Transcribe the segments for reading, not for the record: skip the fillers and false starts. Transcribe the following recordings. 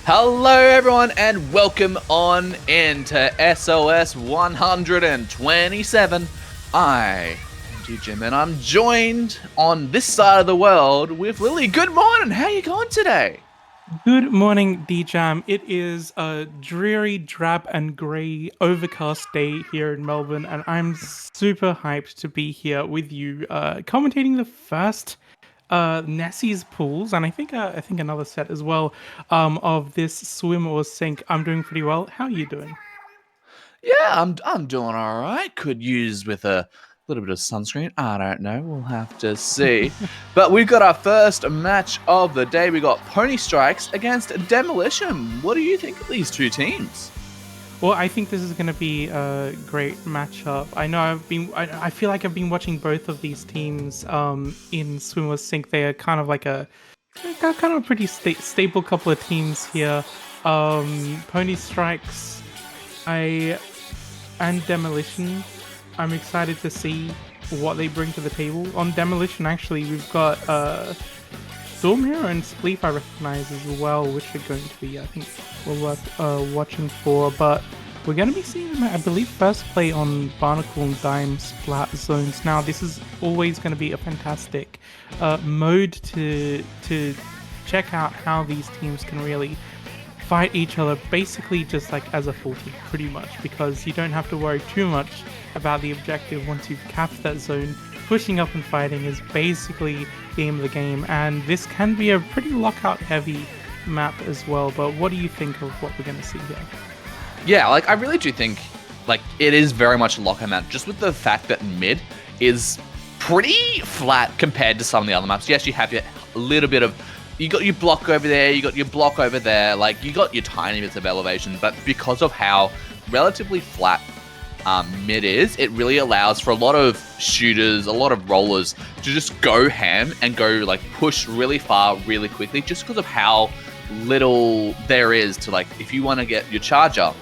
Hello everyone and welcome on into SOS 127. I am Jim and I'm joined on this side of the world with Lily. Good morning, how you going today? Good morning, DJam. It is a dreary, drab, and grey, overcast day here in Melbourne, and I'm super hyped to be here with you, commentating the first Nessie's pools, and I think another set as well, of this swim or sink. I'm doing pretty well. How are you doing? Yeah, I'm doing all right. Could use with a little bit of sunscreen. I don't know. We'll have to see. But we've got our first match of the day. We got Pony Strikes against Demolition. What do you think of these two teams? Well, I think this is going to be a great matchup. I know I feel like I've been watching both of these teams in Swim or Sink. They are kind of like kind of a pretty stable couple of teams here. Pony Strikes, and Demolition. I'm excited to see what they bring to the table. On Demolition, actually, we've got Storm here and Spleef I recognize as well, which are going to be, I think, well worth watching for. But we're going to be seeing them, I believe, first play on Barnacle and Dime Splat Zones. Now, this is always going to be a fantastic mode to check out how these teams can really fight each other, basically just like as a full team, pretty much, because you don't have to worry too much about the objective once you've capped that zone. Pushing up and fighting is basically the aim of the game, and this can be a pretty lockout heavy map as well. But what do you think of what we're going to see here? Yeah, I really do think it is very much a lockout map, just with the fact that mid is pretty flat compared to some of the other maps. Yes, you have a little bit of, you got your block over there, you got your block over there, you got your tiny bits of elevation, but because of how relatively flat mid is, it really allows for a lot of shooters, a lot of rollers to just go ham and go push really far really quickly, just because of how little there is to if you want to get your charger,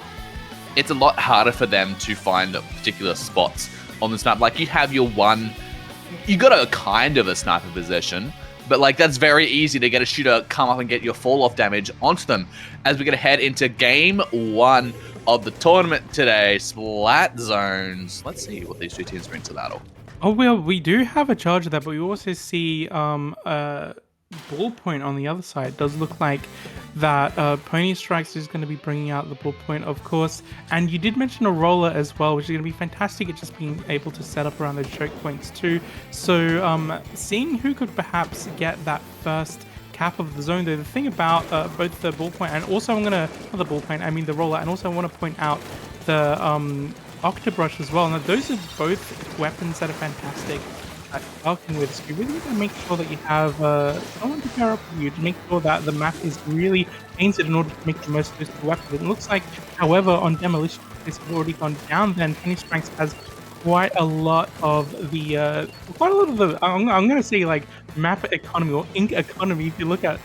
it's a lot harder for them to find particular spots on this map. You have your one, you got a kind of a sniper position, but that's very easy to get a shooter come up and get your fall off damage onto them. As we're going to head into game one of the tournament today, Splat Zones. Let's see what these two teams bring to battle. Oh, well, we do have a charger there, but we also see a ballpoint on the other side. It does look like that Pony Strikes is going to be bringing out the ballpoint, of course. And you did mention a roller as well, which is going to be fantastic at just being able to set up around those choke points too. So seeing who could perhaps get that first cap of the zone, though, the thing about both the ballpoint and also not the ballpoint, I mean the roller, and also I want to point out the Octobrush as well. Now, those are both weapons that are fantastic at working with. So you really need to make sure that you have someone to pair up with you to make sure that the map is really painted in order to make the most of this weapon. It looks like, however, on Demolition, this has already gone down. Then Penny Strikes has quite a lot of the I'm going to say map economy or ink economy. If you look at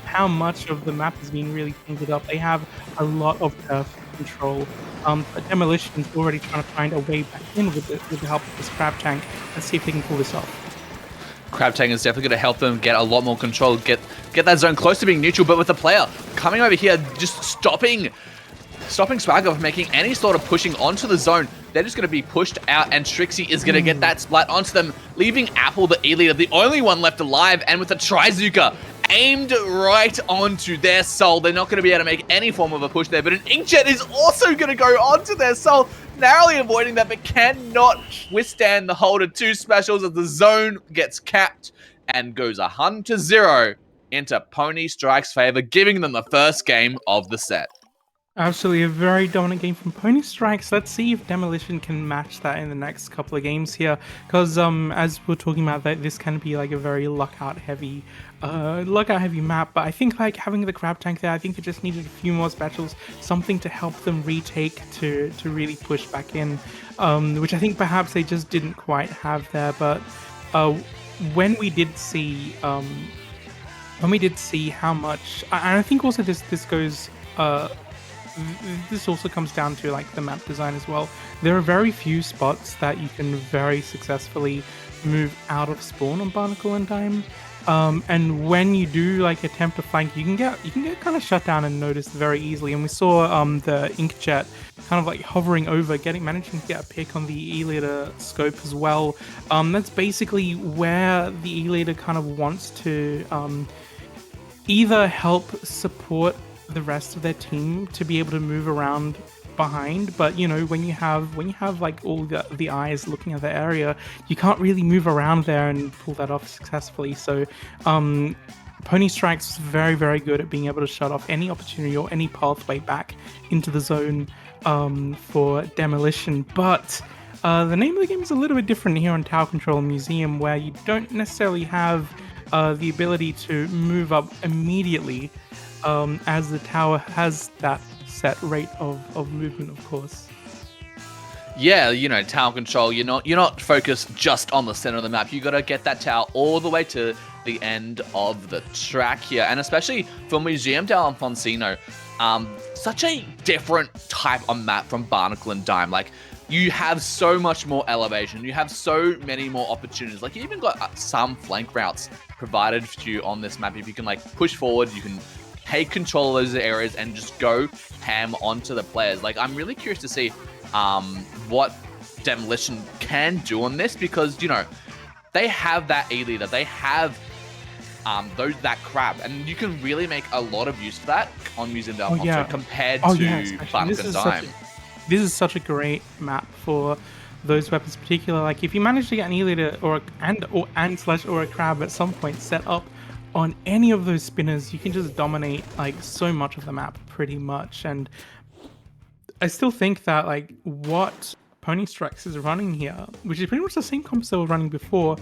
how much of the map is being really painted up, they have a lot of turf control. But Demolition is already trying to find a way back in with the help of this Crab Tank. Let's see if they can pull this off. Crab Tank is definitely going to help them get a lot more control, get that zone close to being neutral, but with the player coming over here, just stopping Swagger from making any sort of pushing onto the zone. They're just going to be pushed out, and Strixie is going to get that splat onto them, leaving Apple, the E-leader, the only one left alive, and with a Trizuka aimed right onto their soul. They're not going to be able to make any form of a push there, but an Inkjet is also going to go onto their soul, narrowly avoiding that, but cannot withstand the hold of two specials as the zone gets capped and goes 100 into Pony Strike's favor, giving them the first game of the set. Absolutely, a very dominant game from Pony Strikes. Let's see if Demolition can match that in the next couple of games here, because as we're talking about, that this can be a very lockout heavy map. But I think having the Crab Tank there, I think it just needed a few more specials, something to help them retake to really push back in, which I think perhaps they just didn't quite have there. But when we did see how much, and I think also this goes. This also comes down to the map design as well. There are very few spots that you can very successfully move out of spawn on Barnacle and Dime. And when you do like attempt to flank, you can get kind of shut down and noticed very easily. And we saw the Inkjet kind of like hovering over, managing to get a pick on the E-Leader scope as well. That's basically where the E-Leader kind of wants to either help support the rest of their team to be able to move around behind, but you know, when you have like all the eyes looking at the area, you can't really move around there and pull that off successfully. So Pony Strikes is very, very good at being able to shut off any opportunity or any pathway back into the zone for Demolition. But the name of the game is a little bit different here on Tower Control Museum, where you don't necessarily have the ability to move up immediately as the tower has that set rate of movement, of course. Yeah, you know, tower control, you're not focused just on the center of the map. You got to get that tower all the way to the end of the track here. And especially for Museum del Alfonsino, such a different type of map from Barnacle and Dime. Like, you have so much more elevation. You have so many more opportunities. Like, you even got some flank routes provided to you on this map. If you can, like, push forward, you can take control of those areas and just go ham onto the players. Like, I'm really curious to see what Demolition can do on this, because, you know, they have that E-Leader. They have that crab, and you can really make a lot of use of that on Museum del Alfonso compared to Barnacle and Dime. This is such a great map for those weapons in particular. Like, if you manage to get an E-Leader or a crab at some point set up on any of those spinners, you can just dominate like so much of the map pretty much. And I still think that like what Pony Strikes is running here, which is pretty much the same comps they were running before,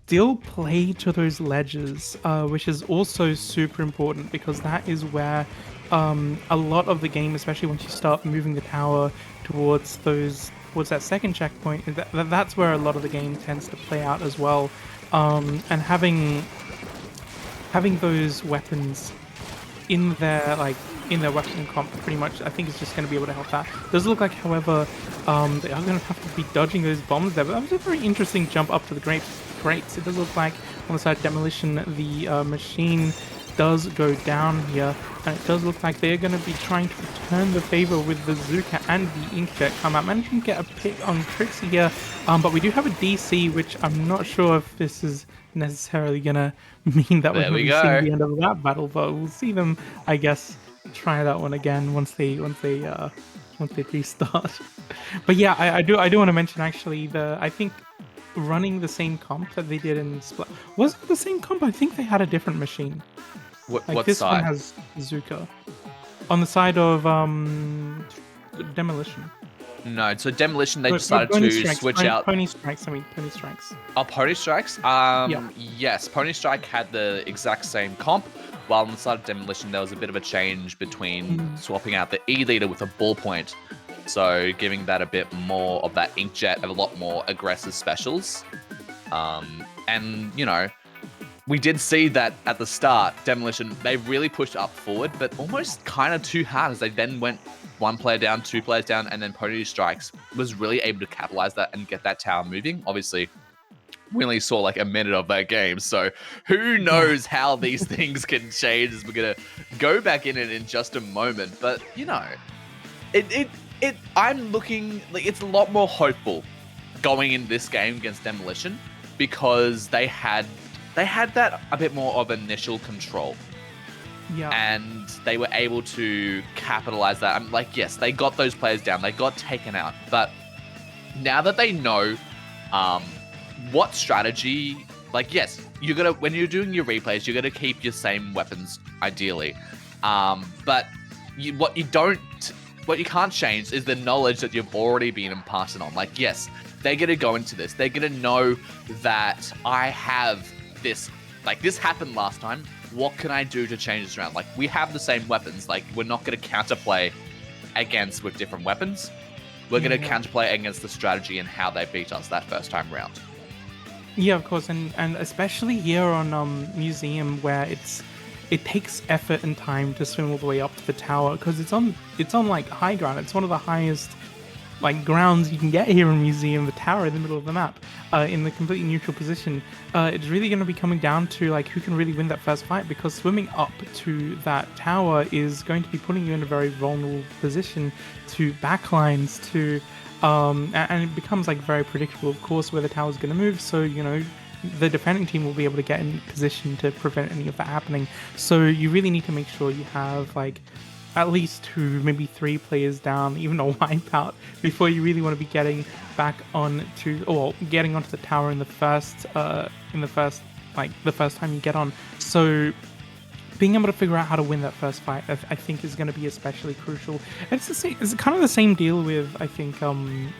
still play to those ledges, which is also super important, because that is where a lot of the game, especially once you start moving the tower towards that second checkpoint, that's where a lot of the game tends to play out as well. And having those weapons in their weapon comp pretty much, I think, is just going to be able to help that. It does look like, however, they are going to have to be dodging those bombs there, but that was a very interesting jump up to the crates. It does look like on the side of Demolition, the machine does go down here, and it does look like they're going to be trying to return the favor with the Zuka and the Inkjet come out. Managing to get a pick on Trixie here, but we do have a DC, which I'm not sure if this is necessarily going to mean that we're going to be seeing the end of that battle, but we'll see them, I guess, try that one again once they restart. But yeah, I do want to mention, actually, I think running the same comp that they did in Splatoon. Was it the same comp? I think they had a different machine. What this side? One has Zuka. On the side of Demolition. No, so Demolition, they decided to switch out. Pony Strikes. Oh, Pony Strikes? Yeah. Yes, Pony Strike had the exact same comp, while on the side of Demolition, there was a bit of a change between swapping out the E-Leader with a ballpoint. So giving that a bit more of that Inkjet and a lot more aggressive specials. And, you know, we did see that at the start, Demolition, they really pushed up forward, but almost kind of too hard, as they then went one player down, two players down, and then Pony Strikes was really able to capitalize that and get that tower moving. Obviously, we only saw like a minute of that game, so who knows how these things can change, as we're going to go back in it in just a moment. But, you know, I'm looking like it's a lot more hopeful going in this game against Demolition, because they had that a bit more of initial control. Yeah. And they were able to capitalize that. I'm like, yes, they got those players down, they got taken out, but now that they know what strategy, like, yes, you're gonna, when you're doing your replays, you're gonna keep your same weapons ideally, but what you can't change is the knowledge that you've already been imparted on. Like, yes, they're going to go into this. They're going to know that I have this, like, this happened last time. What can I do to change this around? Like, we have the same weapons. Like, we're not going to counterplay against with different weapons. We're going to counterplay against the strategy and how they beat us that first time round. Yeah, of course. And especially here on Museum, where it takes effort and time to swim all the way up to the tower, because it's on like high ground. It's one of the highest like grounds you can get here in Museum, the tower in the middle of the map, in the completely neutral position, it's really going to be coming down to like who can really win that first fight, because swimming up to that tower is going to be putting you in a very vulnerable position to backlines, to and it becomes like very predictable, of course, where the tower is going to move. So the defending team will be able to get in position to prevent any of that happening. So you really need to make sure you have like at least 2, maybe 3 players down, even a wipeout, before you really want to be getting back onto, or getting onto the tower in the first time you get on. So being able to figure out how to win that first fight, I think, is going to be especially crucial. And it's kind of the same deal with, I think, kind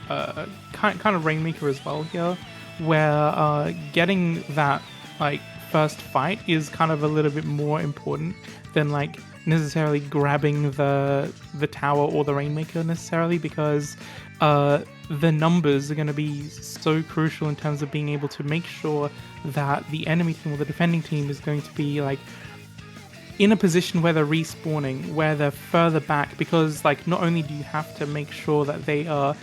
of Rainmaker as well here, where getting that like first fight is kind of a little bit more important than like necessarily grabbing the tower or the Rainmaker necessarily, because the numbers are going to be so crucial in terms of being able to make sure that the enemy team or the defending team is going to be like in a position where they're respawning, where they're further back, because like not only do you have to make sure that they are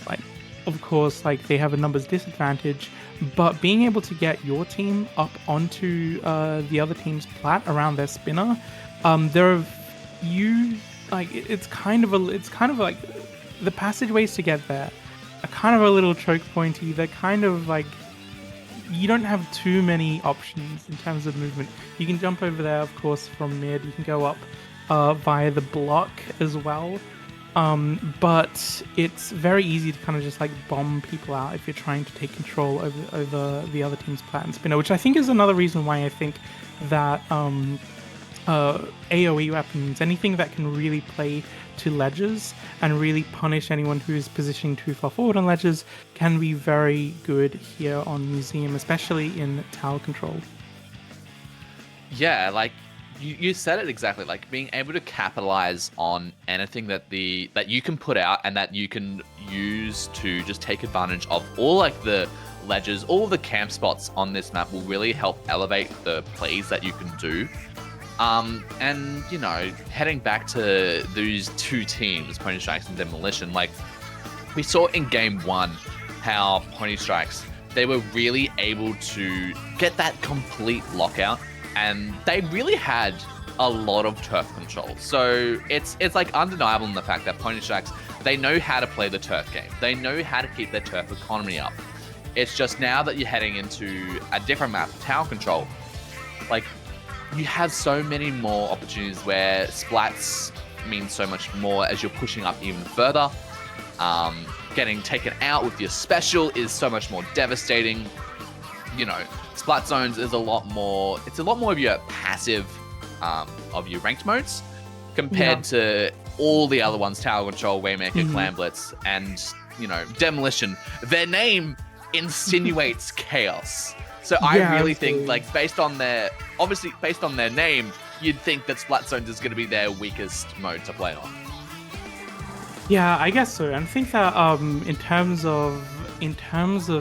like, of course, like they have a numbers disadvantage, but being able to get your team up onto the other team's plat around their spinner, it's kind of like the passageways to get there are kind of a little choke pointy. They're kind of like, you don't have too many options in terms of movement. You can jump over there, of course, from mid. You can go up via the block as well. But it's very easy to kind of just like bomb people out if you're trying to take control over the other team's plat and spinner, which I think is another reason why I think that AoE weapons, anything that can really play to ledges and really punish anyone who's positioning too far forward on ledges, can be very good here on Museum, especially in tower control. Yeah, like you said it exactly. Like being able to capitalize on anything that you can put out and that you can use to just take advantage of all like the ledges, all the camp spots on this map will really help elevate the plays that you can do. And heading back to those 2 teams, Pony Strikes and Demolition, like we saw in game 1 how Pony Strikes, they were really able to get that complete lockout, and they really had a lot of turf control. So it's like undeniable in the fact that Pony Strikes, they know how to play the turf game. They know how to keep their turf economy up. It's just now that you're heading into a different map, tower control, like you have so many more opportunities where splats mean so much more as you're pushing up even further. Getting taken out with your special is so much more devastating. Splat zones is a lot more of your passive of your ranked modes compared to all the other ones, tower control, Waymaker, Clan Blitz, and Demolition. Their name insinuates chaos. So I really think, like, based on their name, you'd think that Splat Zones is going to be their weakest mode to play on. Yeah, I guess so. And I think that in terms of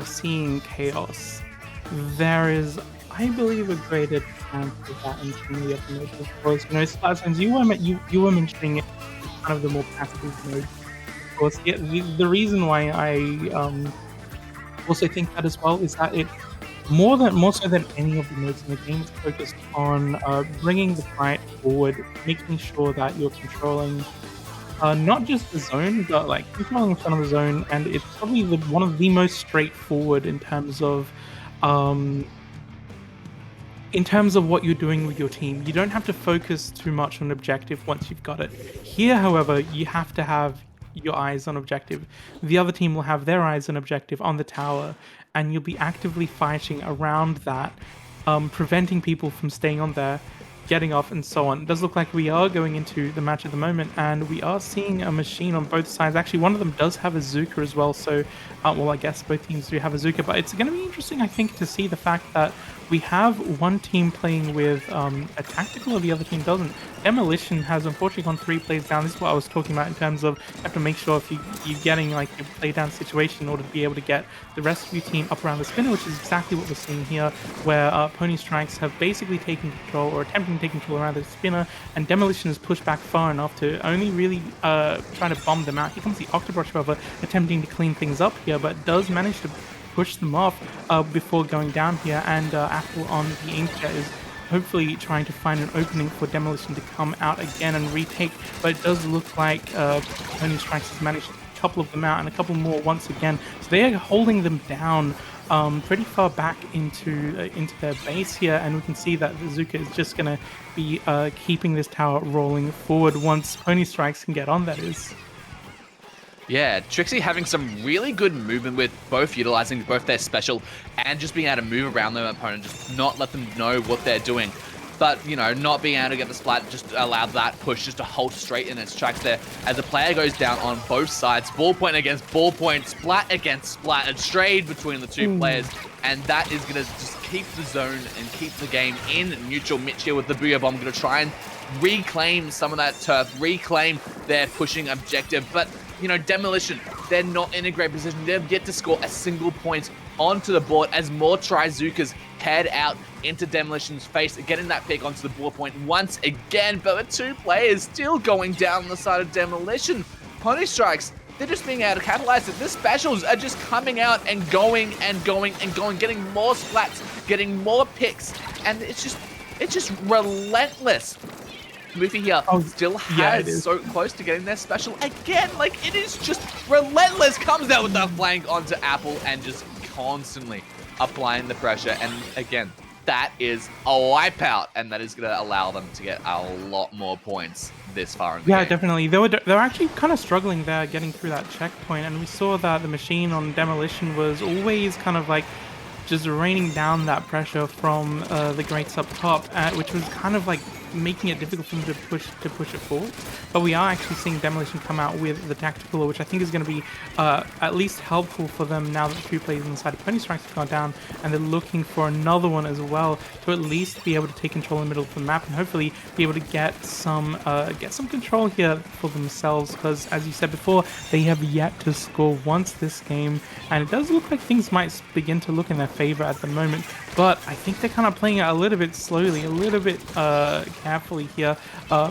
seeing chaos, there is, I believe, a greater chance of that in some of the other modes. Of course, Splat Zones, you were mentioning it as kind of the more passive mode. Of course, the reason why I also think that as well is that it more so than any of the modes in the game, it's focused on bringing the fight forward, making sure that you're controlling not just the zone, but like controlling in front of the zone, and it's probably one of the most straightforward in terms of what you're doing with your team. You don't have to focus too much on objective once you've got it. Here, however, you have to have your eyes on objective. The other team will have their eyes on objective on the tower, and you'll be actively fighting around that, preventing people from staying on there, getting off, and so on. It does look like we are going into the match at the moment, and we are seeing a machine on both sides. Actually, one of them does have a Zuka as well, so, I guess both teams do have a Zuka, but it's going to be interesting, I think, to see the fact that we have one team playing with a tactical and the other team doesn't. Demolition has unfortunately gone 3 plays down. This is what I was talking about in terms of you have to make sure if you're getting like your play down situation in order to be able to get the rest of your team up around the spinner, which is exactly what we're seeing here, where Pony Strikes have basically taken control or attempting take control around the spinner, and Demolition is pushed back far enough to only really try to bomb them out. Here comes the Octobrush, however, attempting to clean things up here, but does manage to push them off before going down here, and Apple on the Inkjet is hopefully trying to find an opening for Demolition to come out again and retake, but it does look like Pony Strikes has managed a couple of them out and a couple more once again. So they are holding them down pretty far back into their base here, and we can see that the Zuka is just going to be keeping this tower rolling forward once Pony Strikes can get on, that is. Yeah, Trixie having some really good movement with both utilizing both their special and just being able to move around their opponent, just not let them know what they're doing. But, you know, not being able to get the splat just allowed that push just to hold straight in its tracks there as the player goes down on both sides. Ballpoint against ballpoint, splat against splat, and trade between the two players. And that is going to just keep the zone and keep the game in neutral. Mitch here with the Booyah Bomb going to try and reclaim some of that turf, reclaim their pushing objective. But, you know, Demolition, they're not in a great position. They've yet to score a single point onto the board as more Trizukas head out into Demolition's face, getting that pick onto the ball point once again. But with two players still going down on the side of Demolition, Pony Strikes, they're just being able to capitalize it. The specials are just coming out and going and going and going, getting more splats, getting more picks, and it's just relentless. Luffy here still has so close to getting their special again. Like, it is just relentless. Comes out with that flank onto Apple and just constantly applying the pressure. And again, that is a wipeout, and that is going to allow them to get a lot more points this far in the game. Yeah, definitely. They were actually kind of struggling there getting through that checkpoint, and we saw that the machine on Demolition was always kind of like just raining down that pressure from the greats up top, which was kind of like making it difficult for them to push it forward. But we are actually seeing Demolition come out with the tactical, which I think is going to be at least helpful for them now that the two players inside of Pony Strikes have gone down, and they're looking for another one as well to at least be able to take control in the middle of the map and hopefully be able to get some control here for themselves, because as you said before, they have yet to score once this game, and it does look like things might begin to look in their favor at the moment. But I think they're kind of playing it a little bit slowly, a little bit carefully here,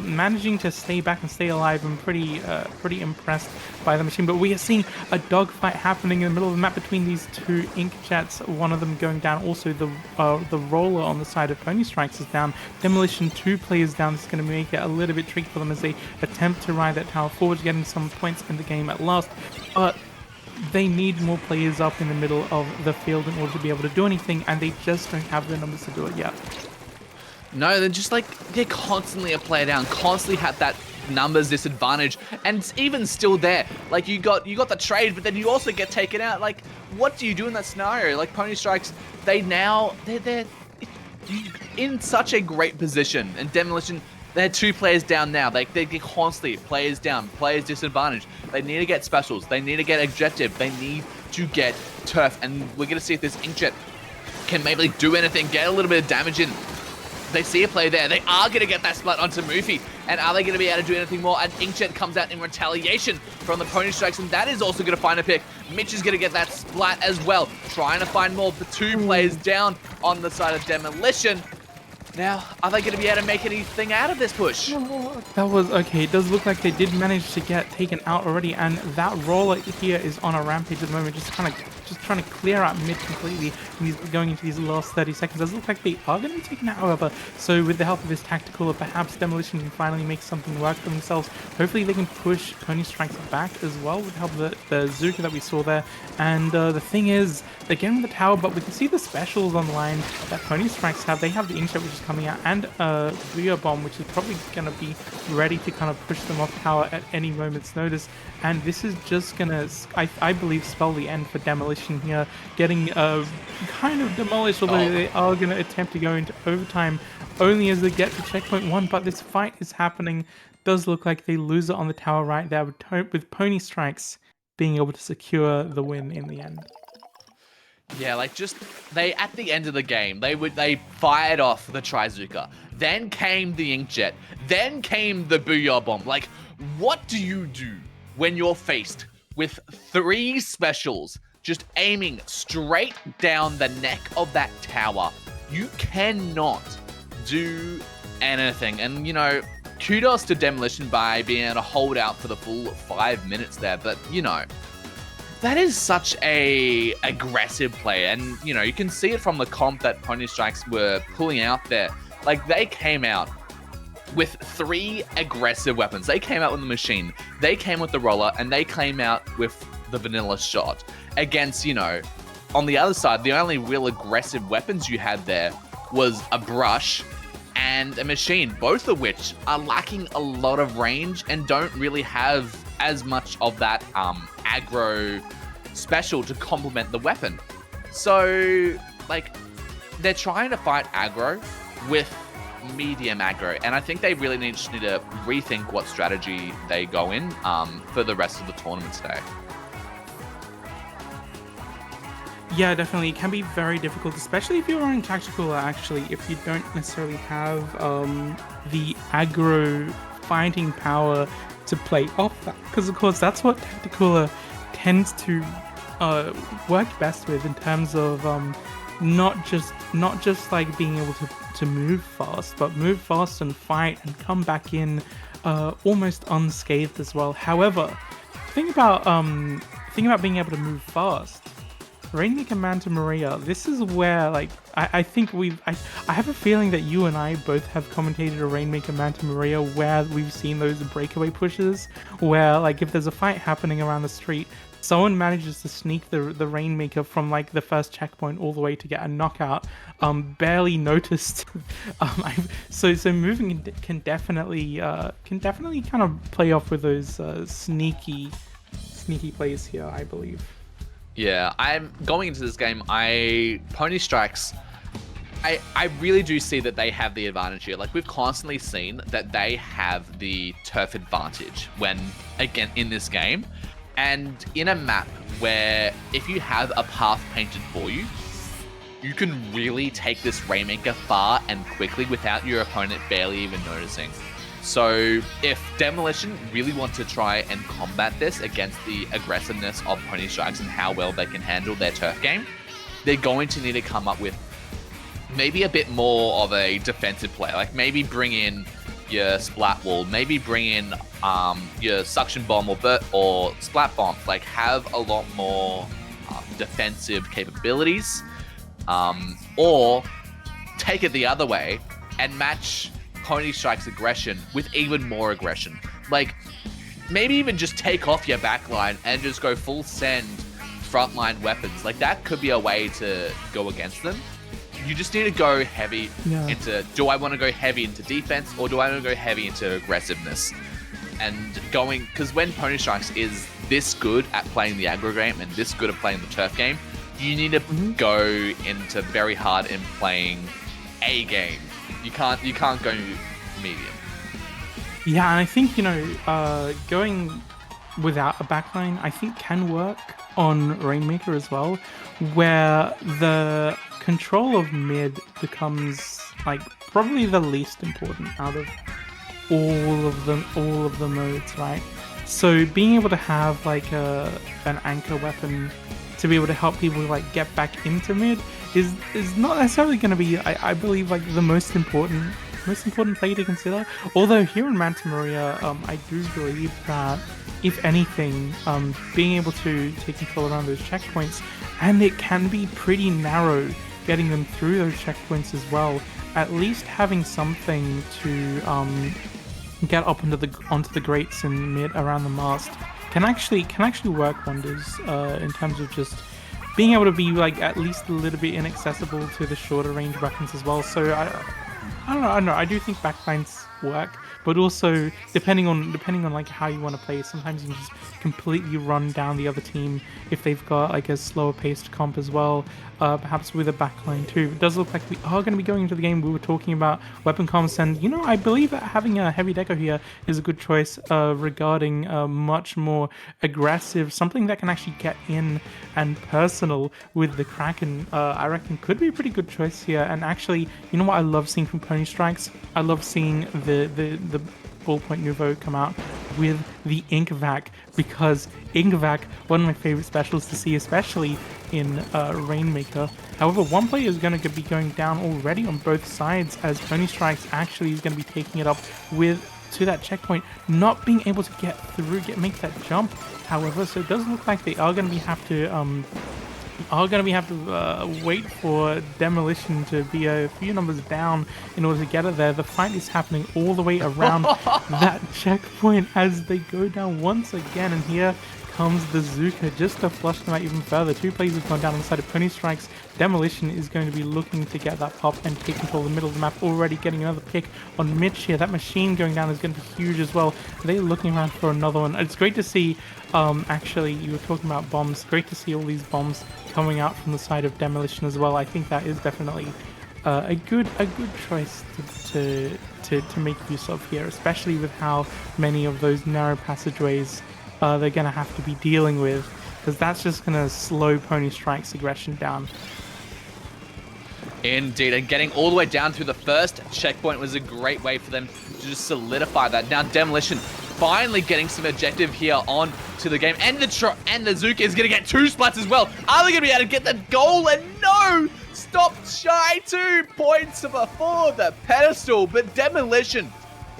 managing to stay back and stay alive. I'm pretty impressed by the machine. But we are seeing a dogfight happening in the middle of the map between these two Inkjets, one of them going down. Also, the roller on the side of Pony Strikes is down. Demolition, 2 players down. This is going to make it a little bit tricky for them as they attempt to ride that tower forward, getting some points in the game at last. But they need more players up in the middle of the field in order to be able to do anything, and they just don't have the numbers to do it yet. No, they're constantly a player down, constantly have that numbers disadvantage, and it's even still there. Like, you got the trade, but then you also get taken out. Like, what do you do in that scenario? Like, Pony Strikes, they're in such a great position, and Demolition, they're 2 players down now. They constantly players down, players disadvantage. They need to get specials. They need to get objective. They need to get turf. And we're going to see if this Inkjet can maybe do anything, get a little bit of damage in. They see a play there. They are going to get that splat onto Mufi. And are they going to be able to do anything more? And Inkjet comes out in retaliation from the Pony Strikes, and that is also going to find a pick. Mitch is going to get that splat as well, trying to find more. The 2 players down on the side of Demolition. Now, are they going to be able to make anything out of this push? That was okay. It does look like they did manage to get taken out already, and that roller here is on a rampage at the moment, just trying to clear out mid completely. And he's going into these last 30 seconds. It does look like they are going to be taken out, however. So with the help of this tactical, or perhaps Demolition can finally make something work for themselves. Hopefully they can push Pony Strikes back as well with the help of the Zuka that we saw there. And the thing is, they're getting the tower, but we can see the specials online that Pony Strikes have. They have the Inkjet, which is coming out, and Booyah Bomb, which is probably going to be ready to kind of push them off tower at any moment's notice. And this is just going to, I believe, spell the end for Demolition here, getting kind of demolished, although they are going to attempt to go into overtime only as they get to checkpoint 1. But this fight is happening. Does look like they lose it on the tower right there, with Pony Strikes being able to secure the win in the end. Yeah, like, just they at the end of the game, they fired off the Trizuka. Then came the Inkjet. Then came the Booyah Bomb. Like, what do you do when you're faced with 3 specials just aiming straight down the neck of that tower? You cannot do anything. And, you know, kudos to Demolition by being able to hold out for the full 5 minutes there. But, you know, that is such a aggressive play. And, you know, you can see it from the comp that Pony Strikes were pulling out there. Like, they came out with 3 aggressive weapons. They came out with the machine, they came with the roller, and they came out with the vanilla shot. Against, you know, on the other side, the only real aggressive weapons you had there was a brush and a machine, both of which are lacking a lot of range and don't really have as much of that aggro special to complement the weapon. So, like, they're trying to fight aggro with medium aggro, and I think they really need to rethink what strategy they go in for the rest of the tournament today. Yeah, definitely. It can be very difficult, especially if you're running Tactical, actually, if you don't necessarily have the aggro fighting power to play off that. Because, of course, that's what Tactical tends to work best with in terms of not just like being able to move fast, but move fast and fight and come back in almost unscathed as well. However, think about being able to move fast. Rainmaker Manta Maria, this is where, like, I think I have a feeling that you and I both have commentated a Rainmaker Manta Maria where we've seen those breakaway pushes, where, like, if there's a fight happening around the street, someone manages to sneak the Rainmaker from, like, the first checkpoint all the way to get a knockout, barely noticed. So moving can definitely kind of play off with those sneaky plays here, I believe. Yeah, I'm going into this game. Pony Strikes, I really do see that they have the advantage here. Like, we've constantly seen that they have the turf advantage when, again, in this game. And in a map where if you have a path painted for you, you can really take this Rainmaker far and quickly without your opponent barely even noticing. So if Demolition really want to try and combat this against the aggressiveness of Pony Strikes and how well they can handle their turf game, they're going to need to come up with maybe a bit more of a defensive play. Like, maybe bring in your Splat Wall, maybe bring in your Suction Bomb or Splat Bomb. Like, have a lot more defensive capabilities, or take it the other way and match Pony Strike's aggression with even more aggression. Like, maybe even just take off your backline and just go full send frontline weapons. Like, that could be a way to go against them. You just need to go heavy into, do I want to go heavy into defense or do I want to go heavy into aggressiveness? And going, because when Pony Strikes is this good at playing the aggro game and this good at playing the turf game, you need to go into very hard in playing a game. You can't go medium. Yeah, and I think, you know, going without a backline, I think can work on Rainmaker as well, where the control of mid becomes, like, probably the least important out of all of the modes, right? So being able to have, like, an anchor weapon to be able to help people, like, get back into mid is not necessarily going to be, I believe, like, the most important play to consider. Although here in Manta Maria, I do believe that, if anything, being able to take control around those checkpoints, and it can be pretty narrow getting them through those checkpoints as well, at least having something to get up onto the grates and mid around the mast can actually work wonders in terms of just being able to be, like, at least a little bit inaccessible to the shorter range weapons as well. So I don't know. I do think backlines work, but also depending on like how you want to play, sometimes you can just completely run down the other team if they've got, like, a slower paced comp as well, perhaps with a backline too. It does look like we are going to be going into the game. We were talking about weapon comps, and, you know, I believe that having a heavy deco here is a good choice regarding much more aggressive, something that can actually get in and personal with the Kraken. I reckon could be a pretty good choice here. And actually, you know what I love seeing from Pony Strikes? I love seeing the ballpoint nouveau come out with the Ink Vac, because Ink Vac, one of my favorite specials to see, especially in Rainmaker. However, one player is going to be going down already on both sides, as Pony Strikes actually is going to be taking it up to that checkpoint, not being able to get through, make that jump. However, so it does look like they are going to have to wait for Demolition to be a few numbers down in order to get it there. The fight is happening all the way around that checkpoint as they go down once again, and here comes the Zuka just to flush them out even further. Two players have gone down on the side of Pony Strikes. Demolition is going to be looking to get that pop and take control of the middle of the map, already getting another pick on Mitch here. That machine going down is going to be huge as well. They're looking around for another one. It's great to see, actually, you were talking about bombs. Great to see all these bombs coming out from the side of Demolition as well. I think that is definitely a good choice to make use of here, especially with how many of those narrow passageways they're going to have to be dealing with, because that's just going to slow Pony Strike's aggression down. Indeed, and getting all the way down through the first checkpoint was a great way for them to just solidify that. Now Demolition finally getting some objective here on to the game, and the Zuka is going to get 2 splats as well. Are they going to be able to get the goal? And no! Stopped shy 2 points before the pedestal, but Demolition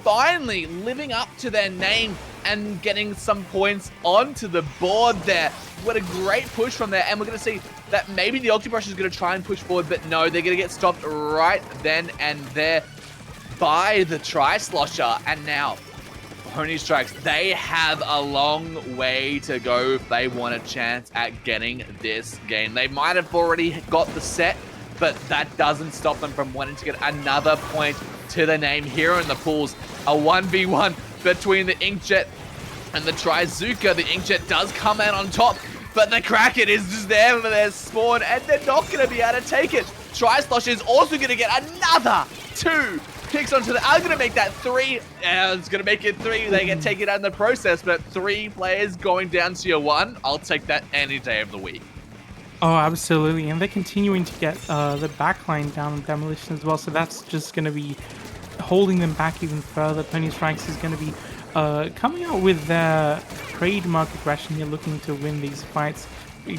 finally living up to their name and getting some points onto the board there. What a great push from there, and we're going to see that maybe the OctoPi is going to try and push forward, but no, they're going to get stopped right then and there by the Tri-Slosher. And now Pony Strikes, they have a long way to go if they want a chance at getting this game. They might have already got the set, but that doesn't stop them from wanting to get another point to the name here in the pools. A 1v1 between the Inkjet and the Trizuka. The Inkjet does come out on top, but the Kraken is just there for their spawn, and they're not going to be able to take it. Tri-Slosh is also going to get another 2 picks onto the... I'm going to make that 3. It's going to make it 3. They get taken out in the process, but 3 players going down to your 1. I'll take that any day of the week. Oh, absolutely. And they're continuing to get the backline down on Demolition as well, so that's just going to be holding them back even further. Pony Strikes is going to be coming out with their trademark aggression here, looking to win these fights.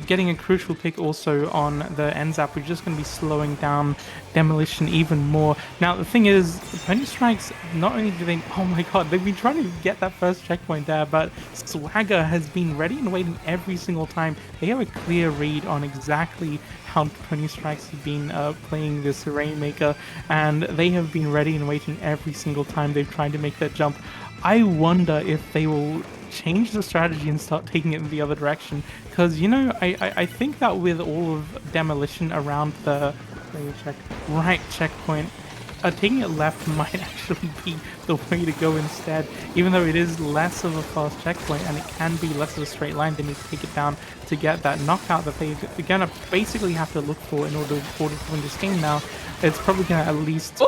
Getting a crucial pick also on the NZAP, which is just going to be slowing down Demolition even more. Now, the thing is, Pony Strikes, not only do they... Oh my god, they've been trying to get that first checkpoint there, but Swagger has been ready and waiting every single time. They have a clear read on exactly how Pony Strikes have been playing this Rainmaker, and they have been ready and waiting every single time they've tried to make that jump. I wonder if they will change the strategy and start taking it in the other direction, because, you know, I think that with all of Demolition around the right checkpoint, taking it left might actually be the way to go instead, even though it is less of a fast checkpoint and it can be less of a straight line. They need to take it down to get that knockout that they're gonna basically have to look for in order to win this game. Now it's probably gonna at least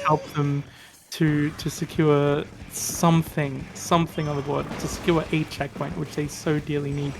help them to secure something on the board, to secure a checkpoint, which they so dearly need.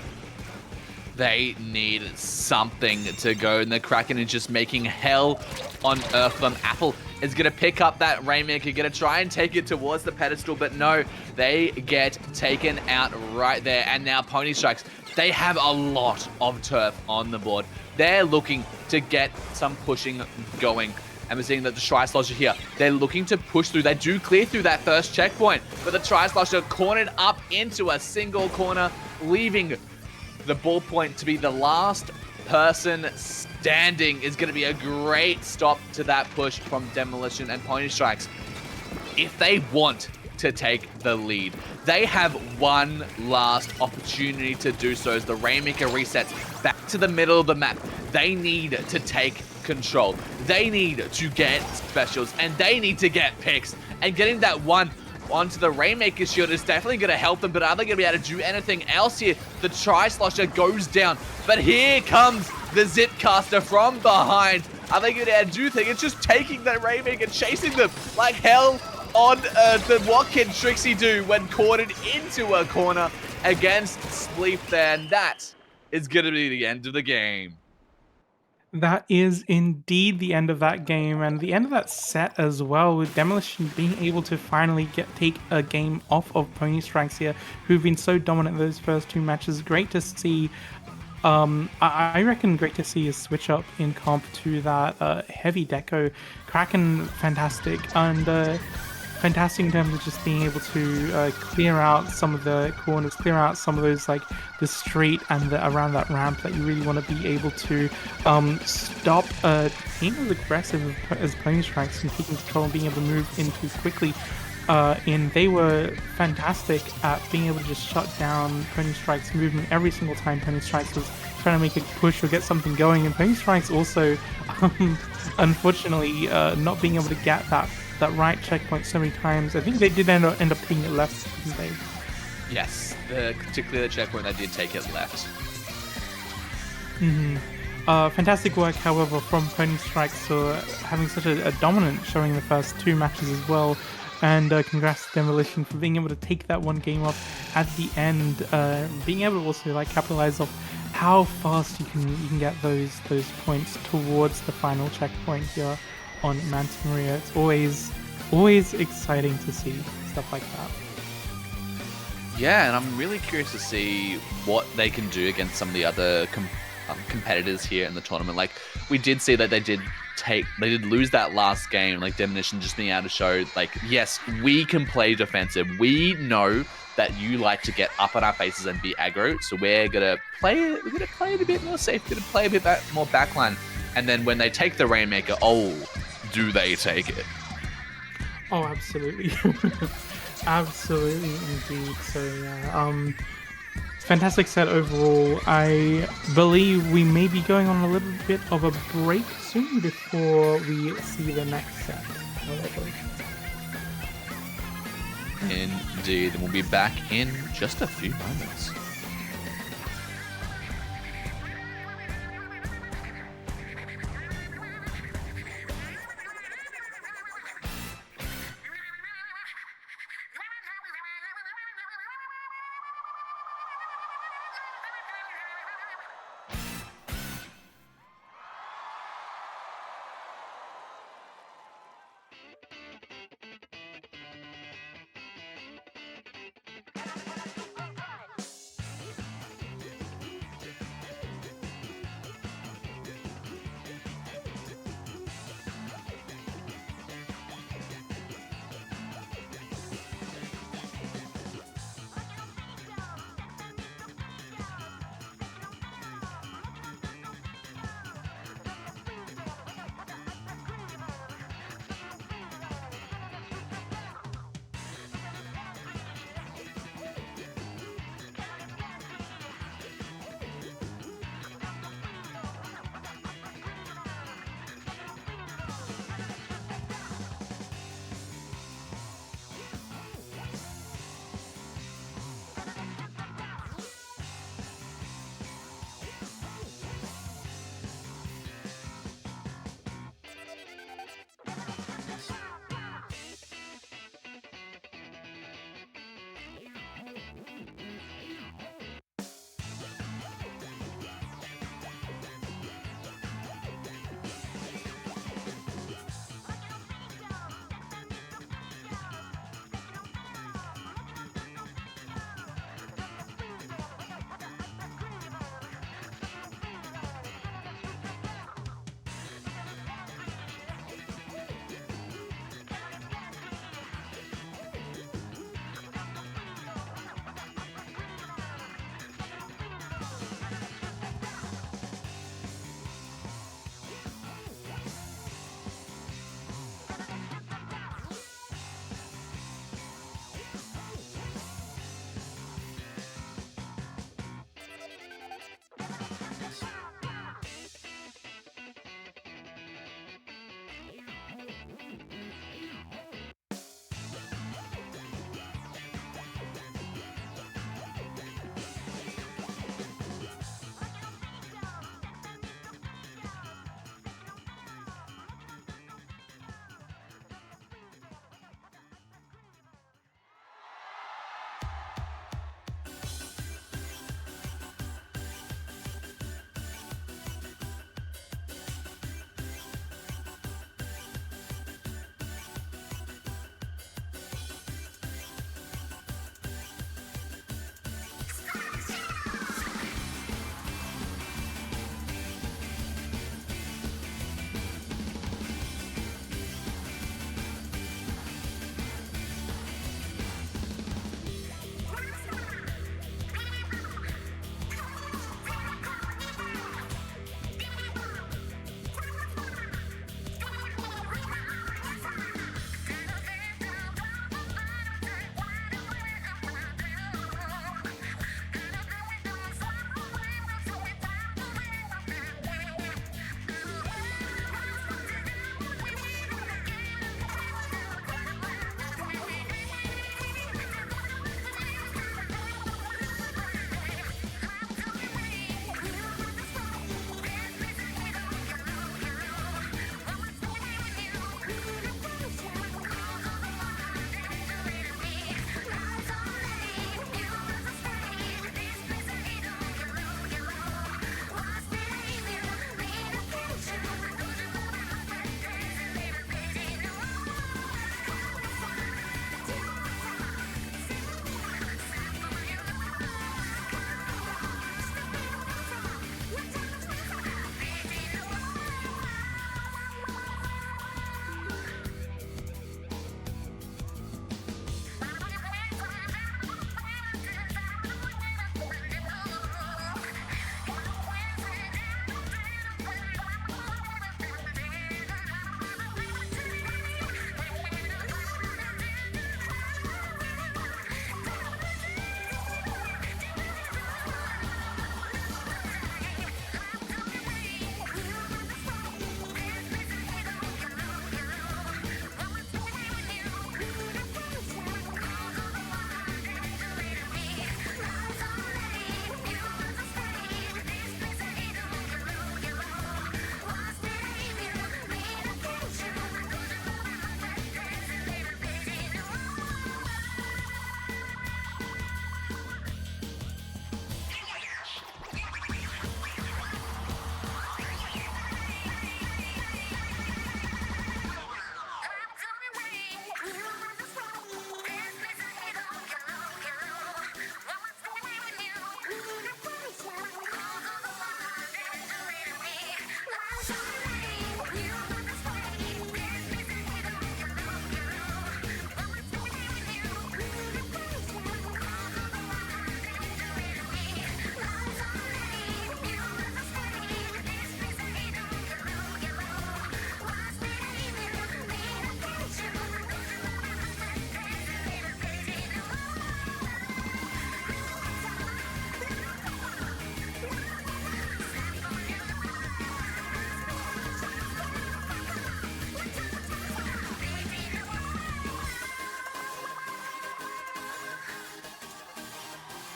They need something to go, and the Kraken is just making hell on earth for them. Apple is going to pick up that Rainmaker, going to try and take it towards the pedestal, but no, they get taken out right there. And now Pony Strikes, they have a lot of turf on the board. They're looking to get some pushing going. And we're seeing that the Tri-Slosher here, they're looking to push through. They do clear through that first checkpoint, but the Tri-Slosher cornered up into a single corner, leaving the ballpoint to be the last person standing. Is going to be a great stop to that push from Demolition and Pony Strikes. If they want to take the lead, they have one last opportunity to do so as the Rainmaker resets back to the middle of the map. They need to take control. They need to get specials, and they need to get picks. And getting that one onto the Rainmaker shield is definitely going to help them, but are they going to be able to do anything else here? The Tri-Slosher goes down, but here comes the Zipcaster from behind. Are they going to be able to do things? It's just taking that Rainmaker, chasing them like hell on earth. What can Trixie do when cornered into a corner against Spleef there? And that is going to be the end of the game. That is indeed the end of that game and the end of that set as well, with Demolition being able to finally take a game off of Pony Strikes here, who've been so dominant those first two matches. Great to see. I reckon great to see a switch up in comp to that heavy deco. Kraken fantastic, and fantastic in terms of just being able to clear out some of the corners, clear out some of those like the street and around that ramp that you really want to be able to stop a team as aggressive as Pony Strikes and taking control and being able to move in too quickly. And they were fantastic at being able to just shut down Pony Strike's movement every single time Pony Strikes was trying to make a push or get something going. And Pony Strikes also, unfortunately, not being able to get that right checkpoint so many times. I think they did end up taking it left, didn't they? Yes, particularly the checkpoint they did take it left. Fantastic work, however, from Pony Strikes for having such a dominant showing in the first two matches as well. And congrats to Demolition for being able to take that one game off at the end, being able to also like capitalize off how fast you can get those points towards the final checkpoint here on Manta Maria. It's always exciting to see stuff like that. Yeah, and I'm really curious to see what they can do against some of the other competitors here in the tournament. Like, we did see that they did lose that last game, like Demolition just being able to show, like, yes, we can play defensive. We know that you like to get up on our faces and be aggro, so we're gonna play it a bit more safe, we're gonna play a bit more backline. And then when they take the Rainmaker, oh, do they take it? Oh, absolutely. Absolutely indeed. So yeah, fantastic set overall. I believe we may be going on a little bit of a break soon before we see the next set. However. Indeed, and we'll be back in just a few moments.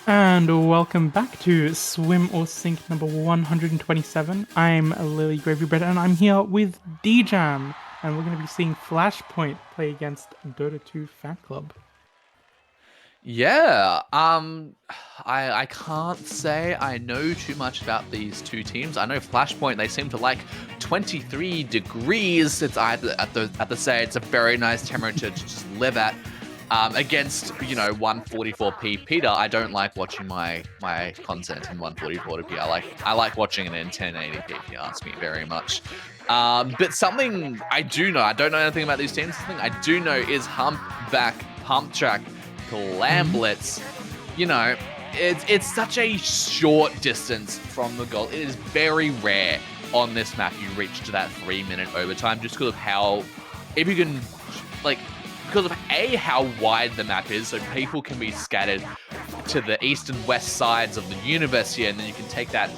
And welcome back to Swim or Sink number 127. I'm Lily Gravy Bread and I'm here with D-Jam. And we're going to be seeing Flashpoint play against Dota 2 Fan Club. Yeah, I can't say I know too much about these two teams. I know Flashpoint, they seem to like 23 degrees. It's at the say it's a very nice temperature to just live at. Against 144p Peter, I don't like watching my content in 144p. I like watching it in 1080p. If you ask me, very much. But something I do know, I don't know anything about these teams. Something I do know is Humpback, Pump Track, Clam Blitz. It's such a short distance from the goal. It is very rare on this map you reach to that 3-minute overtime, just because of how, if you can, because of how wide the map is, so people can be scattered to the east and west sides of the universe here, and then you can take that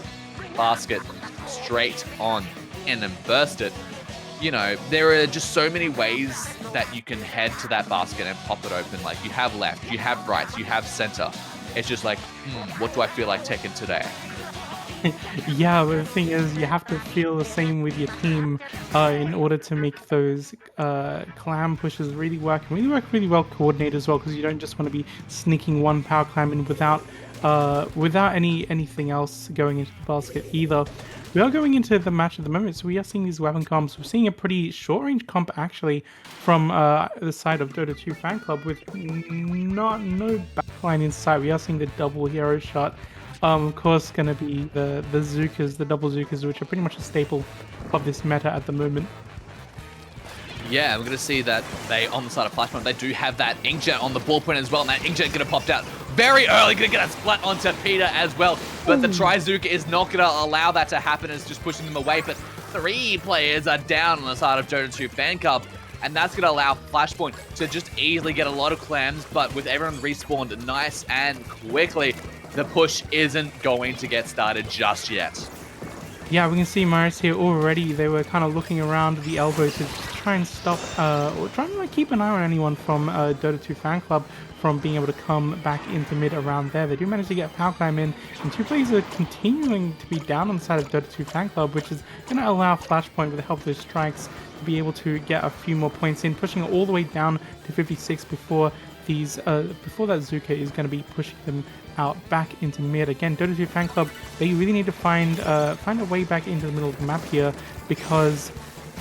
basket straight on and then burst it. There are just so many ways that you can head to that basket and pop it open. Like, you have left, you have right, you have center. It's just like, what do I feel like taking today? Yeah, but the thing is, you have to feel the same with your team in order to make those clam pushes really work. And really well coordinated as well, because you don't just want to be sneaking one power clam in without anything else going into the basket either. We are going into the match at the moment, so we are seeing these weapon comps. We're seeing a pretty short-range comp actually from the side of Dota 2 Fan Club with no backline inside. We are seeing the double hero shot. Of course, going to be the Zookas, the double Zookas, which are pretty much a staple of this meta at the moment. Yeah, we're going to see that they, on the side of Flashpoint, they do have that Inkjet on the ballpoint as well, and that Inkjet going to pop out very early, going to get a splat onto Peter as well, but the Trizuka is not going to allow that to happen, it's just pushing them away, but 3 players are down on the side of Dota 2 Fan Club, and that's going to allow Flashpoint to just easily get a lot of clams, but with everyone respawned nice and quickly, the push isn't going to get started just yet. Yeah, we can see Maris here already. They were kind of looking around the elbow to try and stop, or try and keep an eye on anyone from Dota 2 Fan Club from being able to come back into mid around there. They do manage to get power climb in, and 2 players are continuing to be down on the side of Dota 2 Fan Club, which is going to allow Flashpoint, with the help of those strikes, to be able to get a few more points in, pushing it all the way down to 56 before that Zuka is going to be pushing them out back into mid. Again, Dota 2 Fan Club, they really need to find a way back into the middle of the map here, because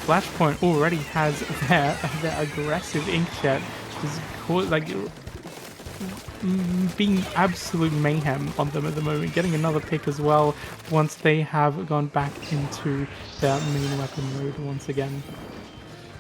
Flashpoint already has their aggressive Inkjet, being absolute mayhem on them at the moment, getting another pick as well once they have gone back into their main weapon mode once again.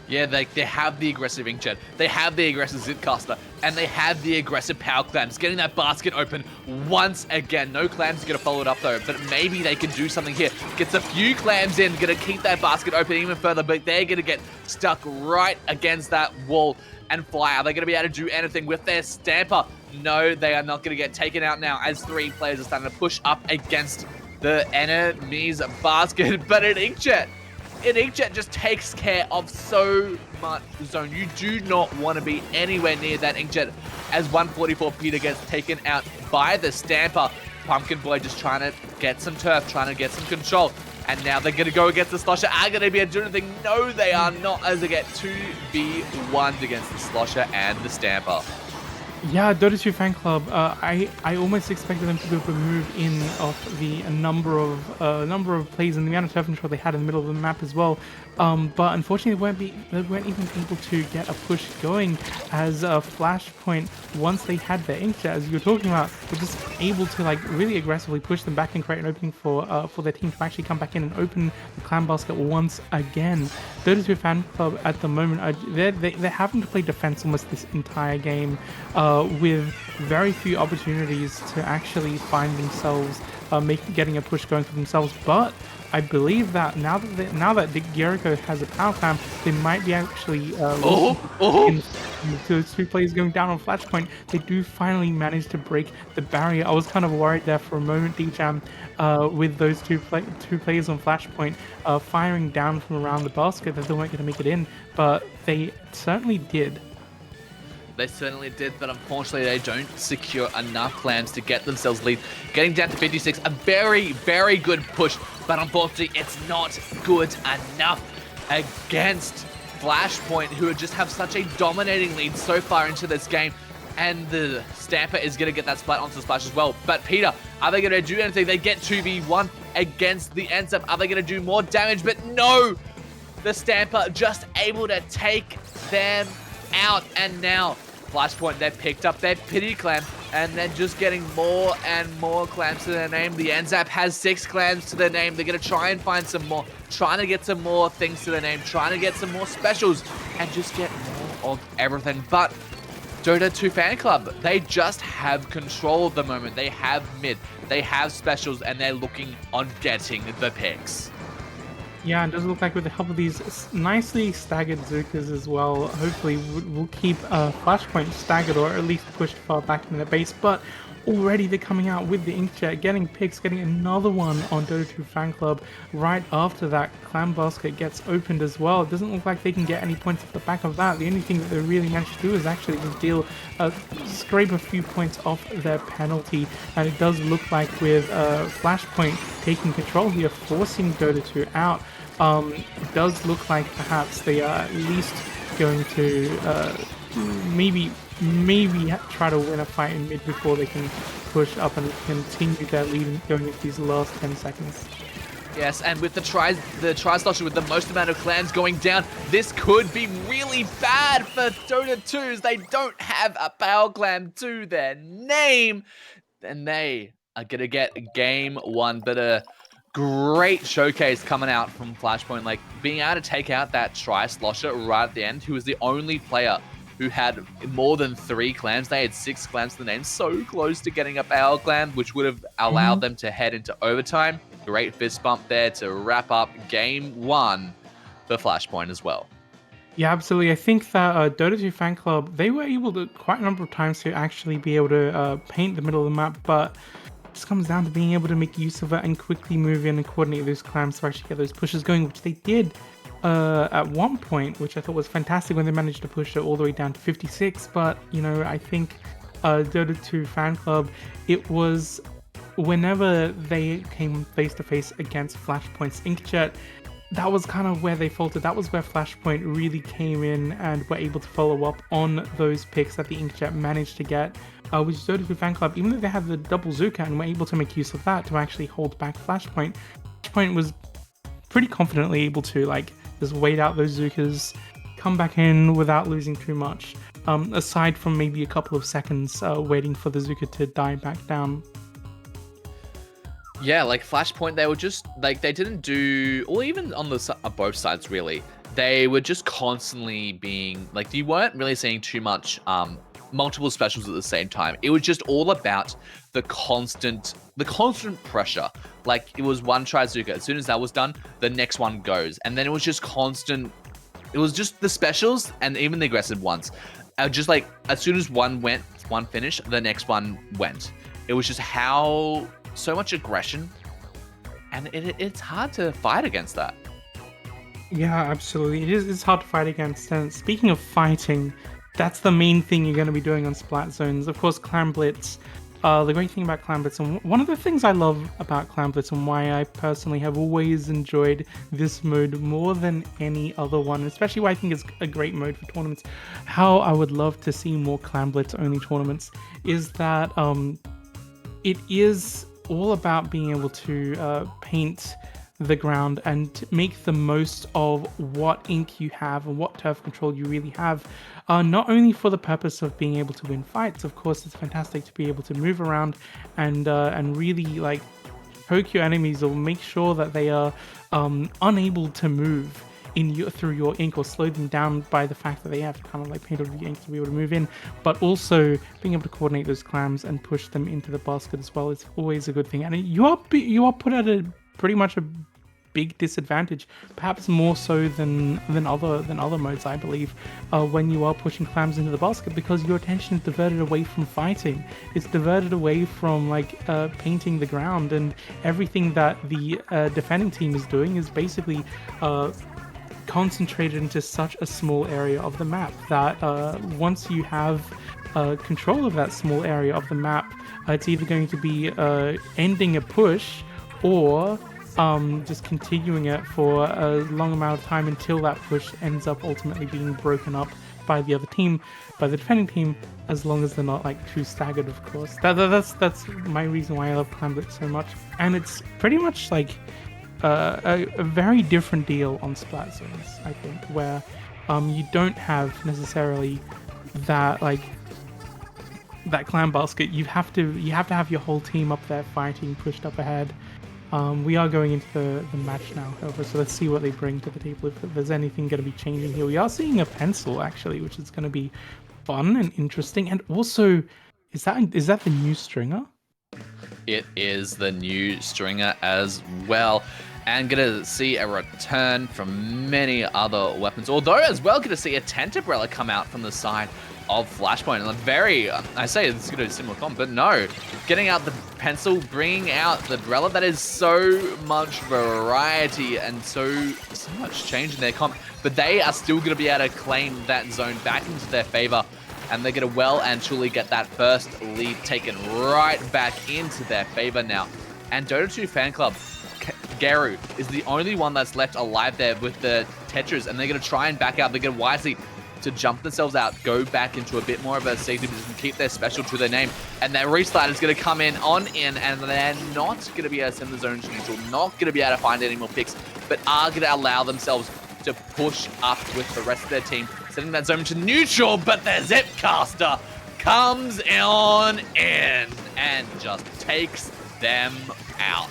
Yeah, they have the aggressive Inkjet, they have the aggressive Zitcaster, and they have the aggressive Power Clams. Getting that basket open once again. No clams are going to follow it up though, but maybe they can do something here. Gets a few clams in, going to keep that basket open even further, but they're going to get stuck right against that wall and fly. Are they going to be able to do anything with their Stamper? No, they are not going to get taken out now, as 3 players are starting to push up against the enemy's basket, but an Inkjet just takes care of so much zone. You do not want to be anywhere near that Inkjet, as 144 Peter gets taken out by the Stamper. Pumpkin Boy just trying to get some turf, trying to get some control. And now they're going to go against the Slosher. Are going to be able to do anything? No, they are not, as they get 2v1'd against the Slosher and the Stamper. Yeah, Dota 2 Fan Club. I almost expected them to be able to move in off the number of plays and the amount of turf control they had in the middle of the map as well. But unfortunately, they weren't even able to get a push going, as Flashpoint, once they had their Inkjet, as you were talking about, were just able to really aggressively push them back and create an opening for their team to actually come back in and open the clam basket once again. Dota 2 Fan Club at the moment, they're having to play defense almost this entire game, with very few opportunities to actually find themselves getting a push going for themselves. But I believe that now that Jericho has a power clam, they might be actually those 2 players going down on Flashpoint. They do finally manage to break the barrier. I was kind of worried there for a moment, D-Jam, with those two players on Flashpoint firing down from around the basket, that they weren't going to make it in, but they certainly did. They certainly did, but unfortunately they don't secure enough clams to get themselves lead. Getting down to 56, a very, very good push, but unfortunately it's not good enough against Flashpoint, who just have such a dominating lead so far into this game. And the Stamper is going to get that splat onto the Splash as well. But Peter, are they going to do anything? They get 2v1 against the NSAP. Are they going to do more damage? But no! The Stamper just able to take them out. And now, Flashpoint, they've picked up their pity clam. And they're just getting more and more clams to their name. The NSAP has 6 clams to their name. They're going to try and find some more. Trying to get some more things to their name. Trying to get some more specials. And just get more of everything. But Dota 2 Fan Club, they just have control at the moment. They have mid, they have specials, and they're looking on getting the picks. Yeah, it does look like with the help of these nicely staggered Zukas as well, hopefully we'll keep Flashpoint staggered or at least pushed far back in the base. But already they're coming out with the Inkjet, getting picks, getting another one on Dota 2 Fan Club right after that clam basket gets opened as well. It doesn't look like they can get any points off the back of that. The only thing that they really managed to do is actually scrape a few points off their penalty, and it does look like with Flashpoint taking control here, forcing Dota 2 out. It does look like perhaps they are at least going to maybe try to win a fight in mid before they can push up and continue their lead going into these last 10 seconds. Yes, and with the Tri-Slosher with the most amount of clans going down, this could be really bad for Dota 2s. They don't have a Power Clam to their name, and they are going to get game 1. But a great showcase coming out from Flashpoint, like being able to take out that Tri-Slosher right at the end, who was the only player who had more than 3 clams. They had 6 clams to the name, so close to getting a Power Clam, which would have allowed them to head into overtime. Great fist bump there to wrap up game 1 for Flashpoint as well. Yeah, absolutely. I think that Dota 2 Fan Club, they were able to quite a number of times to actually be able to paint the middle of the map, but it just comes down to being able to make use of it and quickly move in and coordinate those clams to actually get those pushes going, which they did at one point, which I thought was fantastic when they managed to push it all the way down to 56. But, you know, I think Dota 2 Fan Club, it was whenever they came face to face against Flashpoint's Inkjet, that was kind of where they faltered. That was where Flashpoint really came in and were able to follow up on those picks that the Inkjet managed to get, which is Dota 2 Fan Club, even though they had the double Zuka and were able to make use of that to actually hold back Flashpoint. Flashpoint was pretty confidently able to, like, just wait out those Zukas, come back in without losing too much, aside from maybe a couple of seconds waiting for the Zuka to die back down. Yeah, like Flashpoint, they were just, like, they didn't do, or even on the both sides really, they were just constantly being, like, you weren't really seeing too much multiple specials at the same time. It was just all about the constant pressure. Like, it was one Trizuka. As soon as that was done, the next one goes. And then it was just constant. It was just the specials and even the aggressive ones. Just like, as soon as one finished, the next one went. It was just so much aggression. And it's hard to fight against that. Yeah, absolutely. It's hard to fight against. And speaking of fighting, that's the main thing you're going to be doing on Splat Zones. Of course, Clam Blitz. The great thing about Clam Blitz, and one of the things I love about Clam Blitz and why I personally have always enjoyed this mode more than any other one, especially why I think it's a great mode for tournaments, how I would love to see more Clam Blitz only tournaments, is that it is all about being able to paint the ground and make the most of what ink you have and what turf control you really have, not only for the purpose of being able to win fights. Of course, it's fantastic to be able to move around and really, like, poke your enemies or make sure that they are unable to move through your ink, or slow them down by the fact that they have to kind of like paint over your ink to be able to move in. But also being able to coordinate those clams and push them into the basket as well is always a good thing. And you are put at a pretty much a big disadvantage, perhaps more so than other modes, I believe, when you are pushing clams into the basket, because your attention is diverted away from fighting. It's diverted away from, like, painting the ground, and everything that the defending team is doing is basically concentrated into such a small area of the map that once you have control of that small area of the map, it's either going to be ending a push or just continuing it for a long amount of time until that push ends up ultimately being broken up by the other team, by the defending team, as long as they're not like too staggered, of course. That's my reason why I love Clan Blitz so much. And it's pretty much like a very different deal on Splat Zones, I think, where you don't have necessarily that that clan basket. You have to have your whole team up there fighting, pushed up ahead. We are going into the match now, however, so let's see what they bring to the table, if there's anything going to be changing here. We are seeing a pencil, actually, which is going to be fun and interesting. And also, is that the new stringer? It is the new stringer as well. And gonna see a return from many other weapons. Although, as well, gonna see a Tentabrella come out from the side of Flashpoint. And a very, I say it's gonna be a similar comp, but no. Getting out the pencil, bringing out the Brella. That is so much variety and so much change in their comp. But they are still gonna be able to claim that zone back into their favor. And they're gonna well and truly get that first lead taken right back into their favor now. And Dota 2 Fan Club, Garu is the only one that's left alive there with the Tetras, and they're going to try and back out. They're going to wisely to jump themselves out, go back into a bit more of a safety position, keep their special to their name, and their restart is going to come in, and they're not going to be able to send the zone to neutral, not going to be able to find any more picks, but are going to allow themselves to push up with the rest of their team, sending that zone to neutral, but their Zipcaster comes on in and just takes them out.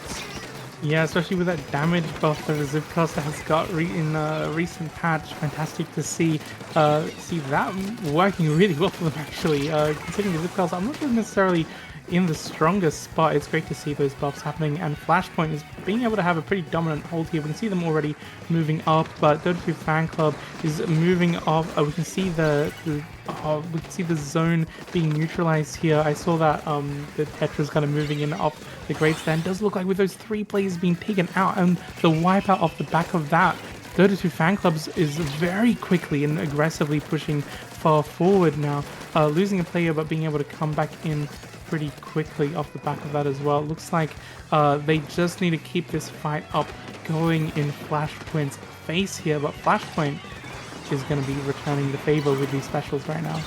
Yeah, especially with that damage buff that the Zipcaster has got in a recent patch. Fantastic to see that working really well for them, actually. Considering the Zipcaster, I'm not sure necessarily in the strongest spot. It's great to see those buffs happening, and Flashpoint is being able to have a pretty dominant hold here. We can see them already moving up, but Dota 2 Fan Club is moving off. We can see the zone being neutralized here. I saw that the Tetra's kind of moving in off the great stand. It does look like with those 3 players being taken out and the wipeout off the back of that, Dota 2 Fan Clubs is very quickly and aggressively pushing far forward now, losing a player but being able to come back in pretty quickly off the back of that as well. It looks like they just need to keep this fight up going in Flashpoint's face here, but Flashpoint is going to be returning the favor with these specials right now.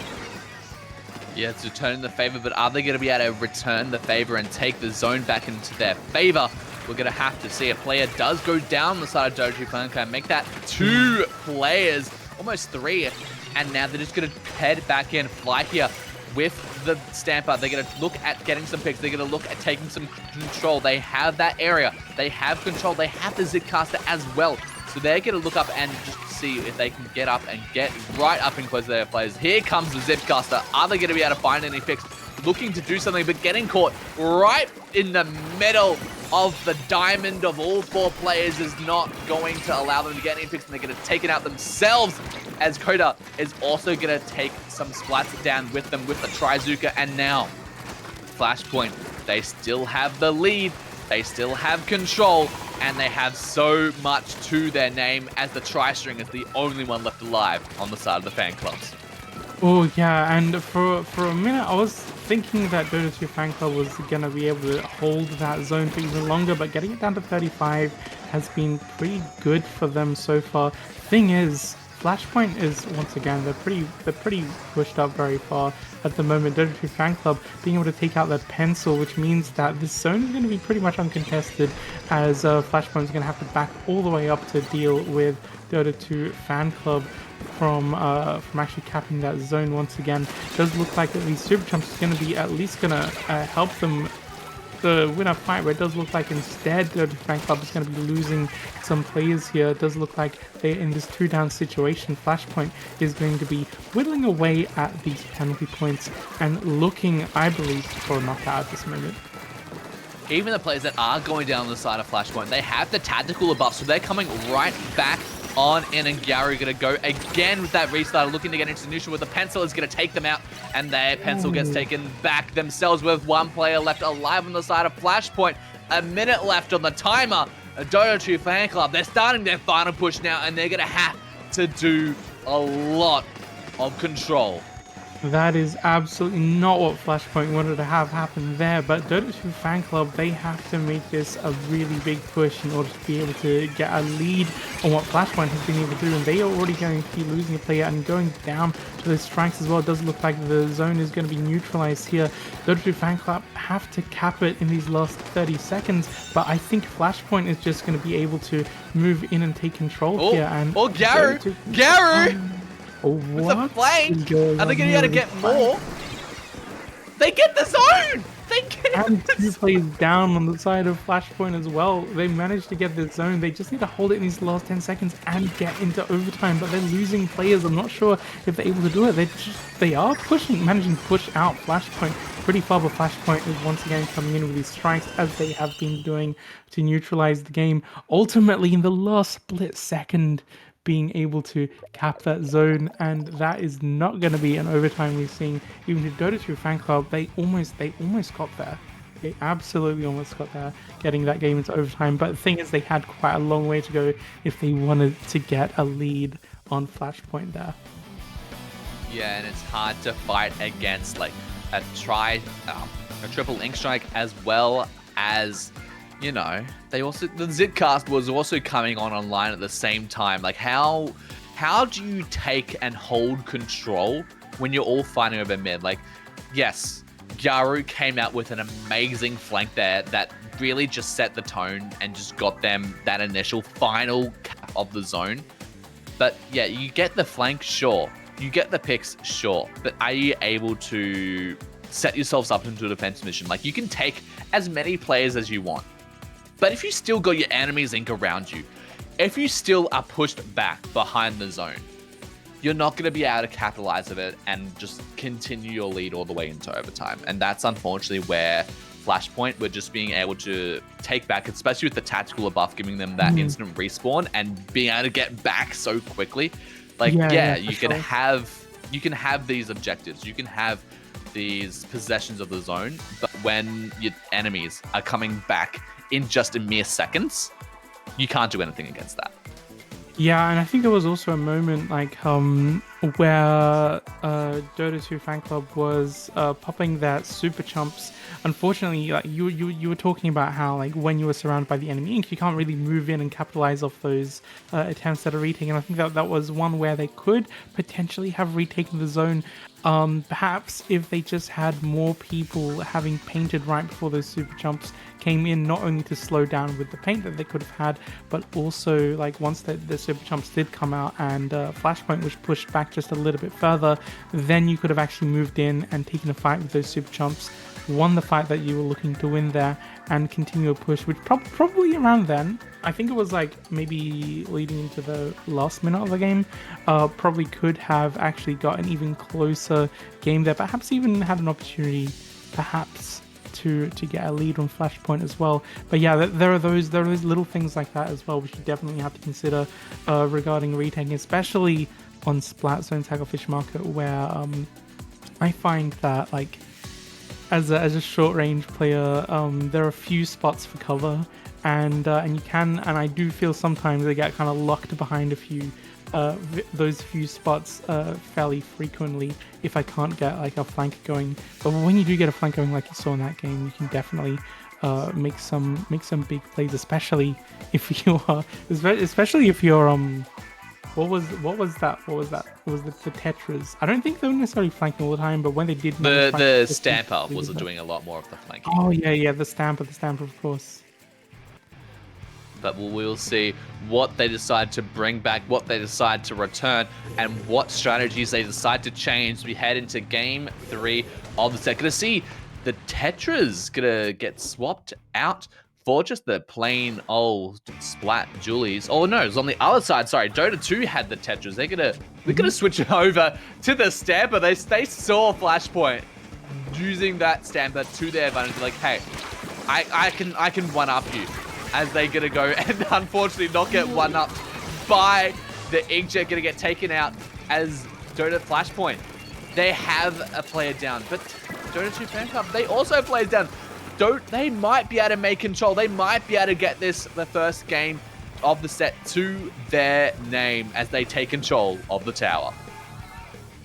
Yeah, it's returning the favor, but are they going to be able to return the favor and take the zone back into their favor? We're going to have to see. A player does go down the side of Dota 2 Fan Club, make that 2 players, almost 3, and now they're just going to head back in, fly here with the Stamper. They're going to look at getting some picks. They're going to look at taking some control. They have that area. They have control. They have the Zipcaster as well. So they're going to look up and just see if they can get up and get right up and close to their players. Here comes the Zipcaster. Are they going to be able to find any picks? Looking to do something, but getting caught right in the middle of the diamond of all 4 players is not going to allow them to get any picks, and they're going to take it out themselves, as Koda is also going to take some splats down with them with the Trizuka. And now Flashpoint, they still have the lead, they still have control, and they have so much to their name, as the Tri-String is the only one left alive on the side of the fan clubs. Oh yeah, and for a minute I was thinking that Dota 2 Fan Club was going to be able to hold that zone for even longer, but getting it down to 35 has been pretty good for them so far. Thing is, Flashpoint is, once again, they're pretty pushed up very far at the moment. Dota 2 Fan Club being able to take out that pencil, which means that this zone is going to be pretty much uncontested, as Flashpoint is going to have to back all the way up to deal with Dota 2 Fan Club from actually capping that zone once again. It does look like that these Super Chumps is going to be at least going to help them to win a fight, where it does look like instead Dota 2 Fan Club is going to be losing some players here. It does look like they're in this 2-down situation. Flashpoint is going to be whittling away at these penalty points and looking, I believe, for a knockout at this moment. Even the players that are going down the side of Flashpoint, they have the tactical buff, so they're coming right back on in, and Gary going to go again with that restart, looking to get into neutral, with the pencil is going to take them out, and their pencil gets taken back themselves with 1 player left alive on the side of Flashpoint. A minute left on the timer. Dota 2 Fan Club, they're starting their final push now, and they're going to have to do a lot of control. That is absolutely not what Flashpoint wanted to have happen there, but Dota 2 Fan Club, they have to make this a really big push in order to be able to get a lead on what Flashpoint has been able to do, and they are already going to be losing a player and going down to the strikes as well. It does look like the zone is going to be neutralized here. Dota 2 Fan Club have to cap it in these last 30 seconds, but I think Flashpoint is just going to be able to move in and take control here. And Garu! With the flank, are they going to be able to get more? They get the zone! They get and 2 plays down on the side of Flashpoint as well. They managed to get the zone. They just need to hold it in these last 10 seconds and get into overtime, but they're losing players. I'm not sure if they're able to do it. They are managing to push out Flashpoint pretty far, but Flashpoint is once again coming in with these strikes as they have been doing to neutralize the game. Ultimately, in the last split second, being able to cap that zone, and that is not going to be an overtime we've seen. Even to Dota 2 Fan Club, they almost got there. They absolutely almost got there, getting that game into overtime. But the thing is, they had quite a long way to go if they wanted to get a lead on Flashpoint there. Yeah, and it's hard to fight against like a triple ink strike, as well as, you know, the Ztcast was also coming online at the same time. Like, how do you take and hold control when you're all fighting over mid? Like, yes, Garu came out with an amazing flank there that really just set the tone and just got them that initial final cap of the zone. But yeah, you get the flank, sure. You get the picks, sure. But are you able to set yourselves up into a defense mission? Like, you can take as many players as you want. But if you still got your enemies ink around you, if you still are pushed back behind the zone, you're not going to be able to capitalize of it and just continue your lead all the way into overtime. And that's unfortunately where Flashpoint were just being able to take back, especially with the tactical buff, giving them that instant respawn and being able to get back so quickly. Like, you can have these objectives, you can have these possessions of the zone, but when your enemies are coming back in just a mere seconds, you can't do anything against that. Yeah, and I think there was also a moment like where Dota 2 Fan Club was popping that super chumps. Unfortunately, like you were talking about how, like, when you were surrounded by the enemy ink, you can't really move in and capitalize off those attempts that are retaken. And I think that was one where they could potentially have retaken the zone. Perhaps if they just had more people having painted right before those super jumps came in, not only to slow down with the paint that they could have had, but also, like, once the super jumps did come out and Flashpoint was pushed back just a little bit further, then you could have actually moved in and taken a fight with those super jumps, won the fight that you were looking to win there, and continue a push, which probably around then, I think it was like maybe leading into the last minute of the game, probably could have actually got an even closer game there, perhaps even had an opportunity perhaps to get a lead on Flashpoint as well. But yeah, there are those little things like that as well, which you definitely have to consider regarding retaking, especially on Splat Zone Tacklefish Market, where I find that, like, as a short range player, there are a few spots for cover, and you can, and I do feel sometimes they get kind of locked behind a few those few spots fairly frequently if I can't get like a flank going. But when you do get a flank going, like you saw in that game, you can definitely make some big plays, especially if you are, especially if you're what was that? It was the Tetras. I don't think they were necessarily flanking all the time, but when they did, the Stamper was doing a lot more of the flanking. Oh yeah, the Stamper, of course. But we'll see what they decide to bring back, what they decide to return, and what strategies they decide to change as we head into Game 3 of the set. Gonna see the Tetras gonna get swapped out for just the plain old Splat Julies. Oh no, it's on the other side. Sorry, Dota 2 had the Tetras. They're gonna switch it over to the Stamper. They saw Flashpoint using that Stamper to their advantage. Like, hey, I can one up you. As they're gonna go and unfortunately not get one up by the Inkjet, gonna get taken out as Dota Flashpoint. They have a player down, but Dota 2 Fan Club, they also have players down. They might be able to make control. They might be able to get the first game of the set to their name as they take control of the tower.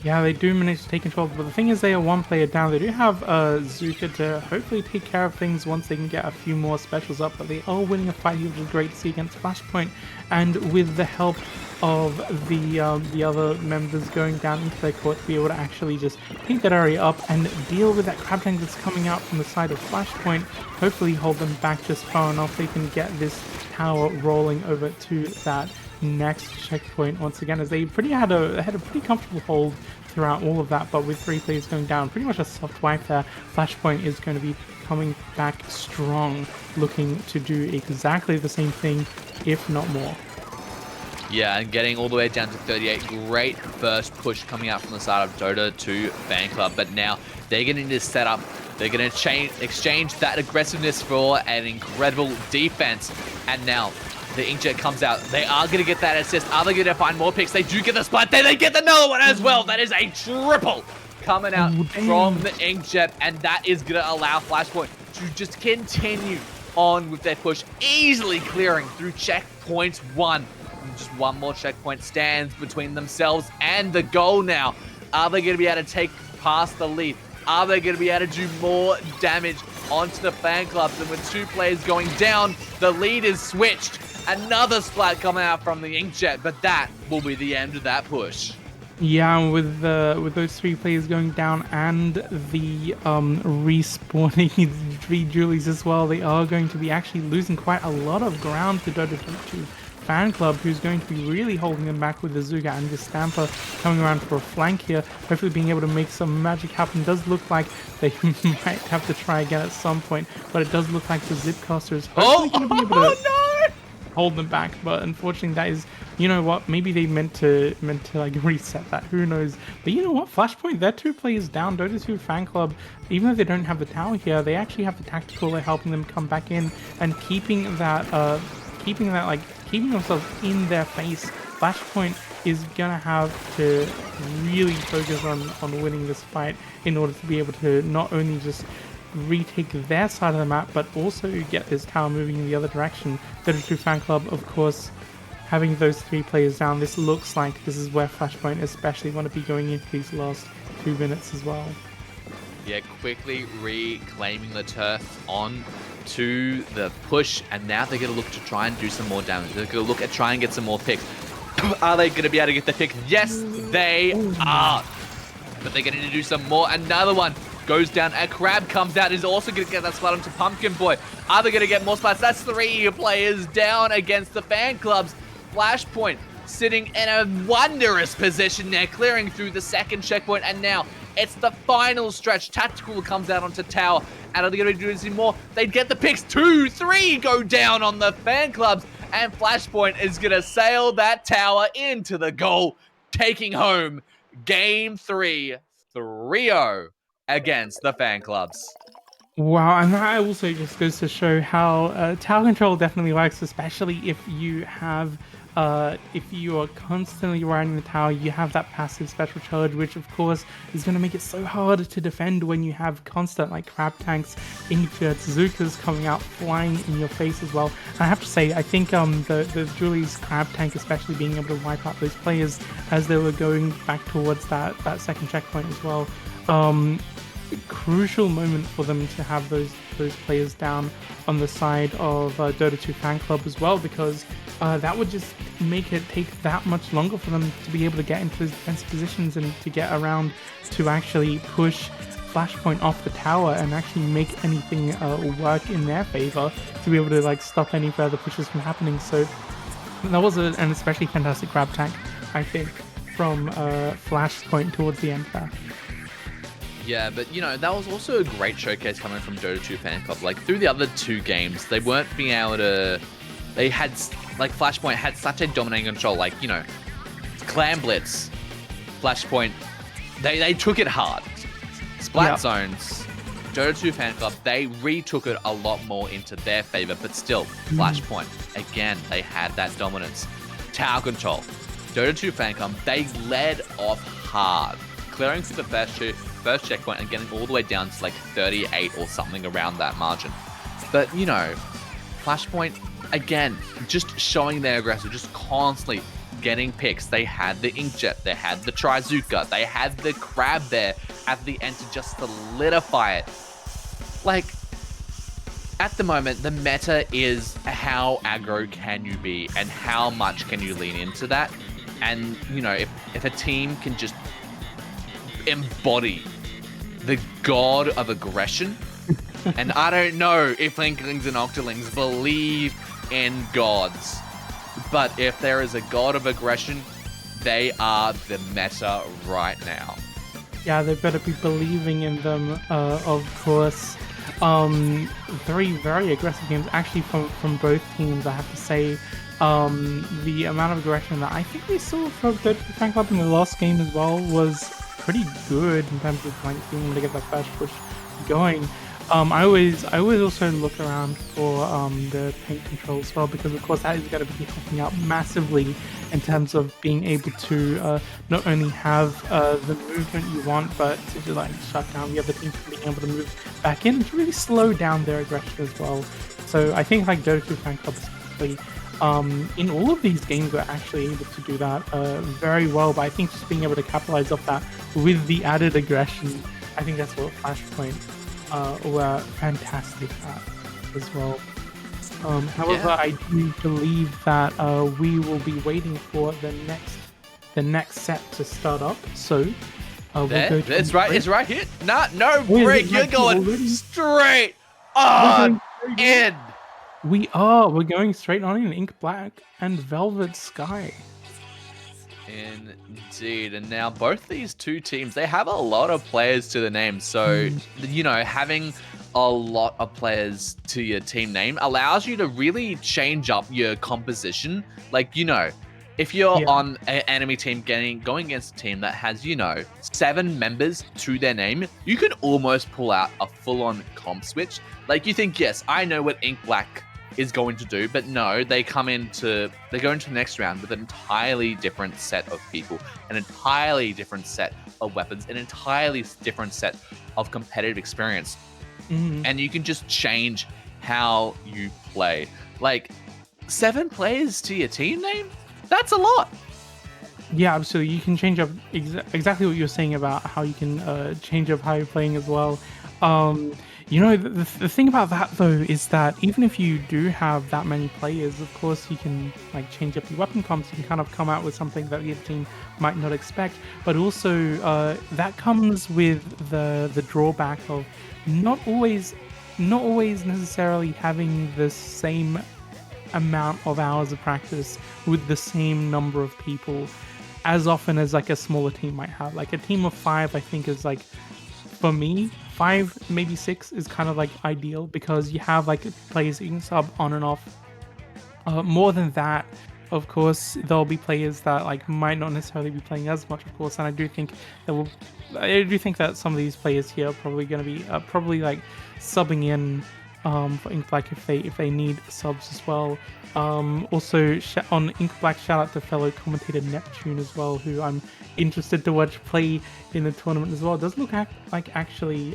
Yeah, they do manage to take control, but the thing is they are one player down. They do have Zuka to hopefully take care of things once they can get a few more specials up, but they are winning a fight, which is great to see against Flashpoint, and with the help of the other members going down into their court to be able to actually just take that area up and deal with that crab tank that's coming out from the side of Flashpoint, hopefully hold them back just far enough they can get this tower rolling over to that next checkpoint once again, as they had a pretty comfortable hold throughout all of that, but with 3 players going down, pretty much a soft wipe there. Flashpoint is going to be coming back strong, looking to do exactly the same thing, if not more. Yeah, and getting all the way down to 38. Great first push coming out from the side of Dota to fanclub, but now they're going to need to set up. They're going to exchange that aggressiveness for an incredible defense, and now the Inkjet comes out. They are going to get that assist. Are they going to find more picks? They do get the splat. Then they get another one as well. That is a triple coming out from the Inkjet, and that is going to allow Flashpoint to just continue on with their push, easily clearing through checkpoint 1. And just one more checkpoint stands between themselves and the goal now. Are they going to be able to take past the lead? Are they going to be able to do more damage onto the fan clubs? And with 2 players going down, the lead is switched. Another splat coming out from the Inkjet, but that will be the end of that push. Yeah, with those 3 players going down and the respawning 3 Julies as well, they are going to be actually losing quite a lot of ground to Dota 2 fan club, who's going to be really holding them back with the Zuga and the Stamper coming around for a flank here, hopefully being able to make some magic happen. Does look like they might have to try again at some point, but it does look like the Zipcaster is hopefully going to be able to hold them back, but unfortunately that is, you know what, maybe they meant to like reset that, who knows. But you know what, Flashpoint, they're 2 players down. Dota 2 fan club, even though they don't have the tower here, they actually have the tactical. They're helping them come back in and keeping themselves in their face. Flashpoint is gonna have to really focus on winning this fight in order to be able to not only just retake their side of the map, but also get this tower moving in the other direction. Dota 2 fan club, of course, having those 3 players down, this looks like this is where Flashpoint especially want to be going into these last 2 minutes as well. Yeah, quickly reclaiming the turf on to the push, and now they're going to look to try and do some more damage. They're going to look at try and get some more picks. Are they going to be able to get the pick? Yes, they are. But they're going to do some more. Another one goes down. A crab comes out. Is also going to get that splat onto Pumpkin Boy. Are they going to get more splats? That's 3 players down against the fan clubs. Flashpoint sitting in a wondrous position there, clearing through the second checkpoint, and now it's the final stretch. Tactical comes out onto tower, and are they going to do anything more? They get the picks. 2, 3 go down on the fan clubs, and Flashpoint is going to sail that tower into the goal, taking home Game 3, 3-0 against the fan clubs. Wow, and that also just goes to show how tower control definitely works, especially if you have if you are constantly riding the tower. You have that passive special charge, which of course is going to make it so hard to defend when you have constant like crab tanks, Inkjets, Zukas coming out flying in your face as well. And I have to say, I think the Julie's crab tank especially being able to wipe out those players as they were going back towards that second checkpoint as well. Crucial moment for them to have those players down on the side of Dota 2 fan club as well, because that would just make it take that much longer for them to be able to get into those defensive positions and to get around to actually push Flashpoint off the tower and actually make anything work in their favor to be able to like stop any further pushes from happening. So that was an especially fantastic grab tank, I think, from Flashpoint towards the end there. Yeah, but you know, that was also a great showcase coming from Dota 2 fan club. Like through the other 2 games, they weren't being able to. They had like Flashpoint had such a dominating control. Like, you know, Clan Blitz, Flashpoint, they took it hard. Splat zones, Dota 2 fan club, they retook it a lot more into their favor. But still, Flashpoint again, they had that dominance. Tower control, Dota 2 fan club, they led off hard, clearing through the first checkpoint and getting all the way down to like 38 or something around that margin. But, you know, Flashpoint, again, just showing their aggressive, just constantly getting picks. They had the Inkjet, they had the Trizuka, they had the Crab there at the end to just solidify it. Like, at the moment, the meta is how aggro can you be and how much can you lean into that. And, you know, if a team can just embody the god of aggression, and I don't know if Inklings and Octolings believe in gods, but if there is a god of aggression, they are the meta right now. Yeah, they better be believing in them, of course. Very, very aggressive games, actually, from both teams, I have to say. The amount of aggression that I think we saw from the fanclub in the last game as well was pretty good in terms of like being able to get that first push going. I always also look around for the paint control as well, because of course that is going to be helping out massively in terms of being able to not only have the movement you want, but to just, like, shut down the other team from being able to move back in and to really slow down their aggression as well. So I think like Dota 2 fanclub especially, in all of these games we're actually able to do that very well, but I think just being able to capitalize off that with the added aggression, I think that's what Flashpoint were fantastic at as well. However, yeah. I do believe that we will be waiting for the next set to start up. So we'll go to it's right. It's right here. No break. You're going straight on in. We're going straight on in Ink Black and Velvet Sky. Indeed, and now both these two teams, they have a lot of players to the name, so you know, having a lot of players to your team name allows you to really change up your composition. Like, you know, if you're on an enemy team going against a team that has, you know, 7 members to their name, you can almost pull out a full-on comp switch. Like, you think, yes, I know what Ink Black is going to do, but no, they go into the next round with an entirely different set of people, an entirely different set of weapons, an entirely different set of competitive experience. And you can just change how you play. Like, 7 players to your team name? That's a lot. Yeah, absolutely. You can change up exactly what you're saying about how you can change up how you're playing as well. You know, the thing about that, though, is that even if you do have that many players, of course, you can like change up your weapon comps. You can kind of come out with something that the other team might not expect. But also, that comes with the drawback of not always necessarily having the same amount of hours of practice with the same number of people as often as like a smaller team might have. Like a team of 5, I think, is like, for me, 5, maybe 6 is kind of like ideal, because you have like players that you can sub on and off. More than that, of course, there'll be players that like might not necessarily be playing as much, of course, and I do think that some of these players here are probably going to be probably like subbing in for Ink Black if they need subs as well. Also on Ink Black, shout out to fellow commentator Neptune as well, who I'm interested to watch play in the tournament as well. It does look like actually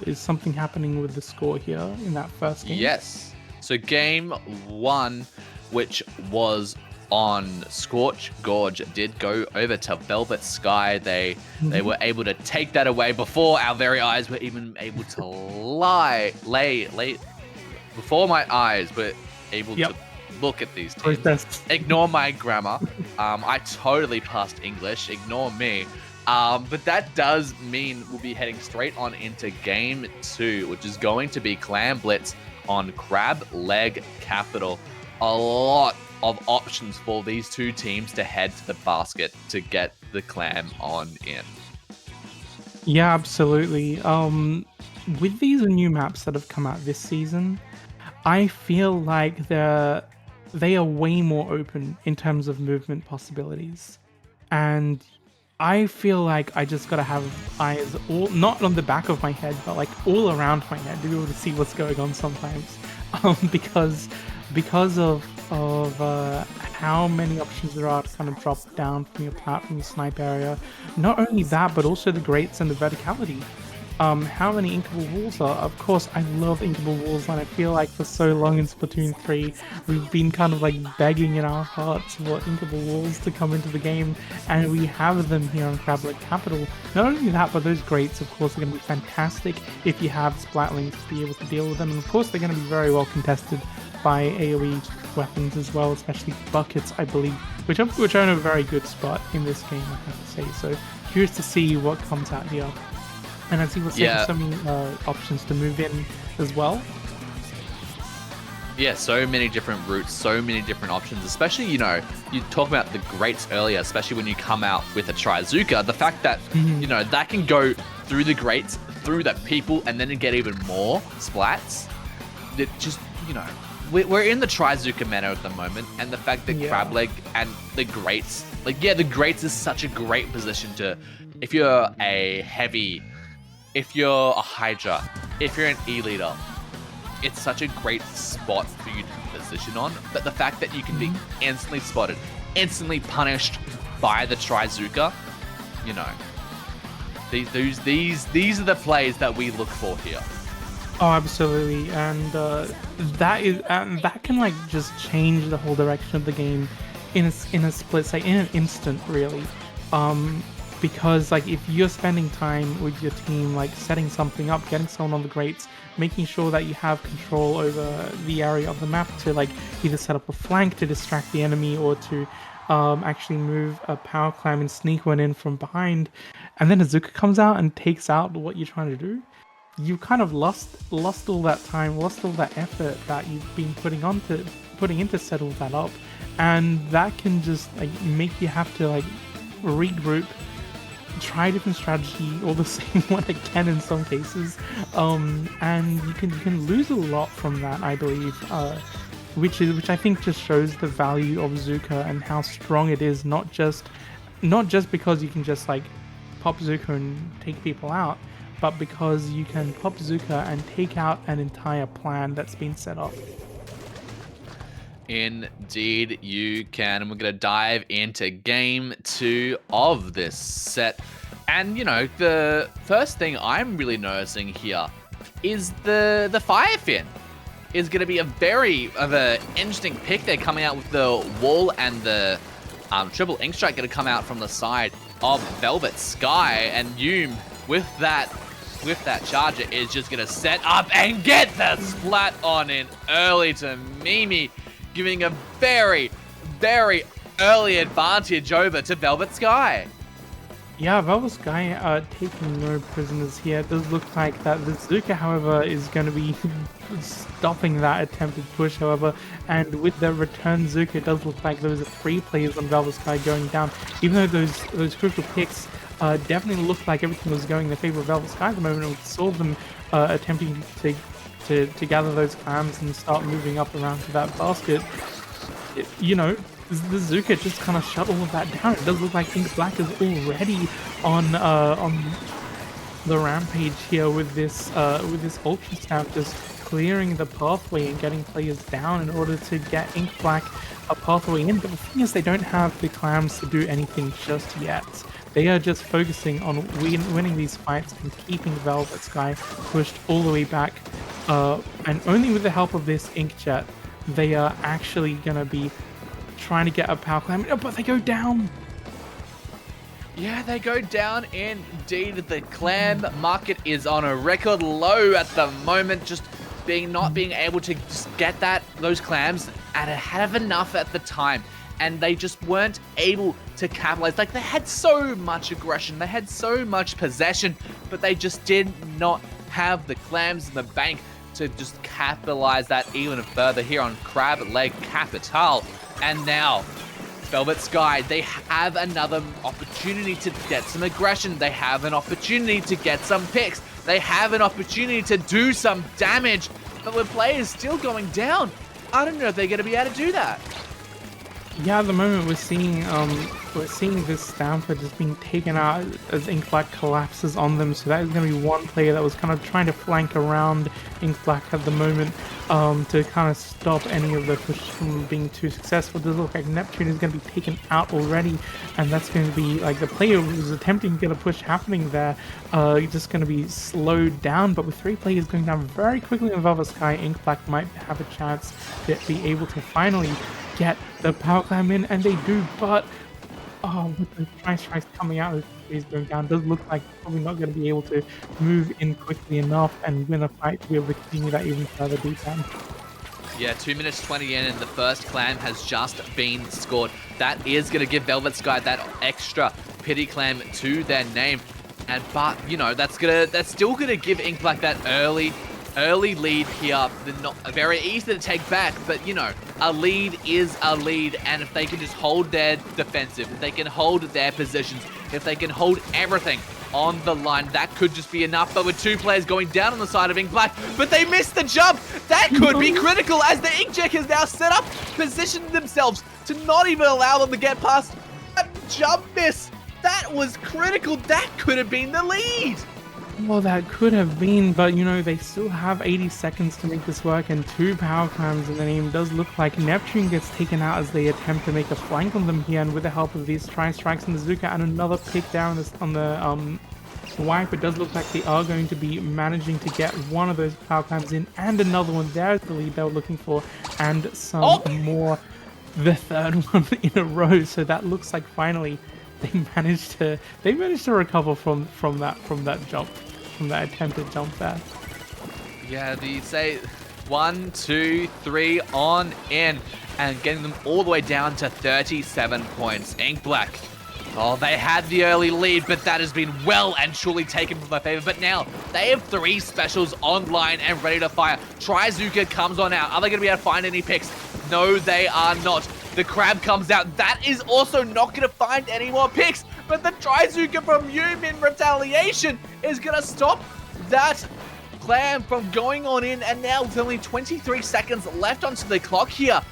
is something happening with the score here in that first game. Yes. So game 1, which was on Scorch Gorge, did go over to Velvet Sky. They were able to take that away before our very eyes were even able to lay before my eyes were able to look at these teams. Ignore my grammar. I totally passed English. Ignore me. But that does mean we'll be heading straight on into game 2, which is going to be Clan Blitz on Crab Leg Capital. A lot of options for these two teams to head to the basket to get the clam on in. Yeah, absolutely. With these new maps that have come out this season, I feel like they are way more open in terms of movement possibilities. And I feel like I just gotta have eyes all, not on the back of my head, but like all around my head to be able to see what's going on sometimes. Because of how many options there are to kind of drop down from your platform, your snipe area. Not only that, but also the grates and the verticality. how many inkable walls are. Of course, I love inkable walls, and I feel like for so long in Splatoon 3, we've been kind of like begging in our hearts for inkable walls to come into the game, and we have them here on Crab Leg Capital. Not only that, but those grates, of course, are going to be fantastic if you have Splatlings to be able to deal with them, and of course, they're going to be very well contested by AoE weapons as well, especially buckets, I believe, which are in a very good spot in this game, I have to say. So curious to see what comes out here. And as he was saying, so many options to move in as well. Yeah, so many different routes, so many different options, especially, you know, you talk about the grates earlier, especially when you come out with a Trizuka, the fact that, you know, that can go through the grates, through the people, and then get even more splats. It just, you know, we're in the Trizuka meta at the moment, and the fact that Crab Leg and the grates, like, the grates is such a great position to, if you're a heavy, if you're a Hydra, if you're an E-leader, it's such a great spot for you to position on. But the fact that you can be instantly spotted, instantly punished by the Trizuka, you know, these are the plays that we look for here. Oh, absolutely, and that can like just change the whole direction of the game in a split second, in an instant, really. Because like if you're spending time with your team, like setting something up, getting someone on the grates, making sure that you have control over the area of the map to like either set up a flank to distract the enemy or to actually move a power climb and sneak one in from behind, and then Azuka comes out and takes out what you're trying to do, you kind of lost all that time, lost all that effort that you've been putting in to set all that up, and that can just like make you have to like regroup, try a different strategy or the same one again in some cases, and you can lose a lot from that, I believe, which I think just shows the value of Zuka and how strong it is, not just because you can just like pop Zuka and take people out, but because you can pop Zuka and take out an entire plan that's been set up. Indeed, you can. And we're going to dive into game 2 of this set. And, you know, the first thing I'm really noticing here is the Fire Fin is going to be a very interesting pick. They're coming out with the wall and the triple ink strike going to come out from the side of Velvet Sky. And Yume, with that charger, is just going to set up and get the splat on in early to Mimi, giving a very, very early advantage over to Velvet Sky. Yeah, Velvet Sky taking no prisoners here. It does look like that the Zuka, however, is going to be stopping that attempted push, however. And with the return Zuka, it does look like those are 3 players on Velvet Sky going down. Even though those crucial picks definitely looked like everything was going in the favor of Velvet Sky at the moment, and we saw them attempting to gather those clams and start moving up around to that basket. You know, the Zuka just kind of shut all of that down. It does look like Ink Black is already on the rampage here with this Ultra Stamp, just clearing the pathway and getting players down in order to get Ink Black a pathway in. But the thing is, they don't have the clams to do anything just yet. They are just focusing on winning these fights and keeping Velvet Sky pushed all the way back. And only with the help of this Inkjet, they are actually going to be trying to get a power climb. Oh, but they go down. Yeah, they go down indeed. The clam market is on a record low at the moment, just not being able to just get those clams and have enough at the time. And they just weren't able to capitalize. Like, they had so much aggression, they had so much possession, but they just did not have the clams in the bank to just capitalize that even further here on Crab Leg Capital. And now, Velvet Sky, they have another opportunity to get some aggression. They have an opportunity to get some picks. They have an opportunity to do some damage. But with players still going down, I don't know if they're going to be able to do that. Yeah, at the moment we're seeing this Stamford just being taken out as Ink Black collapses on them. So that is going to be one player that was kind of trying to flank around Ink Black at the moment to kind of stop any of the push from being too successful. It does look like Neptune is going to be taken out already, and that's going to be like the player who's attempting to get a push happening there, just going to be slowed down. But with 3 players going down very quickly in Velvet Sky, Ink Black might have a chance to be able to finally get the power climb in, and they do, but with the Ztrikes coming out, is going down, does look like probably not going to be able to move in quickly enough and win a fight to be able to continue that even further deep down. Yeah, 2 minutes 20 in, and the first clam has just been scored. That is going to give Velvet Sky that extra pity clam to their name, but you know that's still gonna give Ink Black that early lead here. They're not very easy to take back, but you know, a lead is a lead, and if they can just hold their defensive, if they can hold their positions, if they can hold everything on the line, that could just be enough. But with 2 players going down on the side of Ink Black, but they missed the jump. That could be critical as the Inkjet has now set up, positioned themselves to not even allow them to get past that jump miss. That was critical. That could have been the lead. Well, that could have been, but you know, they still have 80 seconds to make this work, and 2 power climbs in the name. Does look like Neptune gets taken out as they attempt to make a flank on them here, and with the help of these Ztrikes and the Zuka and another pick down on the wipe, it does look like they are going to be managing to get one of those power climbs in, and another one. There's the lead they were looking for, and some more, the 3rd one in a row. So that looks like finally they managed to recover from that jump. From that attempted jump there. Yeah, they say 1, 2, 3 on in, and getting them all the way down to 37 points. Ink Black, oh, they had the early lead, but that has been well and truly taken from their favor. But now they have 3 specials online and ready to fire. Trizuka comes on out. Are they going to be able to find any picks? No, they are not. The crab comes out. That is also not going to find any more picks. But the Trizuka from Yum in retaliation is going to stop that clam from going on in. And now with only 23 seconds left onto the clock here,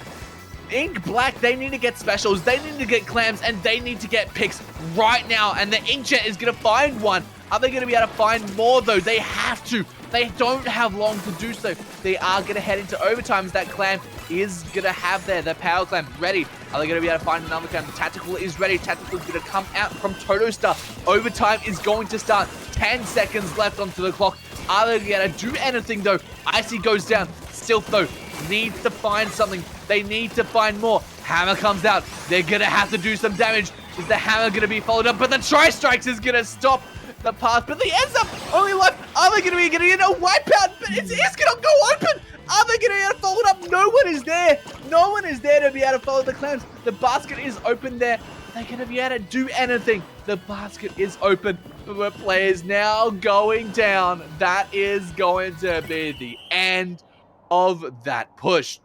Ink Black, they need to get specials, they need to get clams, and they need to get picks right now. And the Inkjet is going to find one. Are they going to be able to find more, though? They have to. They don't have long to do so. They are going to head into overtime as that clam is going to have the power clam ready. Are they going to be able to find another clam? Tactical is ready. Tactical is going to come out from Totostar. Overtime is going to start. 10 seconds left onto the clock. Are they going to do anything, though? Icy goes down. Sylph, though, needs to find something. They need to find more. Hammer comes out. They're going to have to do some damage. Is the hammer going to be followed up? But the Tri-Strikes is going to stop the path. But the ends up only left. Are they going to be getting a wipeout? But it's going to go open. Are they going to be able to follow it up? No one is there. No one is there to be able to follow the clams. The basket is open there. Are they going to be able to do anything? The basket is open. The players now going down. That is going to be the end of that push.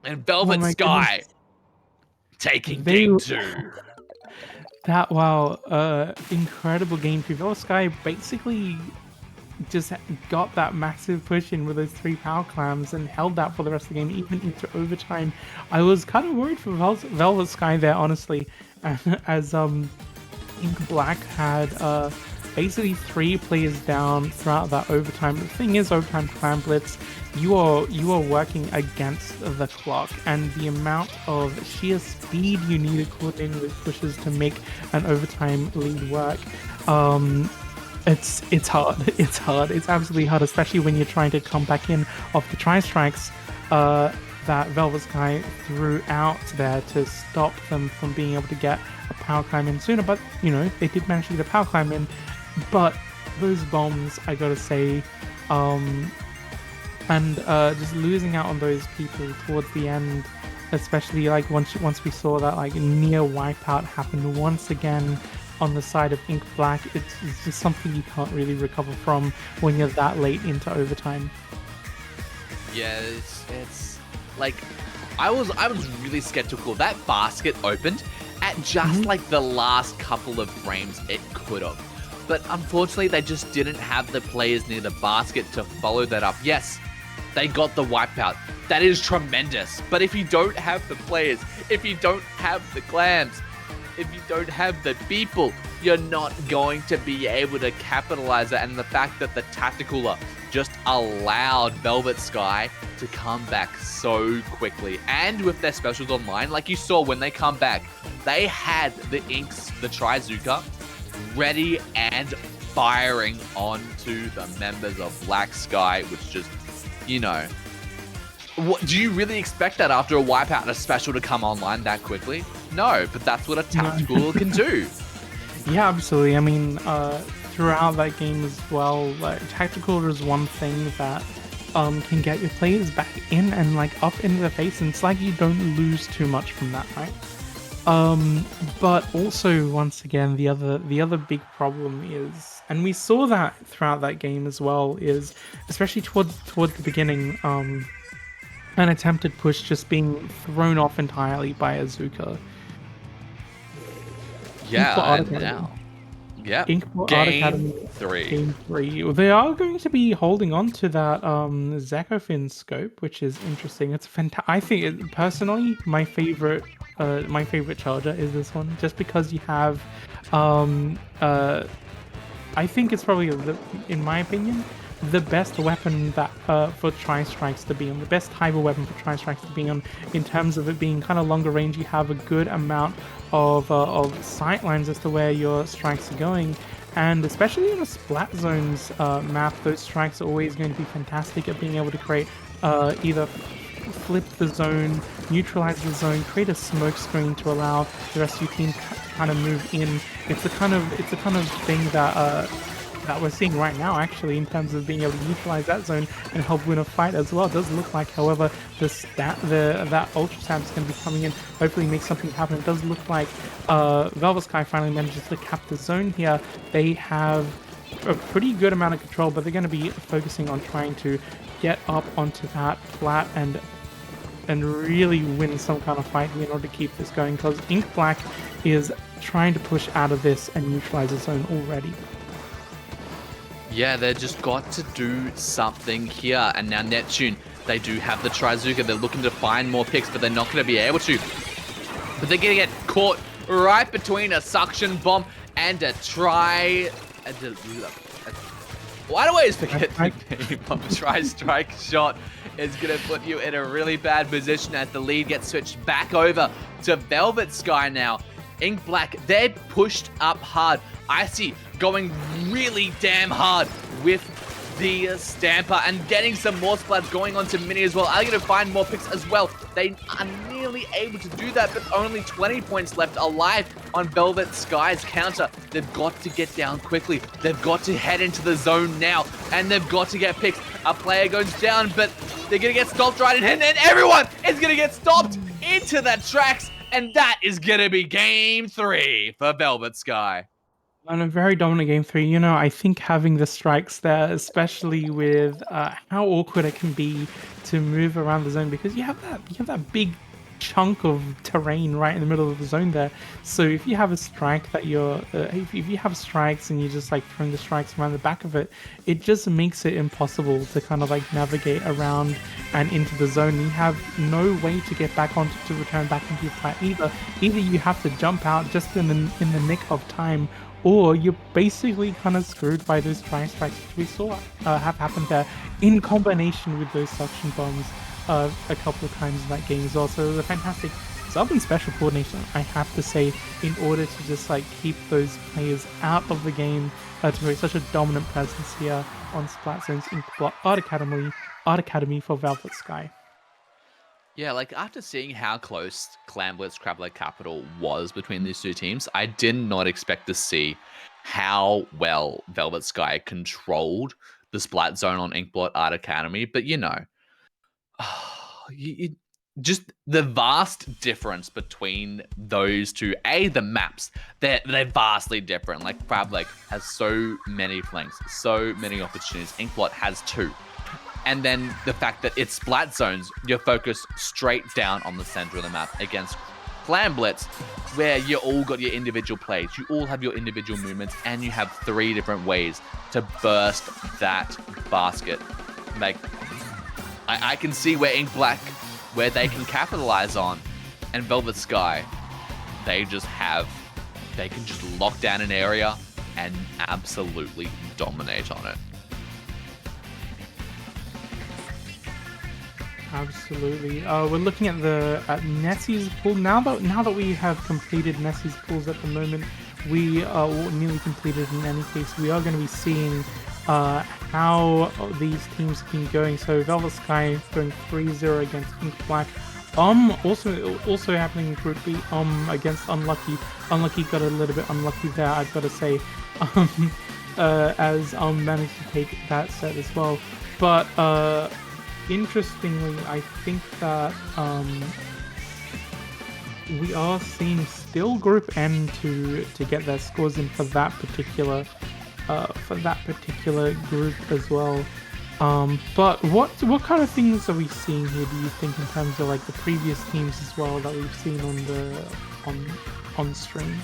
And Velvet Sky taking game 2. That, incredible game 2. Velvet Sky basically just got that massive push in with those 3 power clams and held that for the rest of the game, even into overtime. I was kind of worried for Velvet Sky there, honestly, as Ink Black had basically 3 players down throughout that overtime. The thing is, overtime clam blitz, you are working against the clock, and the amount of sheer speed you need to coordinate with pushes to make an overtime lead work. It's hard. It's hard. It's absolutely hard, especially when you're trying to come back in off the Tri-Strikes that Velvet Sky threw out there to stop them from being able to get a power climb in sooner. But, you know, they did manage to get a power climb in. But those bombs, I gotta say, and just losing out on those people towards the end, especially like once we saw that like near wipeout happen once again on the side of Ink Black, it's just something you can't really recover from when you're that late into overtime. Yeah, it's like I was really skeptical. That basket opened at just like the last couple of frames it could have. But unfortunately, they just didn't have the players near the basket to follow that up. Yes, They got the wipeout. That is tremendous. But if you don't have the players, if you don't have the clans, if you don't have the people, you're not going to be able to capitalize it. And the fact that the Tacticaler just allowed Velvet Sky to come back so quickly. And with their specials online, like you saw when they come back, they had the Inks, the Trizuka, ready and firing onto the members of Black Sky, which just, you know, what, do you really expect that after a wipeout and a special to come online that quickly? No, but that's what a tactical can do. Yeah, absolutely. I mean, throughout that game as well, like, tactical is one thing that can get your players back in and like up in the face, and it's like you don't lose too much from that, right? But also, once again, the other big problem is, and we saw that throughout that game as well, is especially towards the beginning, an attempted push just being thrown off entirely by Azuka. Yeah, and now. Yeah. Game 3. Game 3. They are going to be holding on to that Zekofin scope, which is interesting. It's I think personally my favorite charger is this one, just because you have I think it's probably, in my opinion, the best weapon that for Tri-Strikes to be on, the best type of weapon for Tri-Strikes to be on, in terms of it being kind of longer range. You have a good amount of sight lines as to where your strikes are going, and especially in a Splat Zones map, those strikes are always going to be fantastic at being able to create either flip the zone, neutralize the zone, create a smoke screen to allow the rest of your team to kind of move in. It's the kind of thing that that we're seeing right now, actually, in terms of being able to utilize that zone and help win a fight as well. It does look like, however, that Ultra Stab is going to be coming in, hopefully make something happen. It does look like Velvet Sky finally manages to cap the zone here. They have a pretty good amount of control, but they're going to be focusing on trying to get up onto that flat and really win some kind of fight in order to keep this going, because Ink Black is trying to push out of this and neutralize the zone already. Yeah, they just got to do something here. And now Neptune, they do have the Trizuka. They're looking to find more picks, but they're not going to be able to. But they're going to get caught right between a suction bomb and a Why do I always forget the name of Tri-Strike shot? Is going to put you in a really bad position as the lead gets switched back over to Velvet Sky now. Ink Black, they're pushed up hard. Icy going really damn hard with the Stamper and getting some more splats going on to Mini as well. Are going to find more picks as well. They are nearly able to do that, but only 20 points left alive on Velvet Sky's counter. They've got to get down quickly. They've got to head into the zone now, and they've got to get picks. A player goes down, but they're going to get stopped right in here, and everyone is going to get stopped into that tracks, and that is going to be game 3 for Velvet Sky. On a very dominant game 3, you know, I think having the strikes there, especially with how awkward it can be to move around the zone, because you have that big chunk of terrain right in the middle of the zone there. So if you have a strike that you're, if you have strikes and you're just like throwing the strikes around the back of it, it just makes it impossible to kind of like navigate around and into the zone. You have no way to get back onto, to return back into your fight either. Either you have to jump out just in the nick of time, or you're basically kind of screwed by those Tri-Strikes, which we saw have happened there in combination with those suction bombs a couple of times in that game as well. So it was a fantastic sub and special coordination, I have to say, in order to just like keep those players out of the game, to create such a dominant presence here on Splat Zone's Art Academy for Velvet Sky. Yeah, like after seeing how close Clan Blitz Crabbler Capital was between these two teams, I did not expect to see how well Velvet Sky controlled the Splat Zone on Inkblot Art Academy. But you know, just the vast difference between those two. The maps, they're vastly different. Like Crab Lake has so many flanks, so many opportunities. Inkblot has 2. And then the fact that it's Splat Zones, you're focused straight down on the center of the map against Clan Blitz, where you all got your individual plays, you all have your individual movements, and you have 3 different ways to burst that basket. Like, I can see where Ink Black, where they can capitalize on, and Velvet Sky, they can just lock down an area and absolutely dominate on it. Absolutely. We're looking at Nessie's pool now. That we have completed Nessie's pools at the moment, we are nearly completed. In any case, we are going to be seeing how these teams have been going. So Velvet Sky going 3-0 against Ink Black. Also happening in Group B. Against Unlucky. Unlucky got a little bit unlucky there, I've got to say. As managed to take that set as well. But interestingly, I think that we are seeing still Group N to get their scores in for that particular group as well. But what kind of things are we seeing here? Do you think in terms of like the previous teams as well that we've seen on stream?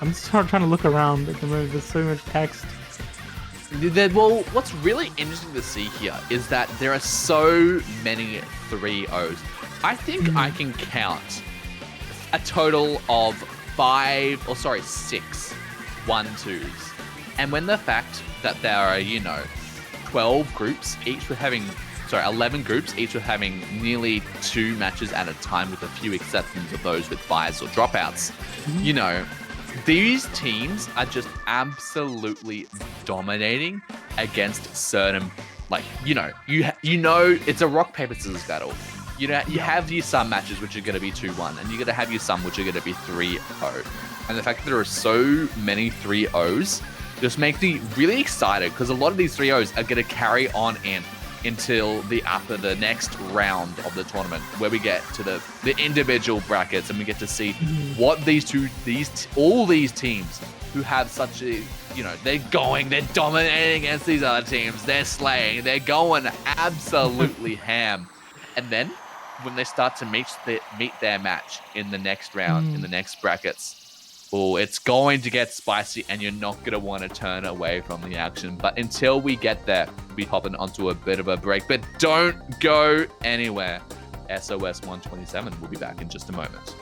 I'm just trying to look around at the moment. There's so much text. Well, what's really interesting to see here is that there are so many 3-0s. I think I can count a total of 6 1-2s. And when the fact that there are, 12 groups, 11 groups, each with having nearly 2 matches at a time with a few exceptions of those with buys or dropouts, these teams are just absolutely dominating against certain, it's a rock, paper, scissors battle. You have your some matches which are going to be 2-1, and you're going to have your some which are going to be 3-0. And the fact that there are so many 3-0s just makes me really excited, because a lot of these 3-0s are going to carry on until the next round of the tournament, where we get to the individual brackets, and we get to see what all these teams who have such a, they're dominating against these other teams, they're slaying, they're going absolutely ham. And then when they start to meet their match in the next round, in the next brackets, it's going to get spicy, and you're not going to want to turn away from the action. But until we get there, we'll be hopping onto a bit of a break. But don't go anywhere. SOS 127 will be back in just a moment.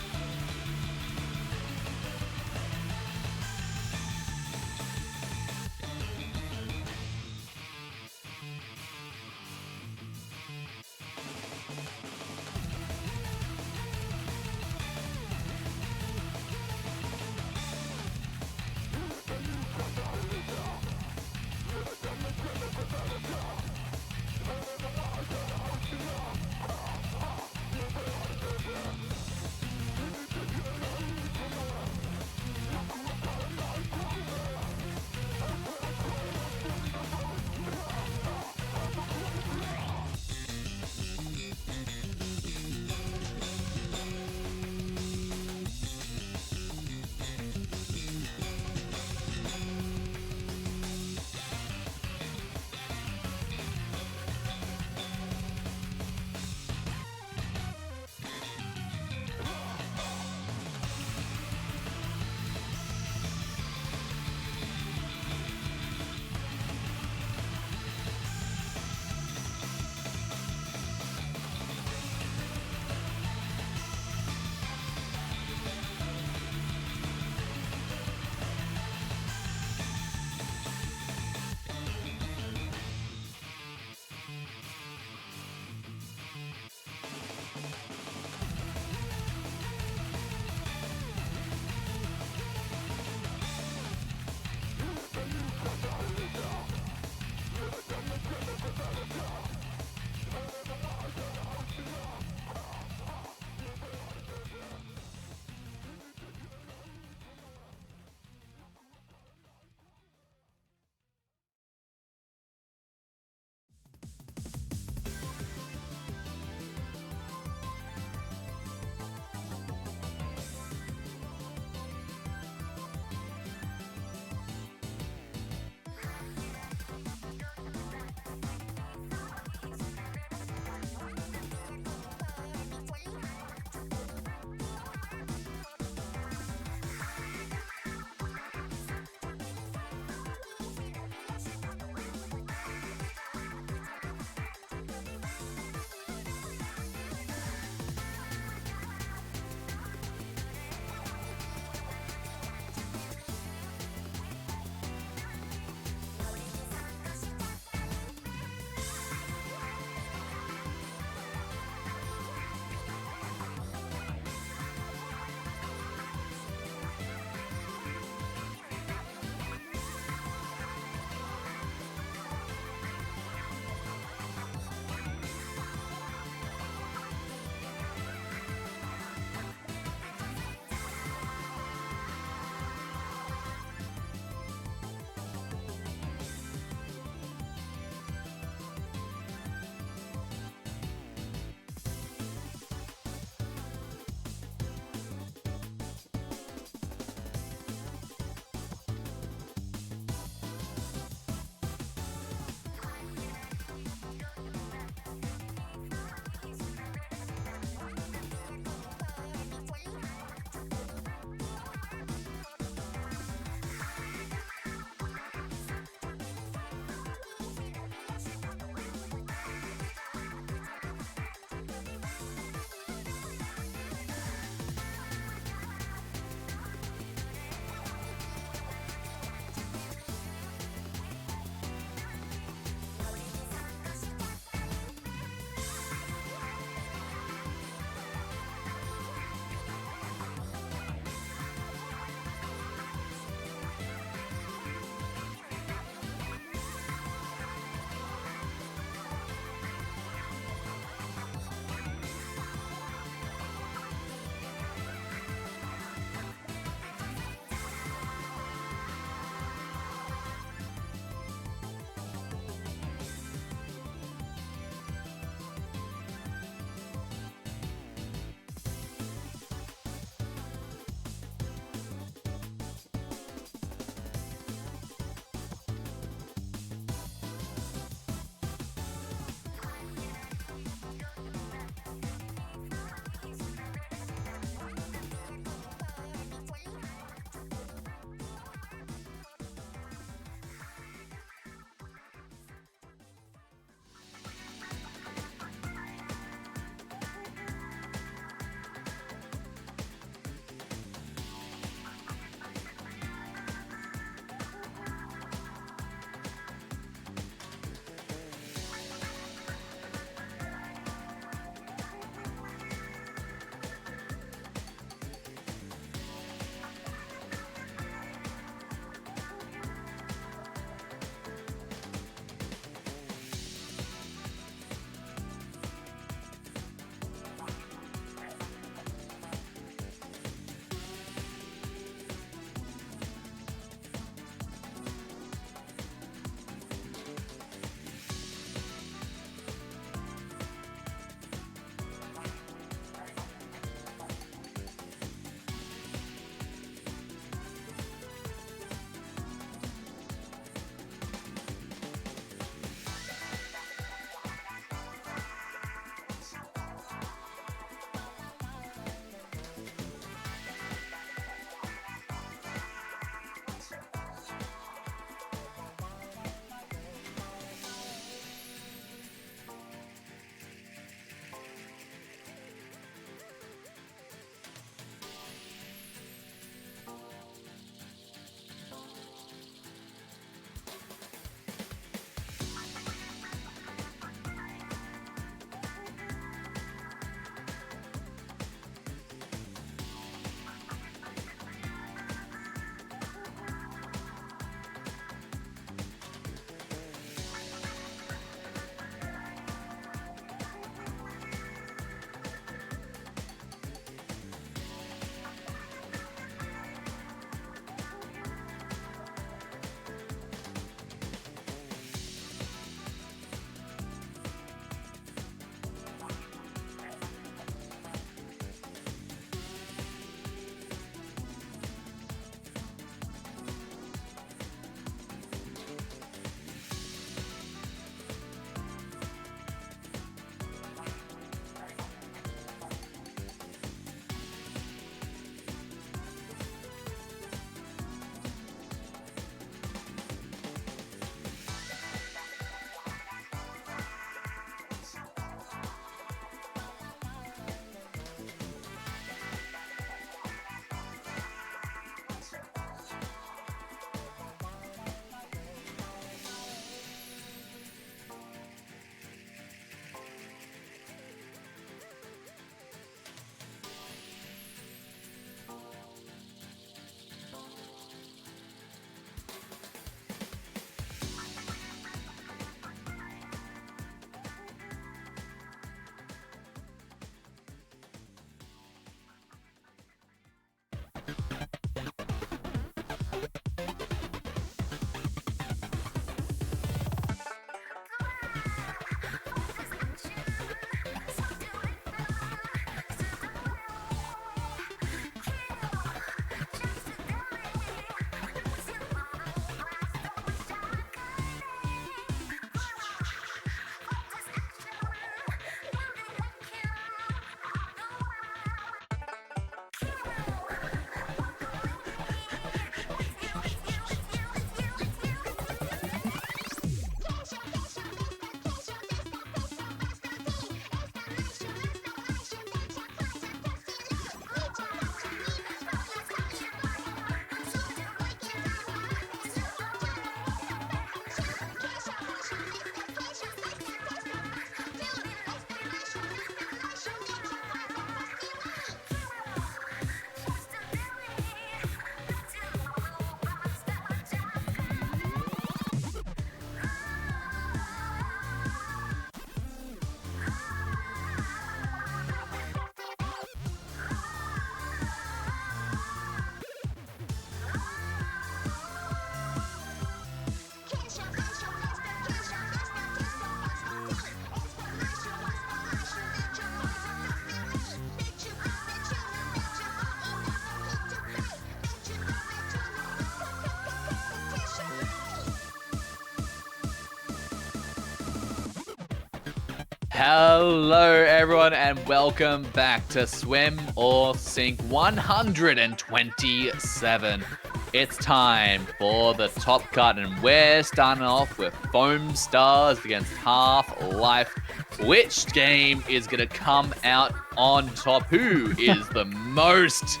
Hello everyone and welcome back to Swim or Sink 127. It's time for the top cut and we're starting off with Foamstars against Half-Life. Which game is going to come out on top? Who has the most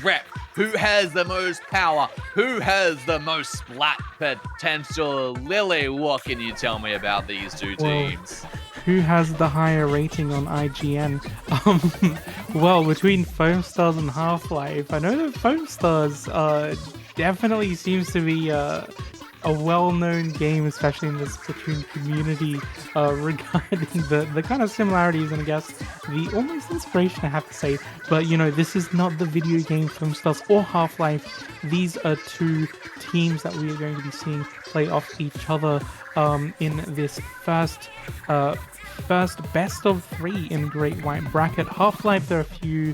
rep? Who has the most power? Who has the most splat potential? Lily, what can you tell me about these two teams? Who has the higher rating on IGN? Well, between Foamstars and Half-Life, I know that Foamstars definitely seems to be a well-known game, especially in the Splatoon community, regarding the kind of similarities and I guess the almost inspiration, I have to say. But you know, this is not the video game Foamstars or Half-Life. These are two teams that we are going to be seeing play off each other in this first best of 3 in Great White Bracket. Half-Life, there are a few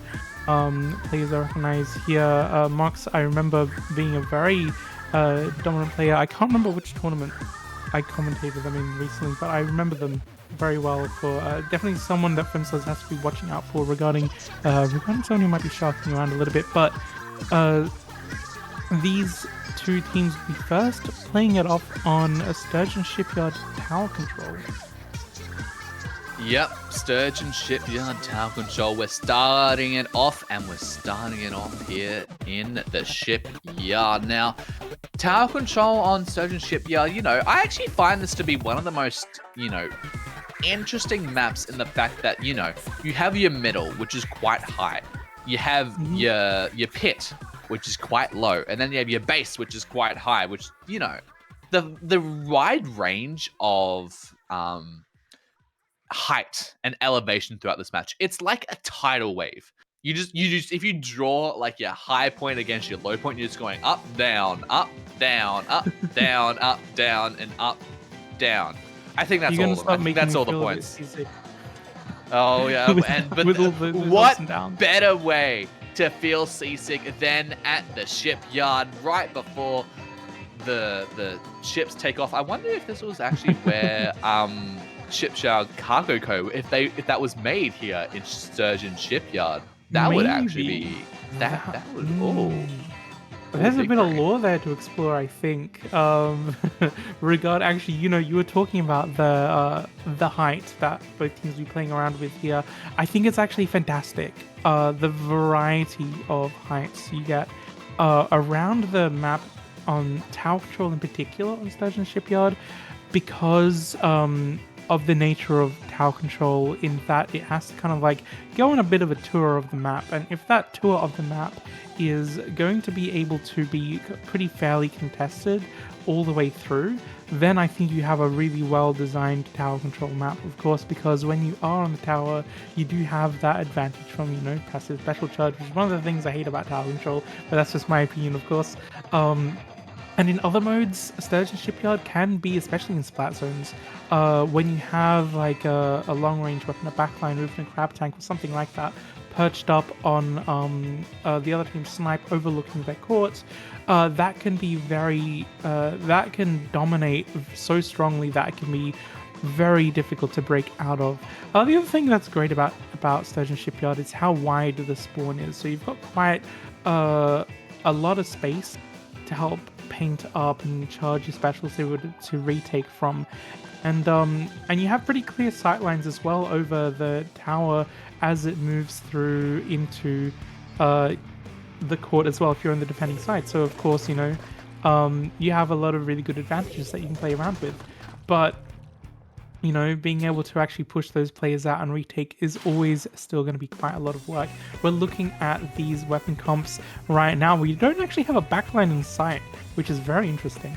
players I recognize here. Mox, I remember being a very dominant player. I can't remember which tournament I commentated them in recently, but I remember them very well for definitely someone that Foamstars has to be watching out for regarding someone who might be sharking around a little bit. But these two teams will be first playing it off on a Sturgeon Shipyard tower control. Yep, Sturgeon Shipyard tower control. We're starting it off, and we're starting it off here in the shipyard. Now, tower control on Sturgeon Shipyard, you know, I actually find this to be one of the most, you know, interesting maps in the fact that, you know, you have your middle, which is quite high. You have your pit, which is quite low, and then you have your base, which is quite high, which, you know, the wide range of height and elevation throughout this match. It's like a tidal wave. You just if you draw like your high point against your low point, you're just going up, down, up, down, up, down, up, down, and up, down. I think that's all of them. I think that's all the points. Oh yeah, what better way to feel seasick than at the shipyard right before the ships take off? I wonder if this was actually where Shipyard Cargo Co. If that was made here in Sturgeon Shipyard, that would actually be that would. There's a bit of lore there to explore, I think. Actually, you know, you were talking about the height that both teams will be playing around with here. I think it's actually fantastic. The variety of heights you get around the map on Tower Control in particular on Sturgeon Shipyard, because of the nature of tower control, in that it has to kind of like go on a bit of a tour of the map, and if that tour of the map is going to be able to be pretty fairly contested all the way through, then I think you have a really well designed tower control map, of course, because when you are on the tower, you do have that advantage from, you know, passive special charge, which is one of the things I hate about tower control, but that's just my opinion, of course. And in other modes, Sturgeon Shipyard can be, especially in splat zones, when you have like a long-range weapon, a backline roof, and a crab tank or something like that, perched up on the other team's snipe overlooking their court, that can be that can dominate so strongly that it can be very difficult to break out of. The other thing that's great about Sturgeon Shipyard is how wide the spawn is. So you've got quite a lot of space to help paint up and charge your specials to retake from, and you have pretty clear sightlines as well over the tower as it moves through into the court as well if you're on the defending side. So of course, you know, you have a lot of really good advantages that you can play around with, but you know, being able to actually push those players out and retake is always still going to be quite a lot of work. We're looking at these weapon comps right now. We don't actually have a backline in sight, which is very interesting.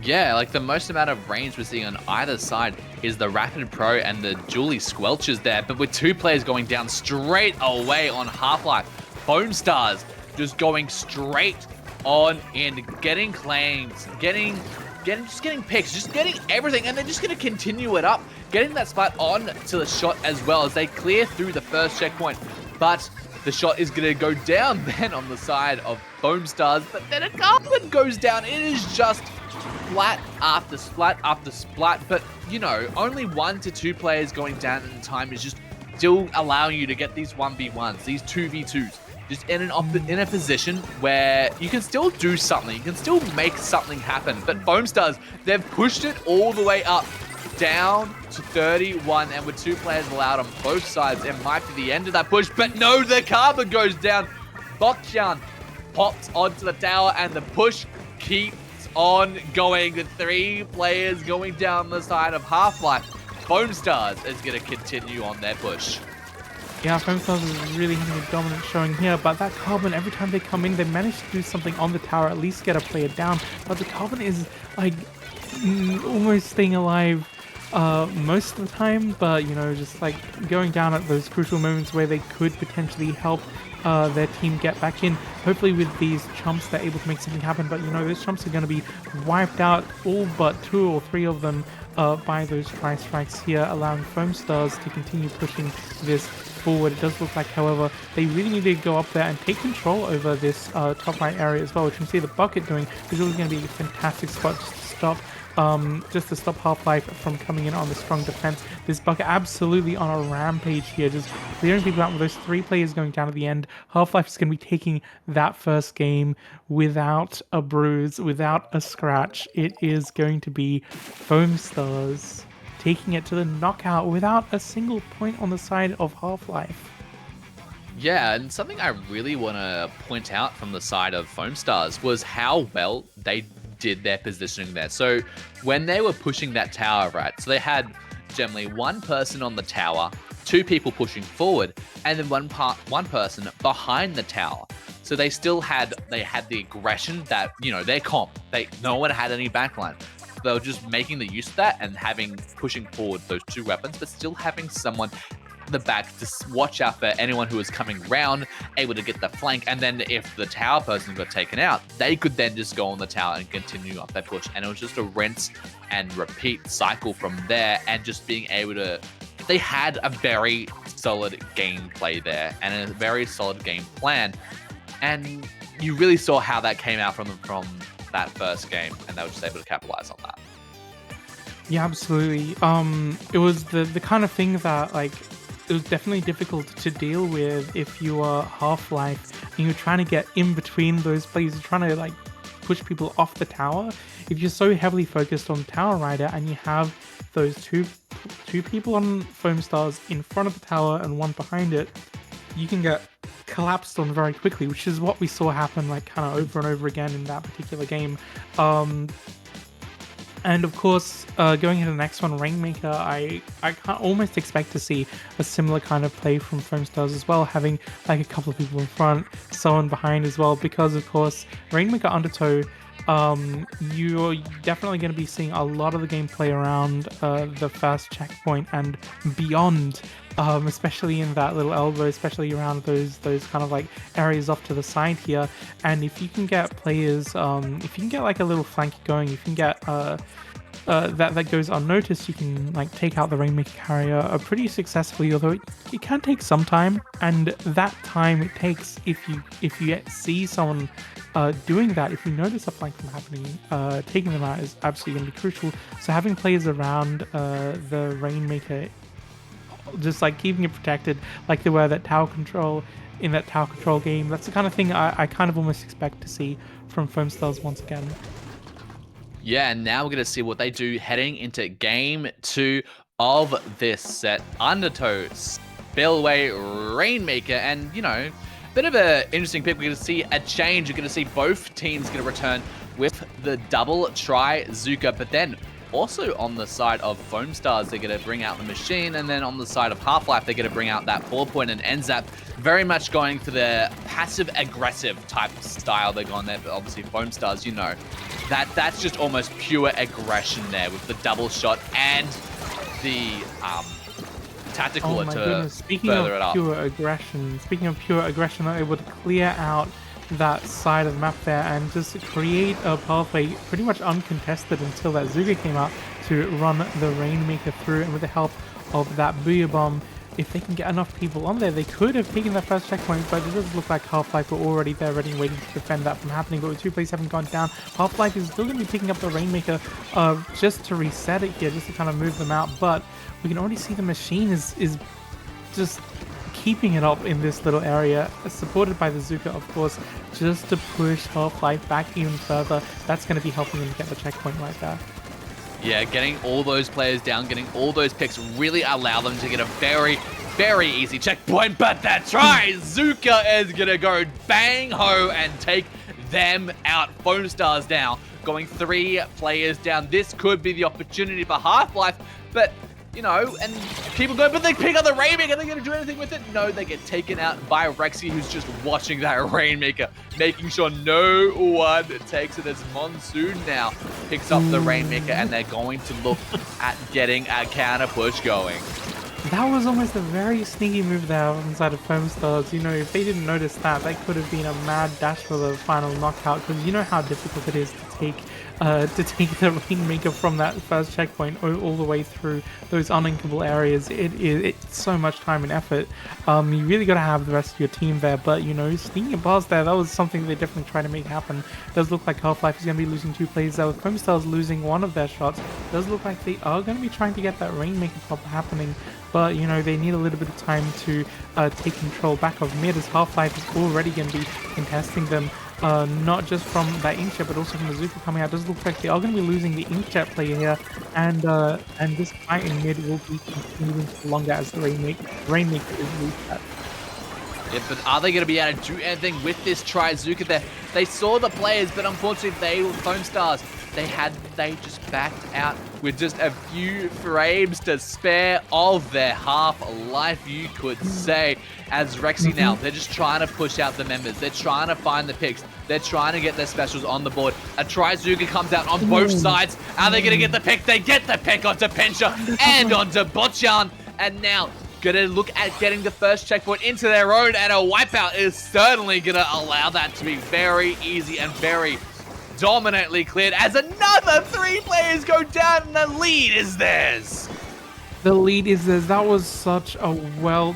Yeah, like the most amount of range we're seeing on either side is the Rapid Pro and the Julie Squelchers there, but with two players going down straight away on Half-Life. Foamstars just going straight on in, getting claims, getting picks, just getting everything, and they're just going to continue it up, getting that spot on to the shot as well as they clear through the first checkpoint. But the shot is going to go down then on the side of Foamstars, but then a Garland goes down. It is just splat after splat after splat, but you know, only 1 to 2 players going down at a time is just still allowing you to get these 1v1s, these 2v2s, just in a position where you can still do something, you can still make something happen. But Foamstars, they've pushed it all the way up, down to 31, and with 2 players allowed on both sides, it might be the end of that push, but no, the Kaba goes down. Bokchan pops onto the tower, and the push keeps on going. The 3 players going down the side of Half-Life. Foamstars is going to continue on their push. Yeah, Foamstars is really having a dominant showing here, but that Carbon, every time they come in, they manage to do something on the tower, at least get a player down. But the Carbon is like almost staying alive most of the time, but you know, just like going down at those crucial moments where they could potentially help their team get back in. Hopefully with these chumps they're able to make something happen, but you know, those chumps are going to be wiped out, all but 2 or 3 of them by those strikes here, allowing Foamstars to continue pushing this forward. It does look like, however, they really need to go up there and take control over this top right area as well, which you can see the bucket doing is really going to be a fantastic spot just to stop Half-Life from coming in on the strong defense. This bucket absolutely on a rampage here, just clearing people out with those 3 players going down at the end. Half-Life is going to be taking that first game without a bruise, without a scratch. It is going to be Foamstars taking it to the knockout without a single point on the side of Half-Life. Yeah, and something I really want to point out from the side of Foamstars was how well they did their positioning there. So when they were pushing that tower, right, so they had generally 1 person on the tower, 2 people pushing forward, and then one person behind the tower. So they still had the aggression that, you know, their comp, no one had any backline. They were just making the use of that and pushing forward those 2 weapons, but still having someone the back to watch out for anyone who was coming round, able to get the flank, and then if the tower person got taken out, they could then just go on the tower and continue up that push. And it was just a rinse and repeat cycle from there, and just being able to, they had a very solid gameplay there and a very solid game plan, and you really saw how that came out from that first game, and they were just able to capitalize on that. Yeah, absolutely. It was the kind of thing that, like, it was definitely difficult to deal with if you are Half-Life and you're trying to get in between those players. You're trying to like push people off the tower. If you're so heavily focused on Tower Rider and you have those two people on Foamstars in front of the tower and 1 behind it, you can get collapsed on very quickly, which is what we saw happen like kind of over and over again in that particular game. And of course, going into the next one, Rainmaker, I can't almost expect to see a similar kind of play from Foamstars as well, having like a couple of people in front, someone behind as well, because of course, Rainmaker Undertow, you're definitely going to be seeing a lot of the gameplay around the first checkpoint and beyond, especially in that little elbow, especially around those kind of like areas off to the side here. And if you can get players, if you can get like a little flank going, if you can get that goes unnoticed, you can like take out the Rainmaker carrier pretty successfully, although it can take some time, and that time it takes, if you see someone doing that, if you notice a flank from happening, taking them out is absolutely going to be crucial. So having players around the Rainmaker, just like keeping it protected like they were that tower control in that tower control game, that's the kind of thing I kind of almost expect to see from Foamstars once again. Yeah, and now we're going to see what they do heading into game 2 of this set. Undertow, Spillway, Rainmaker, and, you know, bit of an interesting pick. We're going to see a change. You're going to see both teams going to return with the double Trizooka, but then also on the side of Foamstars, they're going to bring out the machine, and then on the side of Half-Life, they're going to bring out that 4-point and NZAP, very much going for the passive-aggressive type style they're going there, but obviously Foamstars, you know, that's just almost pure aggression there with the double shot and the tactical to further it up. Speaking of pure aggression, they're able to clear out that side of the map there and just create a pathway pretty much uncontested until that Zooka came out to run the Rainmaker through, and with the help of that Booyah Bomb, if they can get enough people on there, they could have taken their first checkpoint, but it does look like Half-Life were already there ready and waiting to defend that from happening. But with 2 players having gone down, Half-Life is still going to be picking up the Rainmaker just to reset it here, just to kind of move them out. But we can already see the machine is just keeping it up in this little area, supported by the Zuka, of course, just to push Half-Life back even further. That's going to be helping them get the checkpoint right there. Yeah, getting all those players down, getting all those picks really allow them to get a very, very easy checkpoint. But that's right, Zuka is going to go bang-ho and take them out. Foamstars now, going 3 players down. This could be the opportunity for Half-Life, but you know, and people go, but they pick up the Rainmaker, are they going to do anything with it? No, they get taken out by Rexy, who's just watching that Rainmaker, making sure no one takes it, as Monsoon now picks up the Rainmaker, and they're going to look at getting a counter push going. That was almost a very sneaky move there inside of Foamstars. You know, if they didn't notice that, that could have been a mad dash for the final knockout, because you know how difficult it is to take the Rainmaker from that first checkpoint all the way through those uninkable areas. It's so much time and effort. You really got to have the rest of your team there, but you know, sneaking past there, that was something they definitely try to make happen. It does look like Half-Life is going to be losing 2 players there, with Foamstars losing 1 of their shots. It does look like they are going to be trying to get that Rainmaker pop happening, but you know, they need a little bit of time to take control back of mid, as Half-Life is already going to be contesting them. Not just from that Inkjet, but also from the Zuka coming out. It does look like they are going to be losing the Inkjet player here, and this fight in mid will be continuing for longer as the Rainmaker is reset. Yeah, but are they going to be able to do anything with this Zuka there? They saw the players, but unfortunately they were Foamstars. They just backed out with just a few frames to spare of their half-life, you could say. As Rexy now, they're just trying to push out the members. They're trying to find the picks. They're trying to get their specials on the board. A Zuka comes out on both sides. Are they going to get the pick? They get the pick onto Pensha and onto Botchan. And now, gonna look at getting the first checkpoint into their own, and a wipeout is certainly gonna allow that to be very easy and very dominantly cleared, as another 3 players go down and the lead is theirs. The lead is theirs. That was such a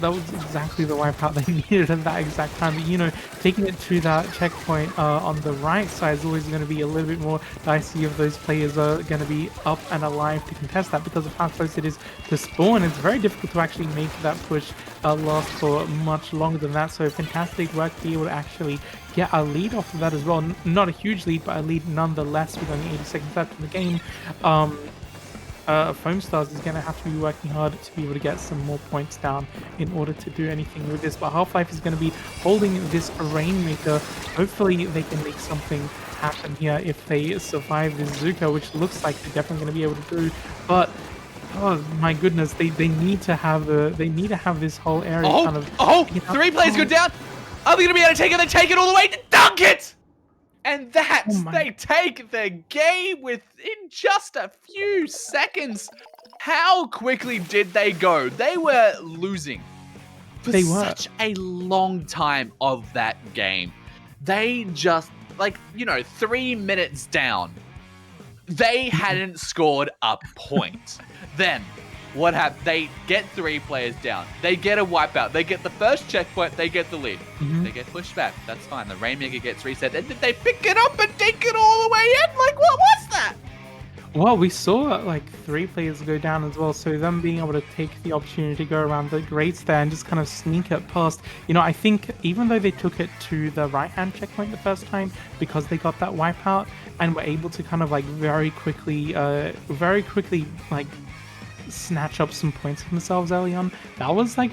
that was exactly the wipeout they needed at that exact time. But, you know, taking it to that checkpoint on the right side is always going to be a little bit more dicey if those players are going to be up and alive to contest that, because of how close it is to spawn. It's very difficult to actually make that push last for much longer than that. So fantastic work to be able to actually get a lead off of that as well. Not a huge lead, but a lead nonetheless with only 80 seconds left in the game. Foamstars is going to have to be working hard to be able to get some more points down in order to do anything with this. But Half-Life is going to be holding this Rainmaker. Hopefully they can make something happen here if they survive this Zuka, which looks like they're definitely going to be able to do. But oh my goodness, they need to have this whole area kind of. 3 players go down. Are they going to be able to take it? They take it all the way to dunk it. And they take the game within just a few seconds. How quickly did they go? They were losing for such a long time of that game. They just, 3 minutes down, they hadn't scored a point. Then, what happened? They get 3 players down. They get a wipeout. They get the first checkpoint. They get the lead. They get pushed back. That's fine. The Rainmaker gets reset. And did they pick it up and take it all the way in? What was that? Well, we saw 3 players go down as well, so them being able to take the opportunity to go around the grates there and just kind of sneak it past. You know, I think even though they took it to the right-hand checkpoint the first time, because they got that wipeout and were able to kind of very quickly snatch up some points for themselves early on. That was the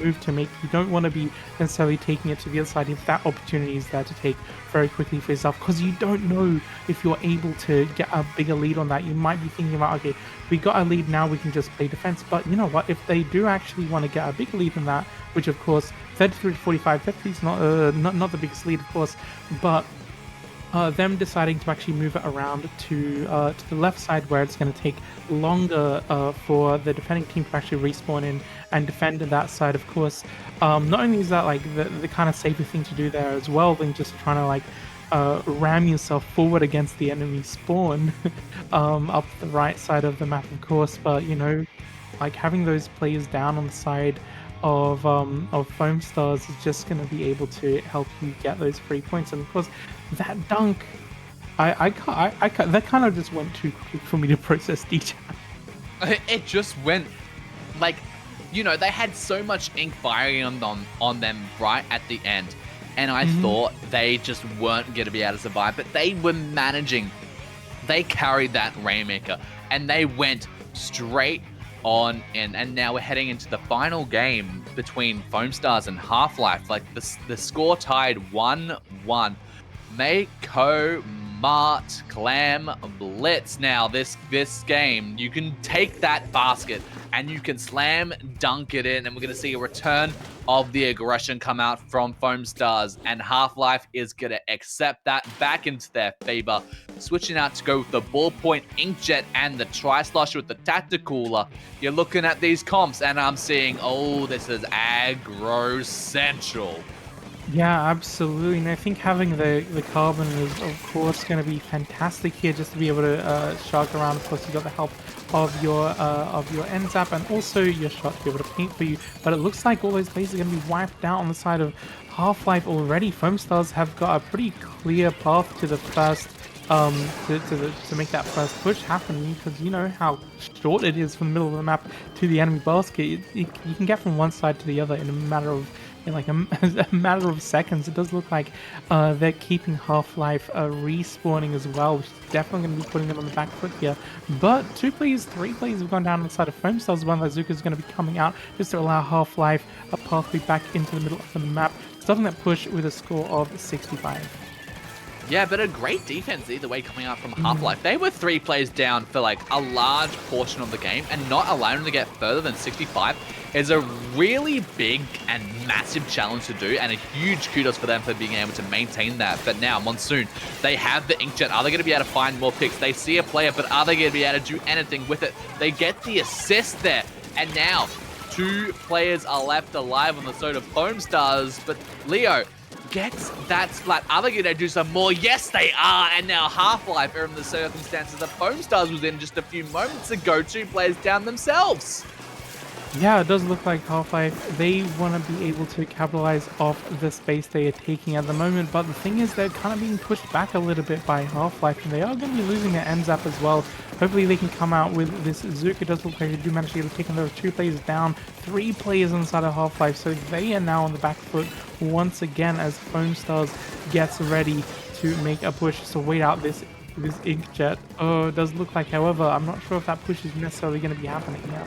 move to make. You don't want to be necessarily taking it to the other side if that opportunity is there to take very quickly for yourself, because you don't know if you're able to get a bigger lead on that. You might be thinking about, okay, we got a lead now, we can just play defense. But you know what, if they do actually want to get a bigger lead than that, which of course 33 to 45, 50 is not the biggest lead, of course, but them deciding to actually move it around to the left side, where it's going to take longer for the defending team to actually respawn in and defend that side, of course. Not only is that the kind of safer thing to do there as well than just trying to ram yourself forward against the enemy spawn up the right side of the map, of course, but you know, like having those players down on the side of Foamstars is just going to be able to help you get those 3 points. And of course, that dunk, I can't, that kind of just went too quick for me to process detail. It just went like, you know, they had so much ink firing on them right at the end, and I thought they just weren't going to be able to survive, but they were managing. They carried that Rainmaker, and they went straight on in, and now we're heading into the final game between Foamstars and Half-Life. Like, the score tied 1-1. Mako, Mart, Clam, Blitz. Now, this game, you can take that basket and you can slam dunk it in, and we're going to see a return of the aggression come out from Foamstars, and Half-Life is going to accept that back into their favor, switching out to go with the ballpoint inkjet and the tri-slosher with the tacticooler. You're looking at these comps, and I'm seeing, oh, this is aggro central. Yeah, absolutely. And I think having the carbon is, of course, going to be fantastic here, just to be able to shark around. Of course, you got the help of your end zap, and also your shot to be able to paint for you. But it looks like all those players are going to be wiped out on the side of Half-Life already. Foamstars have got a pretty clear path to the first to make that first push happen, because you know how short it is from the middle of the map to the enemy basket. You can get from one side to the other in a matter of a matter of seconds. It does look like they're keeping Half-Life respawning as well, which is definitely going to be putting them on the back foot here. But 3 players have gone down on the side of Foamstars. One Zuka is going to be coming out just to allow Half-Life a pathway back into the middle of the map, stopping that push with a score of 65. Yeah, but a great defense either way coming out from Half-Life. They were 3 players down for like a large portion of the game, and not allowing them to get further than 65 is a really big and massive challenge to do, and a huge kudos for them for being able to maintain that. But now, Monsoon, they have the inkjet. Are they going to be able to find more picks? They see a player, but are they going to be able to do anything with it? They get the assist there, and now 2 players are left alive on the side of Foamstars, but Leo gets that splat. Are they going to do some more? Yes, they are. And now Half-Life are in the circumstances that Foamstars was in just a few moments ago. 2 players down themselves. Yeah, it does look like Half-Life, they want to be able to capitalize off the space they are taking at the moment, but the thing is they're kind of being pushed back a little bit by Half-Life, and they are going to be losing their end zap as well. Hopefully they can come out with this Zuka. It does look like they do manage to get taken those 2 players down, 3 players inside of Half-Life, so they are now on the back foot once again as Foamstars gets ready to make a push. So wait out this inkjet. Oh, it does look like, however, I'm not sure if that push is necessarily going to be happening now.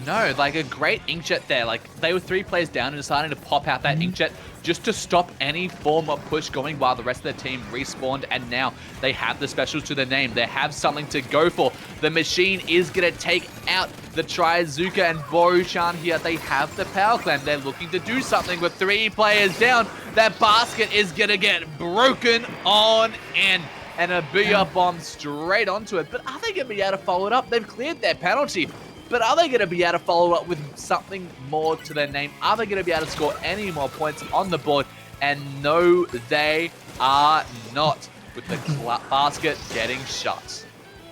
No, like a great inkjet there. Like, they were 3 players down and deciding to pop out that inkjet just to stop any form of push going while the rest of their team respawned, and now they have the specials to their name. They have something to go for. The machine is going to take out the Trizuka and Borushan here. They have the power clan. They're looking to do something with 3 players down. That basket is going to get broken on in, and a Booyah bomb straight onto it. But are they going to be able to follow it up? They've cleared their penalty. But are they going to be able to follow up with something more to their name? Are they going to be able to score any more points on the board? And no, they are not, with the basket getting shut.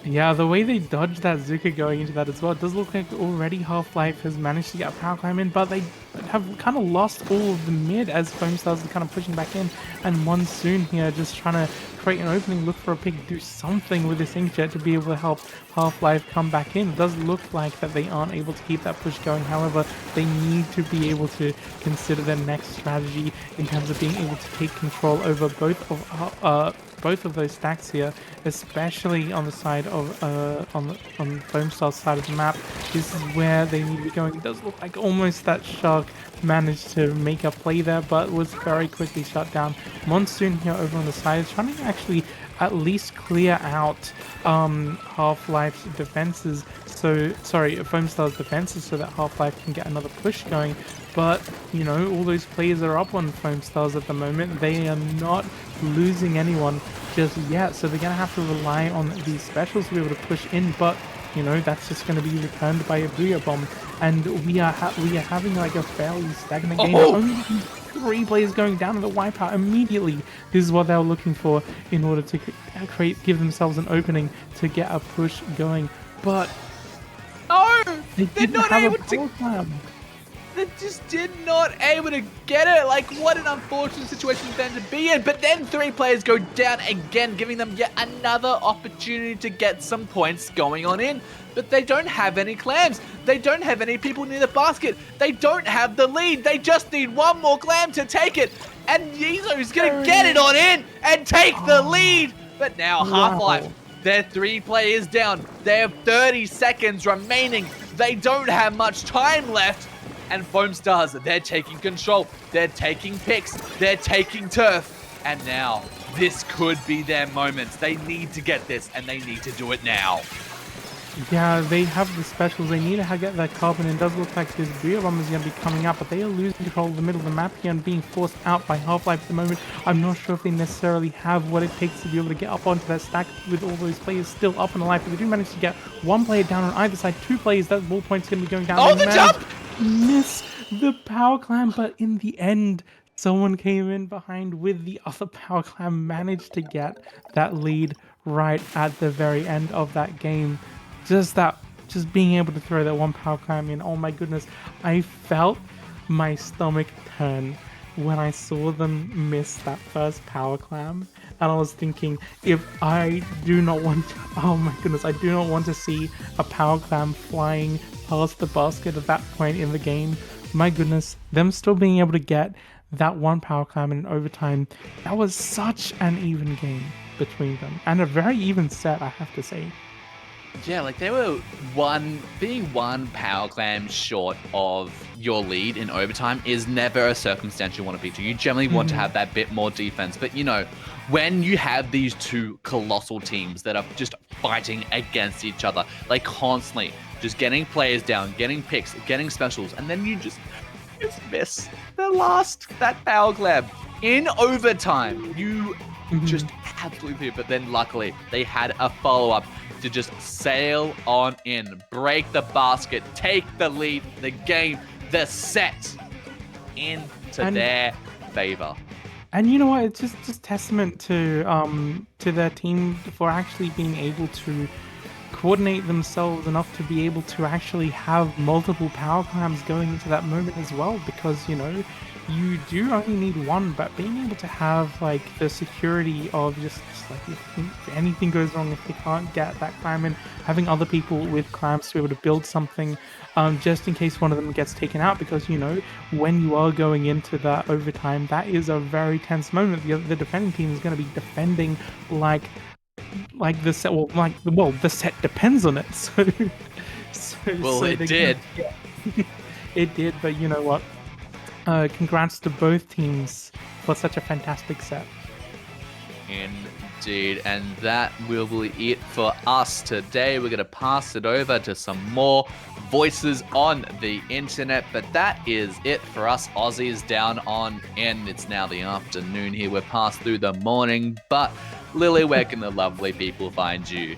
Yeah, the way they dodged that Zuka going into that as well, it does look like already Half-Life has managed to get a power climb in, but they have kind of lost all of the mid as Foamstars are kind of pushing back in, and Monsoon here just trying to create an opening, look for a pick, do something with this inkjet to be able to help Half-Life come back in. It does look like that they aren't able to keep that push going. However, they need to be able to consider their next strategy in terms of being able to take control over both of those stacks here, especially on the side of on Foamstars side of the map. This is where they need to be going. It does look like almost that Shark managed to make a play there, but was very quickly shut down. Monsoon here over on the side is trying to actually at least clear out Half-Life's defenses. Foamstars defenses, so that Half-Life can get another push going. But, you know, all those players are up on Foamstars at the moment. They are not losing anyone just yet, so they're going to have to rely on these specials to be able to push in, but, you know, that's just going to be returned by a Booyah bomb. And we are having like a fairly stagnant game. Only 3 players going down to the wipeout immediately. This is what they were looking for in order to give themselves an opening to get a push going. But no, They They're didn't not have able a to. power clam. They just did not able to get it. Like, what an unfortunate situation for them to be in. But then 3 players go down again, giving them yet another opportunity to get some points going on in. But they don't have any clams. They don't have any people near the basket. They don't have the lead. They just need one more clam to take it. And Yizo's going to get it on in and take the lead. But now Half-Life, they're 3 players down. They have 30 seconds remaining. They don't have much time left. And Foamstars, they're taking control. They're taking picks. They're taking turf. And now, this could be their moment. They need to get this, and they need to do it now. Yeah, they have the specials. They need to get that carbon. It does look like this Brio Bomb is going to be coming up, but they are losing control of the middle of the map here and being forced out by Half-Life at the moment. I'm not sure if they necessarily have what it takes to be able to get up onto that stack with all those players still up and alive. But they do manage to get 1 player down on either side, 2 players. That ball point's going to be going down. Oh, the jump! Miss the power clam, but in the end, someone came in behind with the other power clam, managed to get that lead right at the very end of that game. Just being able to throw that 1 power clam in, oh my goodness, I felt my stomach turn when I saw them miss that first power clam. And I was thinking, if I do not want to, oh my goodness, I do not want to see a power clam flying past the basket at that point in the game. My goodness, them still being able to get that 1 power clam in overtime, that was such an even game between them. And a very even set, I have to say. Yeah, like they were being 1 power clam short of your lead in overtime is never a circumstance you want to be to. You generally want to have that bit more defense. But, you know, when you have these 2 colossal teams that are just fighting against each other, like constantly just getting players down, getting picks, getting specials, and then you just miss that power clam in overtime. You just absolutely, but then luckily they had a follow-up to just sail on in, break the basket, take the lead, the game, the set into their favor. And you know what? It's just testament to their team for actually being able to coordinate themselves enough to be able to actually have multiple power clams going into that moment as well. Because, you know, you do only need 1, but being able to have like the security of just like if anything goes wrong, if they can't get that clam in, having other people with clams to be able to build something just in case one of them gets taken out. Because, you know, when you are going into that overtime, that is a very tense moment. The defending team is going to be defending like the set, the set depends on it. It did. It did, but you know what? Congrats to both teams for such a fantastic set. Indeed, and that will be it for us today. We're going to pass it over to some more voices on the internet, but that is it for us Aussies down on in. It's now the afternoon here. We're past through the morning, but Lily, where can the lovely people find you?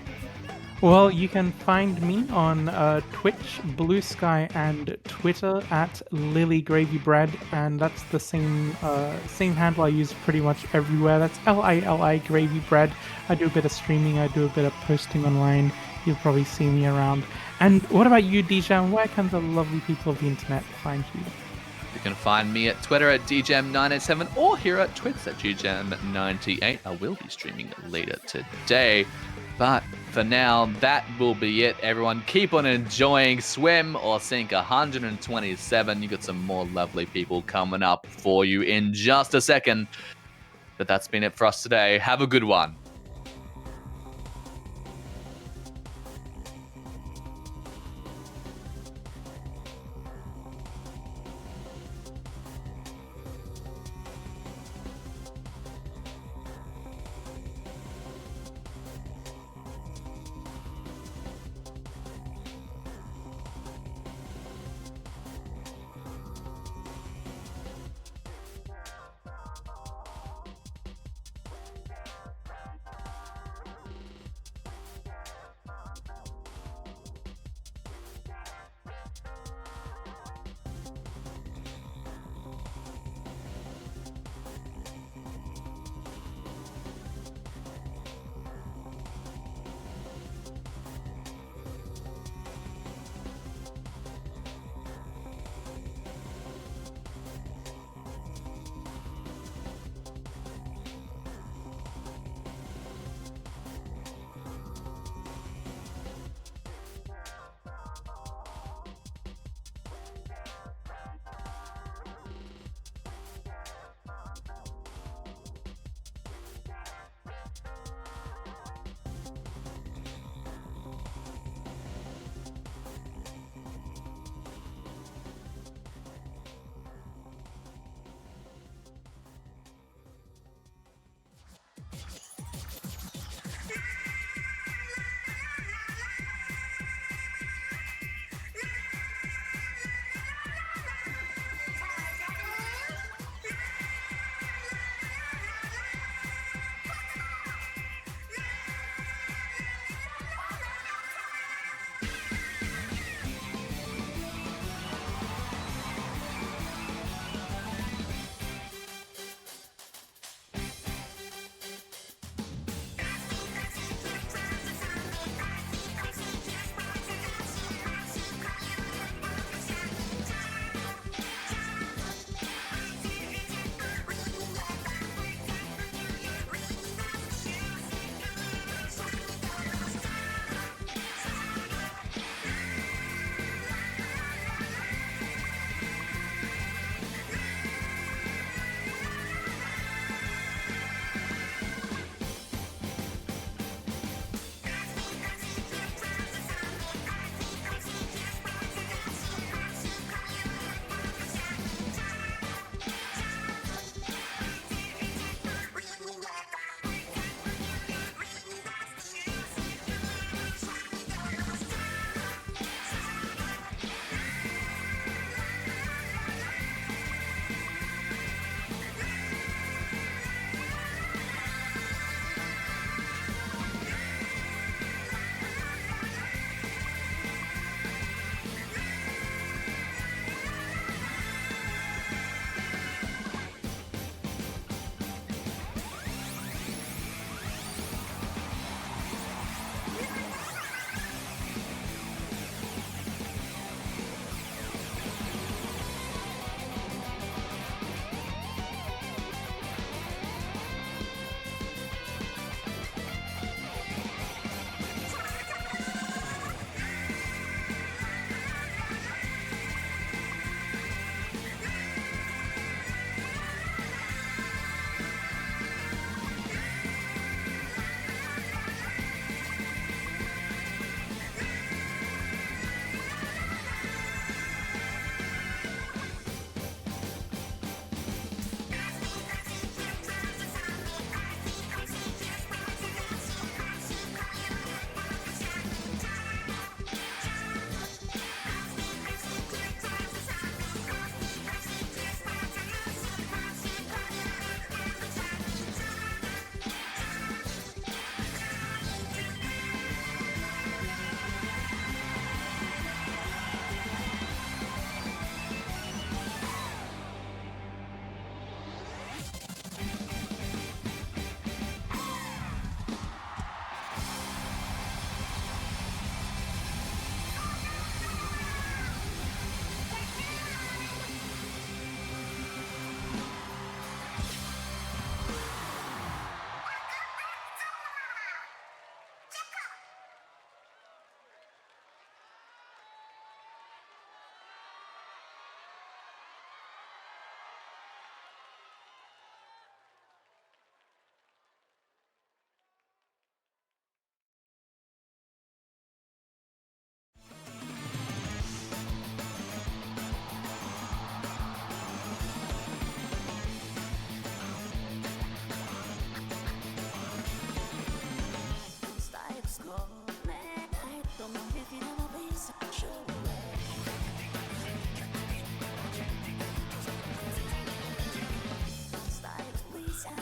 Well, you can find me on Twitch, Blue Sky, and Twitter at Lily Gravy Bread, and that's the same handle I use pretty much everywhere. That's Lili Gravy Bread. I do a bit of streaming, I do a bit of posting online. You'll probably see me around. And what about you, DJam? Where can the lovely people of the internet find you? You can find me at Twitter at DJam987 or here at Twitch at DJam98. I will be streaming later today. But for now, that will be it, everyone. Keep on enjoying Swim or Sink 127. You got some more lovely people coming up for you in just a second. But that's been it for us today. Have a good one.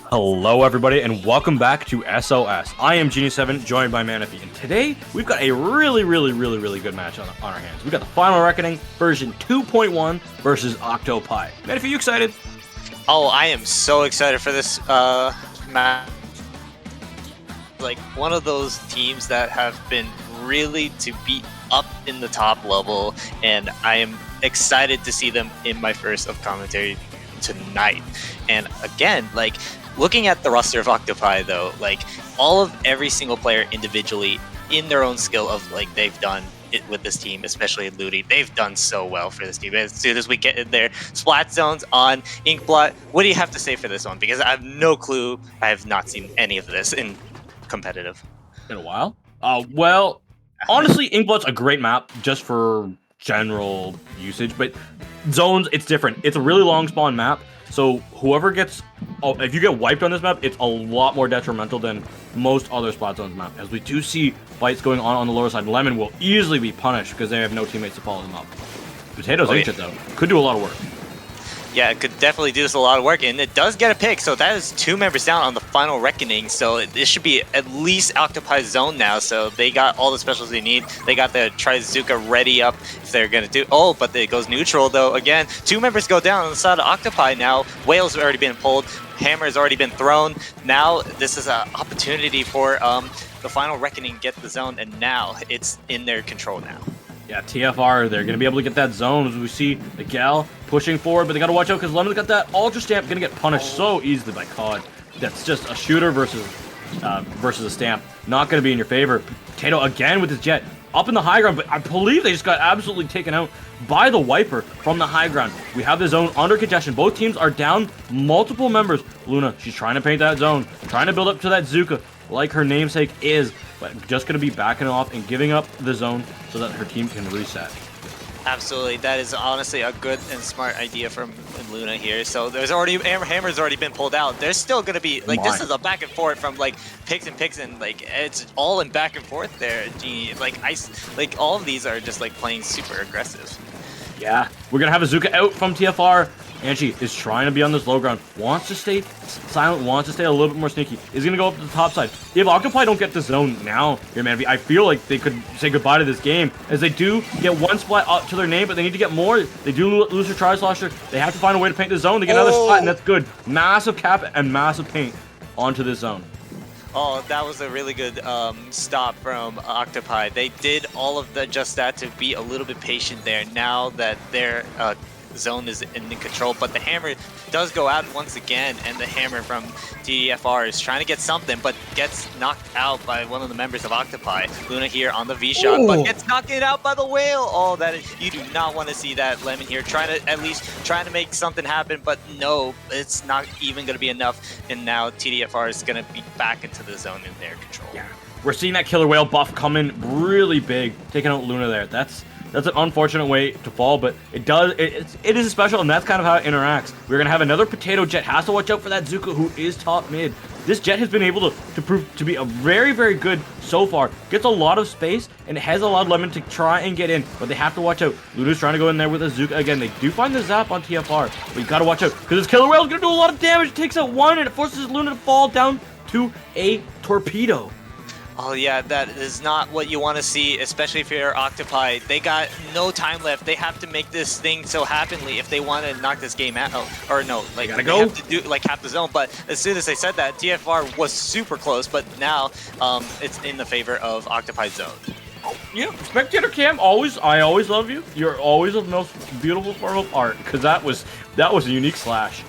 Hello, everybody, and welcome back to SOS. I am Genie7, joined by Manaphy, and today we've got a really good match on our hands. We've got the Final Reckoning version 2.1 versus OctoPi. Manaphy, you excited? Oh, I am so excited for this match. Like, one of those teams that have been really to be up in the top level, and I am excited to see them in my first of commentary tonight. And again, like, looking at the roster of OctoPi, though, like, every single player individually in their own skill of, like, they've done it with this team, especially Ludi. They've done so well for this team. As soon as we get in there, Splat Zones on Inkblot, what do you have to say for this one? Because I have no clue. I have not seen any of this in competitive. In a while? Well, honestly, Inkblot's a great map just for general usage, but Zones, it's different. It's a really long spawn map, so whoever gets... Oh, if you get wiped on this map, it's a lot more detrimental than most other Splat Zones map, as we do see fights going on the lower side. Lemon will easily be punished because they have no teammates to follow them up. Potatoes ancient, though. Could do a lot of work. Yeah, it could definitely do this a lot of work, and it does get a pick, so that is 2 members down on the Final Reckoning, so this should be at least OctoPi's zone now, so they got all the specials they need. They got the Trizuka ready up if they're going to do... Oh, but it goes neutral, though. Again, 2 members go down on the side of OctoPi now. Whale's already been pulled. Hammer has already been thrown. Now, this is an opportunity for the Final Reckoning to get the zone, and now it's in their control now. Yeah, TFR, they're going to be able to get that zone as we see the Gal pushing forward, but they got to watch out because Lemon's got that Ultra Stamp, going to get punished so easily by COD. That's just a shooter versus a Stamp. Not going to be in your favor. Potato again with his Jet up in the high ground, but I believe they just got absolutely taken out by the Wiper from the high ground. We have the zone under congestion. Both teams are down multiple members. Luna, she's trying to paint that zone, trying to build up to that Zuka like her namesake is, but just going to be backing off and giving up the zone so that her team can reset. Absolutely, that is honestly a good and smart idea from Luna here. So there's already Hammer's already been pulled out. There's still gonna be like this is a back and forth from like picks and like it's all in back and forth there. Genie, like like all of these are just like playing super aggressive. Yeah, we're gonna have a Zuka out from TFR. Angie is trying to be on this low ground, wants to stay silent, wants to stay a little bit more sneaky. Is going to go up to the top side. If OctoPi don't get the zone now, here, man, I feel like they could say goodbye to this game, as they do get 1 splat up to their name, but they need to get more. They do lose their Tri-Slosher. They have to find a way to paint the zone to get another splat, and that's good. Massive cap and massive paint onto this zone. Oh, that was a really good stop from OctoPi. They did all of just that to be a little bit patient there now that they're zone is in control, but the hammer does go out once again, and the hammer from DDFR is trying to get something, but gets knocked out by one of the members of OctoPi. Luna here on the V-shot, but gets knocked out by the whale. Oh, that is, you do not want to see that. Lemon here trying to make something happen, but no, it's not even going to be enough, and now TDFR is going to be back into the zone in their control. Yeah, we're seeing that killer whale buff come in really big, taking out Luna there. That's an unfortunate way to fall, but it is special, and that's kind of how it interacts. We're going to have another Potato Jet. Has to watch out for that Zuka, who is top mid. This Jet has been able to prove to be a very good so far. Gets a lot of space, and has allowed Lemon to try and get in, but they have to watch out. Luna's trying to go in there with a Zuka again. They do find the Zap on TFR, but you got to watch out, because this Killer Whale is going to do a lot of damage. It takes out 1, and it forces Luna to fall down to a Torpedo. Oh yeah, that is not what you want to see, especially if you're OctoPi. They got no time left. They have to make this thing so happenly if they want to knock this game out. Or no, like they have to do like half the zone. But as soon as they said that, TFR was super close. But now it's in the favor of OctoPi's zone. Yeah, Spectator Cam, I always love you. You're always the most beautiful form of art, because that was a unique slash.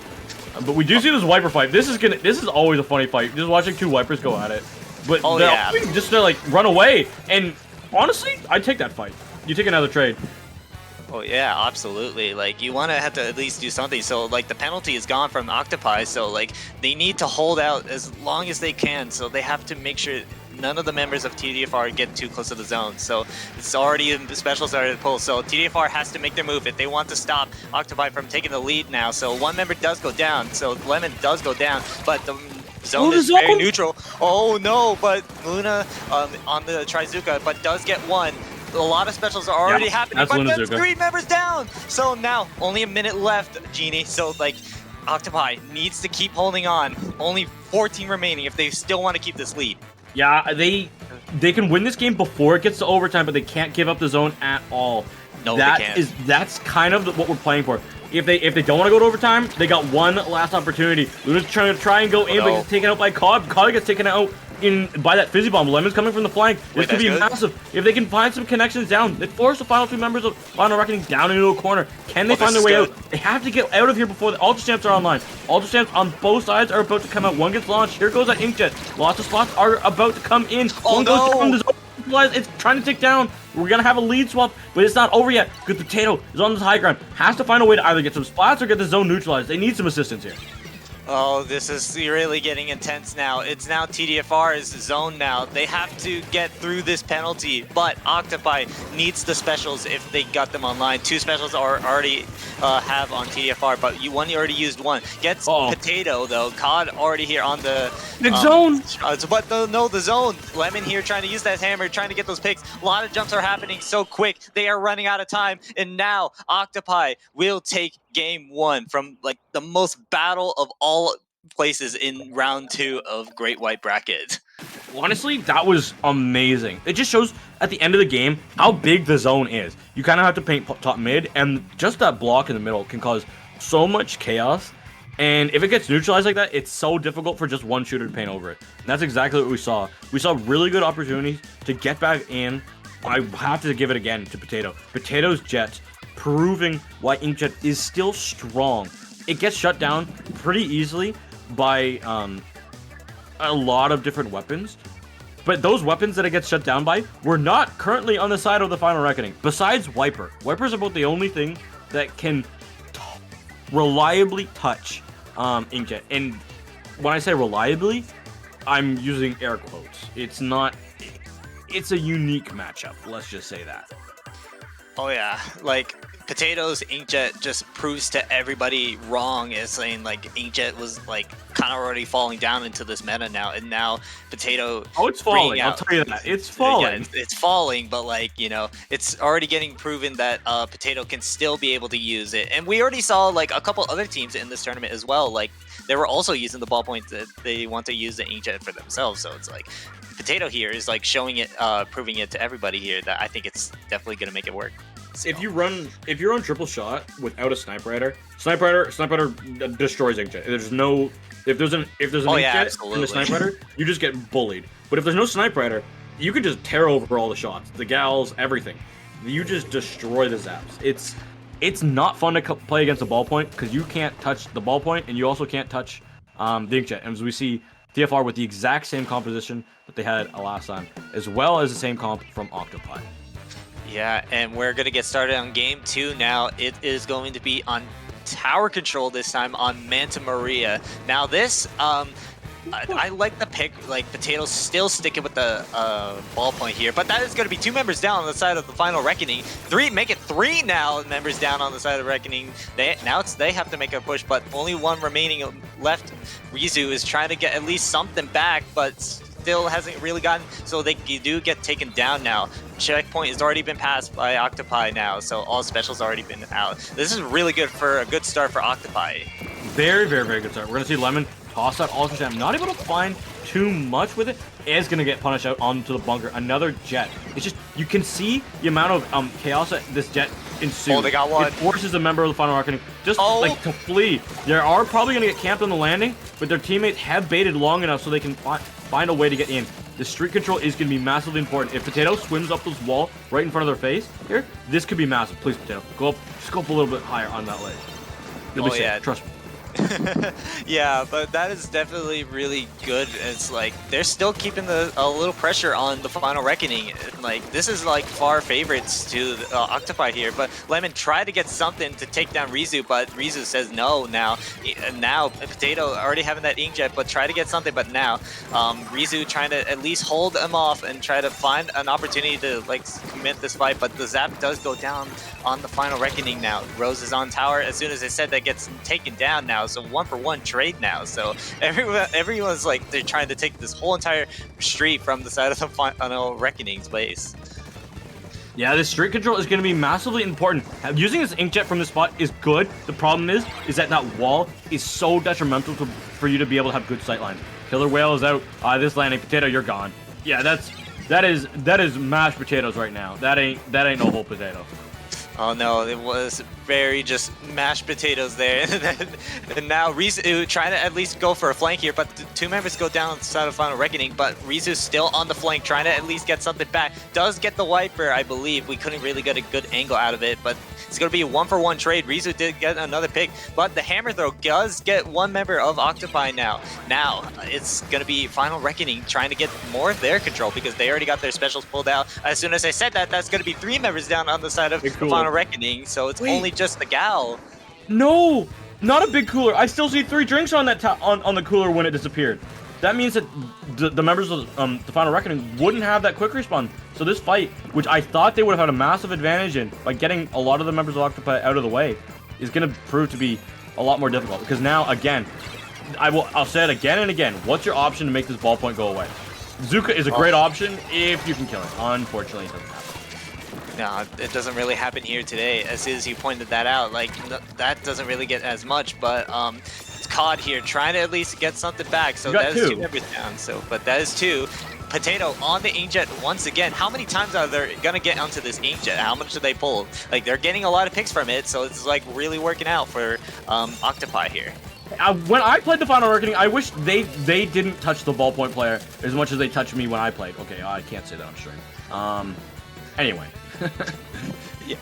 But we do see this Wiper fight. This is always a funny fight. Just watching 2 Wipers go at it. But just to like run away, and honestly, I'd take that fight. You take another trade. Oh yeah, absolutely. Like you want to have to at least do something. So like the penalty is gone from OctoPi, so like they need to hold out as long as they can. So they have to make sure none of the members of TDFR get too close to the zone. So it's already the specials are to pull. So TDFR has to make their move if they want to stop OctoPi from taking the lead now. So 1 member does go down. So Lemon does go down, but the zone is very neutral. Oh no, but Luna on the Trizuka, but does get 1. A lot of specials are already happening, but there's 3 members down. So now only a minute left, Genie. So like OctoPi needs to keep holding on. Only 14 remaining if they still want to keep this lead. Yeah, they can win this game before it gets to overtime, but they can't give up the zone at all. No, they can't. That's kind of what we're playing for. If they don't want to go to overtime, they got one last opportunity. Luna's trying to try and go in, but gets taken out by Cod. Cod gets taken out by that Fizzy Bomb. Lemon's coming from the flank. This could be massive. If they can find some connections down, they force the final two members of Final Reckoning down into a corner. Can they find their way out? They have to get out of here before the Ultra Stamps are online. Ultra Stamps on both sides are about to come out. One gets launched. Here goes that Inkjet. Lots of spots are about to come in. One goes down. The zone. It's trying to take down. We're gonna have a lead swap, but it's not over yet. Good Potato is on this high ground. Has to find a way to either get some splats or get the zone neutralized. They need some assistance here. Oh, this is really getting intense now. It's now TDFR's zone now. They have to get through this penalty, but OctoPi needs the specials if they got them online. 2 specials are already have on TDFR, but you already used one. Gets Potato though. Cod already here on the zone. But the zone. Lemon here trying to use that hammer, trying to get those picks. A lot of jumps are happening so quick. They are running out of time, and now OctoPi will take game 1 from like the most battle of all places in round 2 of Great White Bracket. Honestly, that was amazing. It just shows at the end of the game how big the zone is. You kind of have to paint top mid, and just that block in the middle can cause so much chaos. And if it gets neutralized like that, it's so difficult for just one shooter to paint over it. And that's exactly what we saw. We saw really good opportunities to get back in. I have to give it again to Potato. Potato's Jets proving why Inkjet is still strong. It gets shut down pretty easily by a lot of different weapons, but those weapons that it gets shut down by were not currently on the side of the Final Reckoning, besides Wiper. Wiper's about the only thing that can reliably touch Inkjet, and when I say reliably, I'm using air quotes. It's a unique matchup, let's just say that. Oh yeah, like Potato's Inkjet just proves to everybody wrong, is saying like Inkjet was like kind of already falling down into this meta now, and now Potato. Oh, it's falling. I'll tell you that. It's falling. Yeah, it's falling, but like, you know, it's already getting proven that Potato can still be able to use it, and we already saw like a couple other teams in this tournament as well. Like they were also using the ballpoint that they want to use the Inkjet for themselves. So it's like Potato here is like showing it, proving it to everybody here that I think it's definitely gonna make it work. So. If you're on triple shot without a sniper rider destroys Inkjet. If there's an Inkjet and a sniper rider, you just get bullied. But if there's no sniper rider, you can just tear over all the shots, the gals, everything. You just destroy the zaps. It's not fun to play against a ballpoint because you can't touch the ballpoint and you also can't touch the Inkjet. And as we see TFR with the exact same composition that they had last time, as well as the same comp from OctoPi. Yeah, and we're going to get started on game 2 now. It is going to be on tower control this time on Manta Maria. Now this, I like the pick, like Potato's still sticking with the ballpoint here, but that is going to be 2 members down on the side of the Final Reckoning. Make it 3 now members down on the side of Reckoning. They have to make a push, but only 1 remaining left. Rizu is trying to get at least something back, but still hasn't really gotten, so they do get taken down now. Checkpoint has already been passed by OctoPi now, so all specials already been out. This is really good for a good start for OctoPi. Very, very, very good start. We're gonna see Lemon toss that Ultra Jam, not able to find too much with it. Is gonna get punished out onto the bunker. Another jet. It's just, you can see the amount of chaos that this jet ensues. Oh, they got one. It forces a member of the Final Reckoning just like to flee. They are probably gonna get camped on the landing, but their teammates have baited long enough so they can find a way to get in. The street control is going to be massively important. If Potato swims up this wall right in front of their face here, this could be massive. Please, Potato, just go up a little bit higher on that ledge. You'll be safe. Yeah. Trust me. Yeah, but that is definitely really good. It's like they're still keeping a little pressure on the Final Reckoning. Like this is like far favorites to OctoPi here, but Lemon tried to get something to take down Rizu, but Rizu says no. Now Potato already having that Inkjet, but try to get something. But now Rizu trying to at least hold him off and try to find an opportunity to like commit this fight. But the zap does go down on the Final Reckoning now. Rose is on tower. As soon as I said that gets taken down now. So 1-for-1 trade now. So everyone's like they're trying to take this whole entire street from the side of the Final Reckoning's base. Yeah, this streak control is going to be massively important. Using this inkjet from this spot is good. The problem is that wall is so detrimental for you to be able to have good sight lines. Killer Whale is out. This landing potato, you're gone. Yeah, that is mashed potatoes right now. That ain't no whole potato. Oh no, it was very just mashed potatoes there. And now Rizu trying to at least go for a flank here, but the 2 members go down on the side of Final Reckoning, but Rizu's still on the flank, trying to at least get something back. Does get the wiper, I believe. We couldn't really get a good angle out of it, but it's going to be a 1-for-1 trade. Rizu did get another pick, but the hammer throw does get 1 member of OctoPi now. Now, it's going to be Final Reckoning trying to get more of their control because they already got their specials pulled out. As soon as I said that, that's going to be 3 members down on the side of Final Reckoning, so it's only just the gal. No, not a big cooler. I still see 3 drinks on that on the cooler when it disappeared. That means that the members of the Final Reckoning wouldn't have that quick respawn. So this fight, which I thought they would have had a massive advantage in by getting a lot of the members of OctoPi out of the way, is going to prove to be a lot more difficult. Because now, again, I'll say it again and again. What's your option to make this ballpoint go away? Zuka is a great option if you can kill it. Unfortunately, it doesn't happen. No, it doesn't really happen here today. As soon as you pointed that out, like that doesn't really get as much. But it's COD here trying to at least get something back. So that is 2 members down. So, but that is 2. Potato on the inkjet once again. How many times are they gonna get onto this inkjet? How much do they pull? Like they're getting a lot of picks from it, so it's like really working out for OctoPi here. When I played the Final Reckoning, I wish they didn't touch the ballpoint player as much as they touched me when I played. Okay, I can't say that on stream. Anyway. Yeah,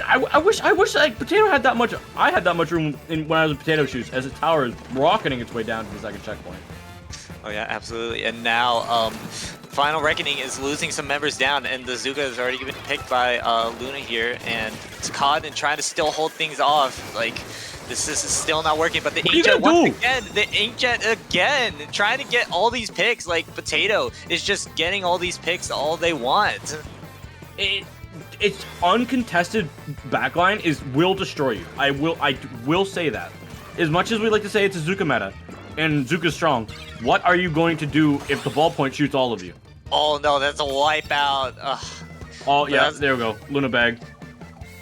I wish like Potato had that much. I had that much room when I was in Potato Shoes as the tower is rocketing its way down to the second checkpoint. Oh yeah, absolutely. And now Final Reckoning is losing some members down, and the Zuka has already been picked by Luna here, and it's caught and trying to still hold things off. Like this is still not working, but the inkjet once again, the inkjet again, trying to get all these picks. Like Potato is just getting all these picks all they want. Its uncontested backline will destroy you. I will say that. As much as we like to say it's a Zuka meta, and Zuka's strong, what are you going to do if the ballpoint shoots all of you? Oh no, that's a wipeout. Oh yeah, there we go. Luna bag.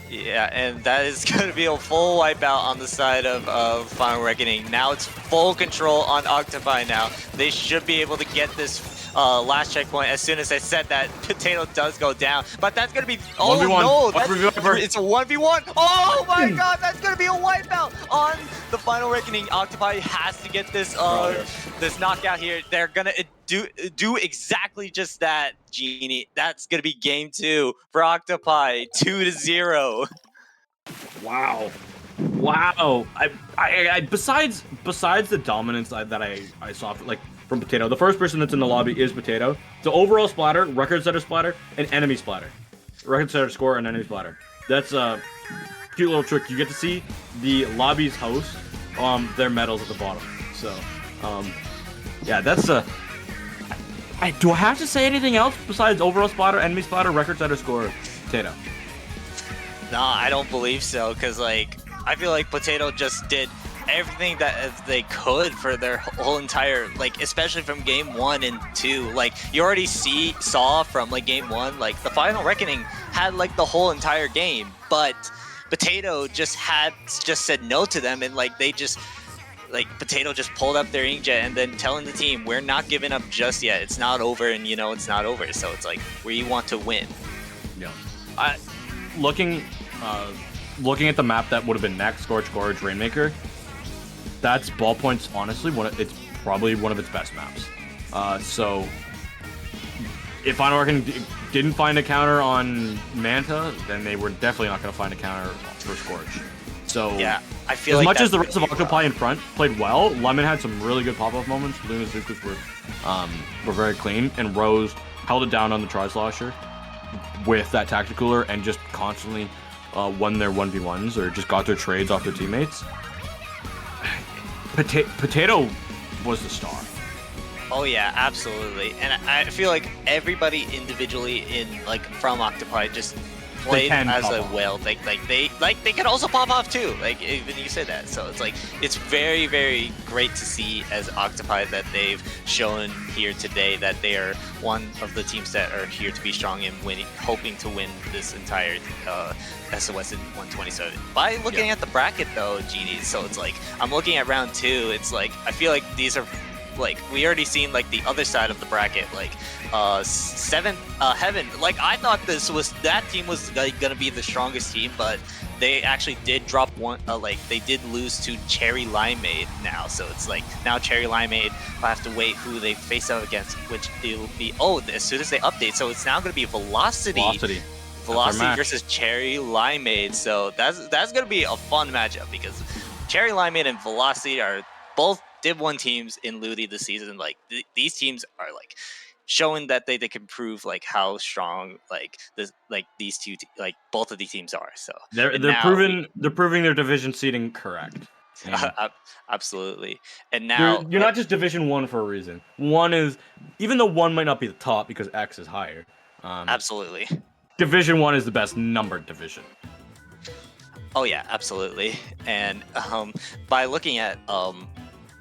Yeah, and that is going to be a full wipeout on the side of Final Reckoning. Now it's full control on OctoPi now. They should be able to get this last checkpoint. As soon as I said that, Potato does go down. But that's going to be... Oh 1v1. no! It's a 1v1! Oh my god, that's going to be a wipeout on the Final Reckoning. OctoPi has to get this this knockout here. They're going to do exactly just that, Genie. That's going to be game 2 for OctoPi. 2-0. Wow. I besides the dominance that I saw from Potato, the first person that's in the lobby is Potato. So overall splatter, record setter splatter, and enemy splatter. Record setter score and enemy splatter. That's a cute little trick. You get to see the lobby's host, their medals at the bottom. So, yeah, that's a. Do I have to say anything else besides overall splatter, enemy splatter, record setter score, Potato? Nah, I don't believe so, because, like, I feel like Potato just did everything that they could for their whole entire, like, especially from game 1 and 2. Like, you already saw from, like, game 1, like, the Final Reckoning had, like, the whole entire game, but Potato just said no to them, and, like, they just... Like, Potato just pulled up their inkjet and then telling the team, we're not giving up just yet. It's not over, and you know it's not over. So it's like, we want to win. Yeah. Looking at the map that would have been next, Scorch Gorge, Rainmaker, that's Ballpoint's honestly it's probably one of its best maps. So if Final Reckoning didn't find a counter on Manta, then they were definitely not going to find a counter for Scorch. So yeah, I feel as like much as the rest of OctoPi in front played well, Lemon had some really good pop-off moments. Luna Zukas were very clean, and Rose held it down on the Tri-Slosher with that Tacticooler and just constantly won their 1v1s or just got their trades off their teammates. Potato was the star. Oh yeah, absolutely. And I feel like everybody individually from OctoPi just played can as pop a off. whale, they can also pop off too. Like even you said that, so it's like it's very very great to see as OctoPi that they've shown here today that they are one of the teams that are here to be strong and winning, hoping to win this entire SOS in 127. By looking at the bracket though, Genie, so it's like I'm looking at round 2. It's like I feel like these are like we already seen like the other side of the bracket, like Heaven. Like I thought that team was like gonna be the strongest team, but they actually did drop one. Like they did lose to Cherry Limeade now, so it's like now Cherry Limeade will have to wait who they face up against, which it will be as soon as they update. So it's now gonna be Velocity versus Cherry Limeade. So that's gonna be a fun matchup because Cherry Limeade and Velocity are both Div 1 teams in Ludi this season. Like these teams are like showing that they can prove like how strong like this like these two like both of these teams are. So They're proving their division seeding correct. Absolutely. And now you're not just Division 1 for a reason. One is, even though 1 might not be the top because X is higher. Absolutely. Division 1 is the best numbered division. Oh yeah, absolutely. And by looking at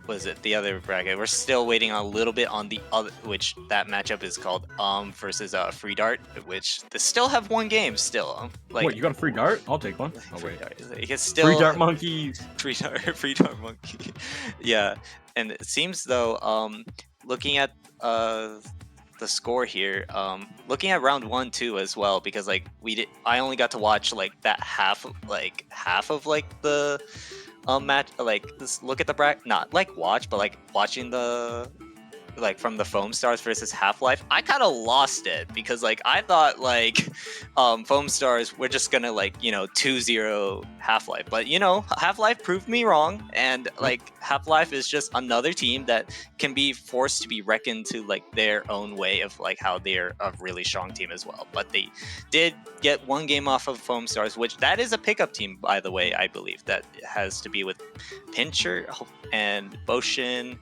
was it the other bracket, we're still waiting a little bit on the other, which that matchup is called versus Free Dart, which they still have one game still. Like wait, you got a free dart? I'll take one. Oh wait, it's still free dart monkeys. Free dart monkey. Yeah, and it seems though looking at the score here, looking at round 1 too as well, because like I only got to watch like that half of like the match, like this look at the bracket, not like watch, but like watching the like from the Foamstars versus Half-Life. I kind of lost it because like I thought like Foamstars were just gonna like 2-0 Half-Life, but Half-Life proved me wrong, and like Half-Life is just another team that can be forced to be reckoned to like their own way of like how they're a really strong team as well. But they did get one game off of Foamstars, which that is a pickup team, by the way. I believe that has to be with Pincher and Boshin.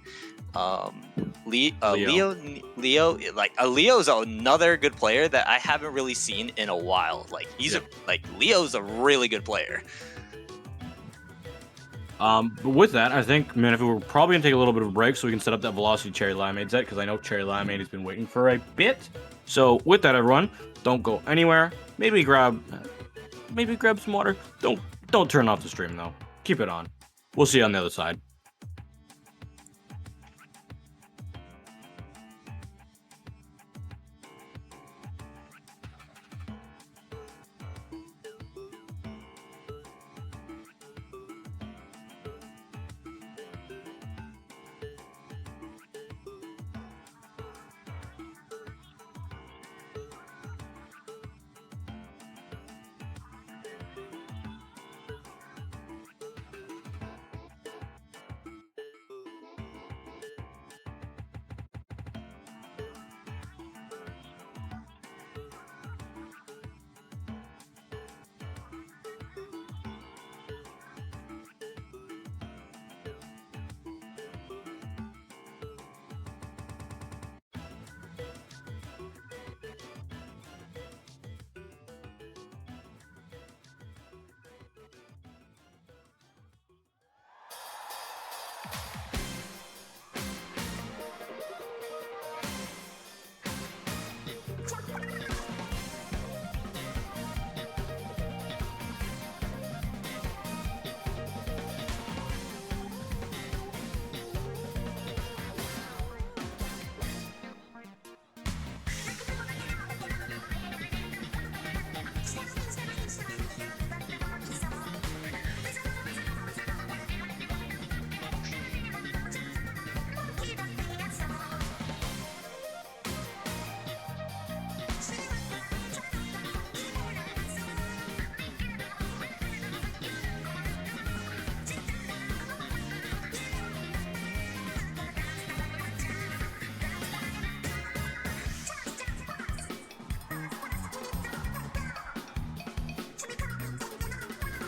Leo, like Leo's another good player that I haven't really seen in a while. Like Leo's a really good player. But with that, I think, man, if we're probably gonna take a little bit of a break so we can set up that Velocity Cherry Limeade set, because I know Cherry Limeade has been waiting for a bit. So with that, everyone, don't go anywhere. Maybe grab some water. Don't turn off the stream though. Keep it on. We'll see you on the other side.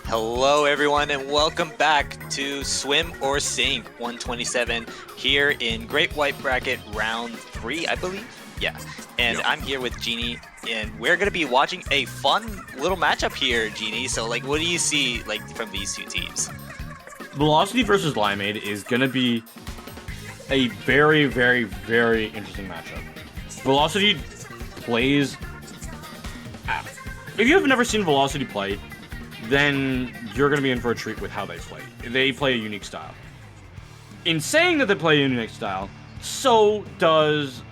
Hello everyone and welcome back to Swim or Sink 127 here in Great White Bracket round 3, I believe. Yeah. And I'm here with Genie and we're gonna be watching a fun little matchup here, Genie. So like, what do you see like from these two teams? Velocity versus Limeade is gonna be a very, very, very interesting matchup. Velocity plays. If you have never seen Velocity play, then you're gonna be in for a treat with how they play. They play a unique style. In saying that they play a unique style, so does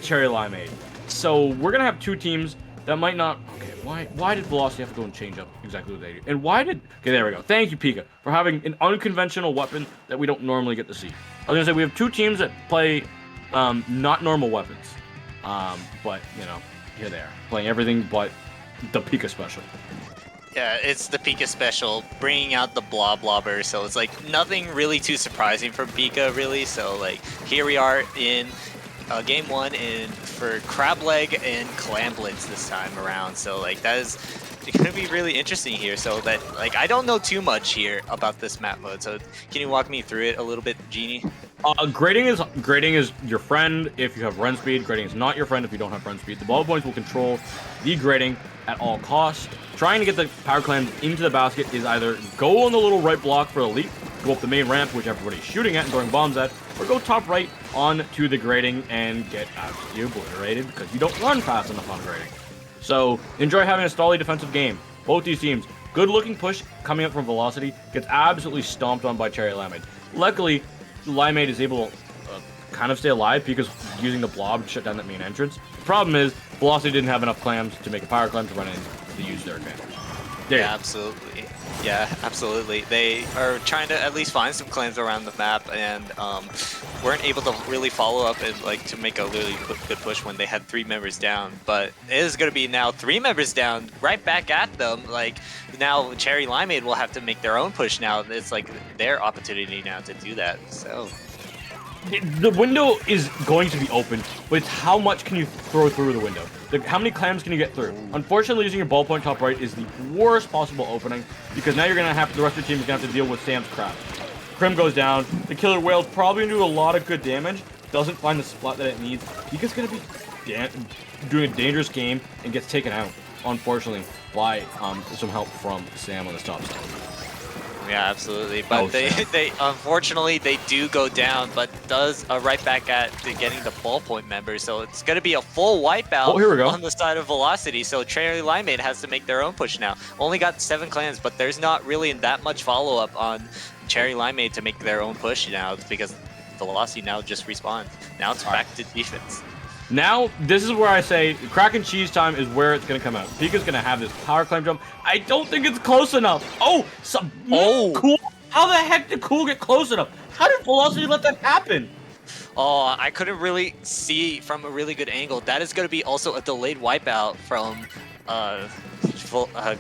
Cherry Limeade. So we're gonna have two teams that might not. Okay, why did Velocity have to go and change up exactly what they do? And why did? Okay, there we go. Thank you, Pika, for having an unconventional weapon that we don't normally get to see. I was gonna say we have two teams that play not normal weapons, but you know, here they are playing everything but the Pika special. Yeah, it's the Pika special, bringing out the Blobber, so it's like nothing really too surprising from Pika, really. So like, here we are in game 1 and for Crab Leg and Clam Blitz this time around. So like, that is gonna be really interesting here. So that like, I don't know too much here about this map mode. So can you walk me through it a little bit, Genie? Grading is your friend if you have run speed. Grading is not your friend if you don't have run speed. The ball points will control the grading at all costs. Trying to get the power clams into the basket is either go on the little right block for a leap, go up the main ramp, which everybody's shooting at and throwing bombs at, or go top right on to the grading and get absolutely obliterated because you don't run fast enough on grading. So enjoy having a stally defensive game. Both these teams, good looking push coming up from Velocity, gets absolutely stomped on by Cherry Limeade. Luckily, Limeade is able to kind of stay alive because using the blob to shut down that main entrance. The problem is Velocity didn't have enough clams to make a power clam to run in to use their advantage. Yeah, absolutely. Yeah, absolutely. They are trying to at least find some clams around the map, and weren't able to really follow up and like to make a really good push when they had 3 members down. But it is going to be now 3 members down, right back at them. Like now, Cherry Limeade will have to make their own push now. It's like their opportunity now to do that. So the window is going to be open, but it's how much can you throw through the window? Like, how many clams can you get through? Unfortunately, using your ballpoint top right is the worst possible opening because now you're gonna have the rest of your team is gonna have to deal with Sam's crap. Krim goes down. The killer whale's probably gonna do a lot of good damage. Doesn't find the spot that it needs. Pika's gonna be doing a dangerous game and gets taken out, unfortunately, by some help from Sam on the top side. yeah, absolutely. But they unfortunately they do go down, but does right back at getting the ballpoint members. So it's gonna be a full wipeout here we go. on the side of Velocity. So Cherry Limeade has to make their own push now. Only got 7 clans, but there's not really that much follow up on Cherry Limeade to make their own push now because Velocity now just respawns. Now it's back to defense. Now, this is where I say crack and cheese time is where it's going to come out. Pika's going to have this power climb jump. I don't think it's close enough. Oh, Cool. How the heck did Cool get close enough? How did Velocity let that happen? Oh, I couldn't really see from a really good angle. That is going to be also a delayed wipeout from, I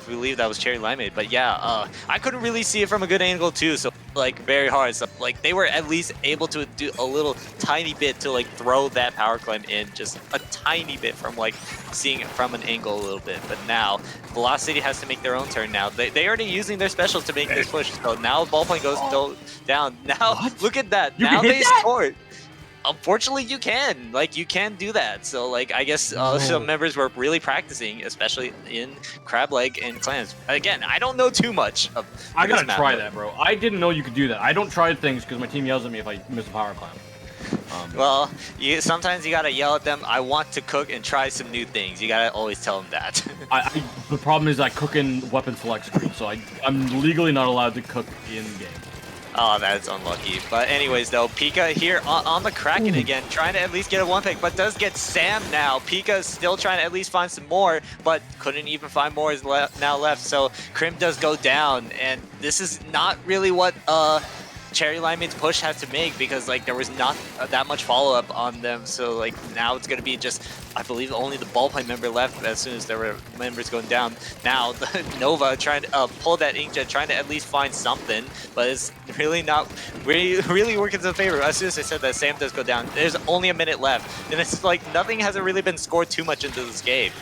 believe that was Cherry Limeade. But yeah, I couldn't really see it from a good angle too. So like very hard. So like they were at least able to do a little tiny bit to like throw that power climb in, just a tiny bit from like seeing it from an angle a little bit. But now Velocity has to make their own turn. Now they already using their specials to make this push. So now ballpoint goes down. Now look at that. Now they scored. Unfortunately, you can do that. So like I guess some members were really practicing, especially in Crab Leg and Clams. Again, I don't know too much of I gotta try that, bro. I didn't know you could do that. I don't try things because my team yells at me if I miss a power climb. Well, sometimes you gotta yell at them. I want to cook and try some new things. You gotta always tell them that. The problem is I cook in weapon select screen, so I'm legally not allowed to cook in game. Oh, that's unlucky. But anyways, though, Pika here on the Kraken again, trying to at least get a 1-pick, but does get Sam now. Pika still trying to at least find some more, but couldn't even find more is now left. So Krim does go down, and this is not really what Cherry Limeade's push had to make because like there was not that much follow-up on them. So like now it's going to be just, I believe, only the ballpoint member left as soon as there were members going down. Now the Nova trying to pull that inkjet, trying to at least find something, but it's really not really working to the favor. As soon as I said that, Sam does go down. There's only a minute left, and it's like nothing hasn't really been scored too much into this game.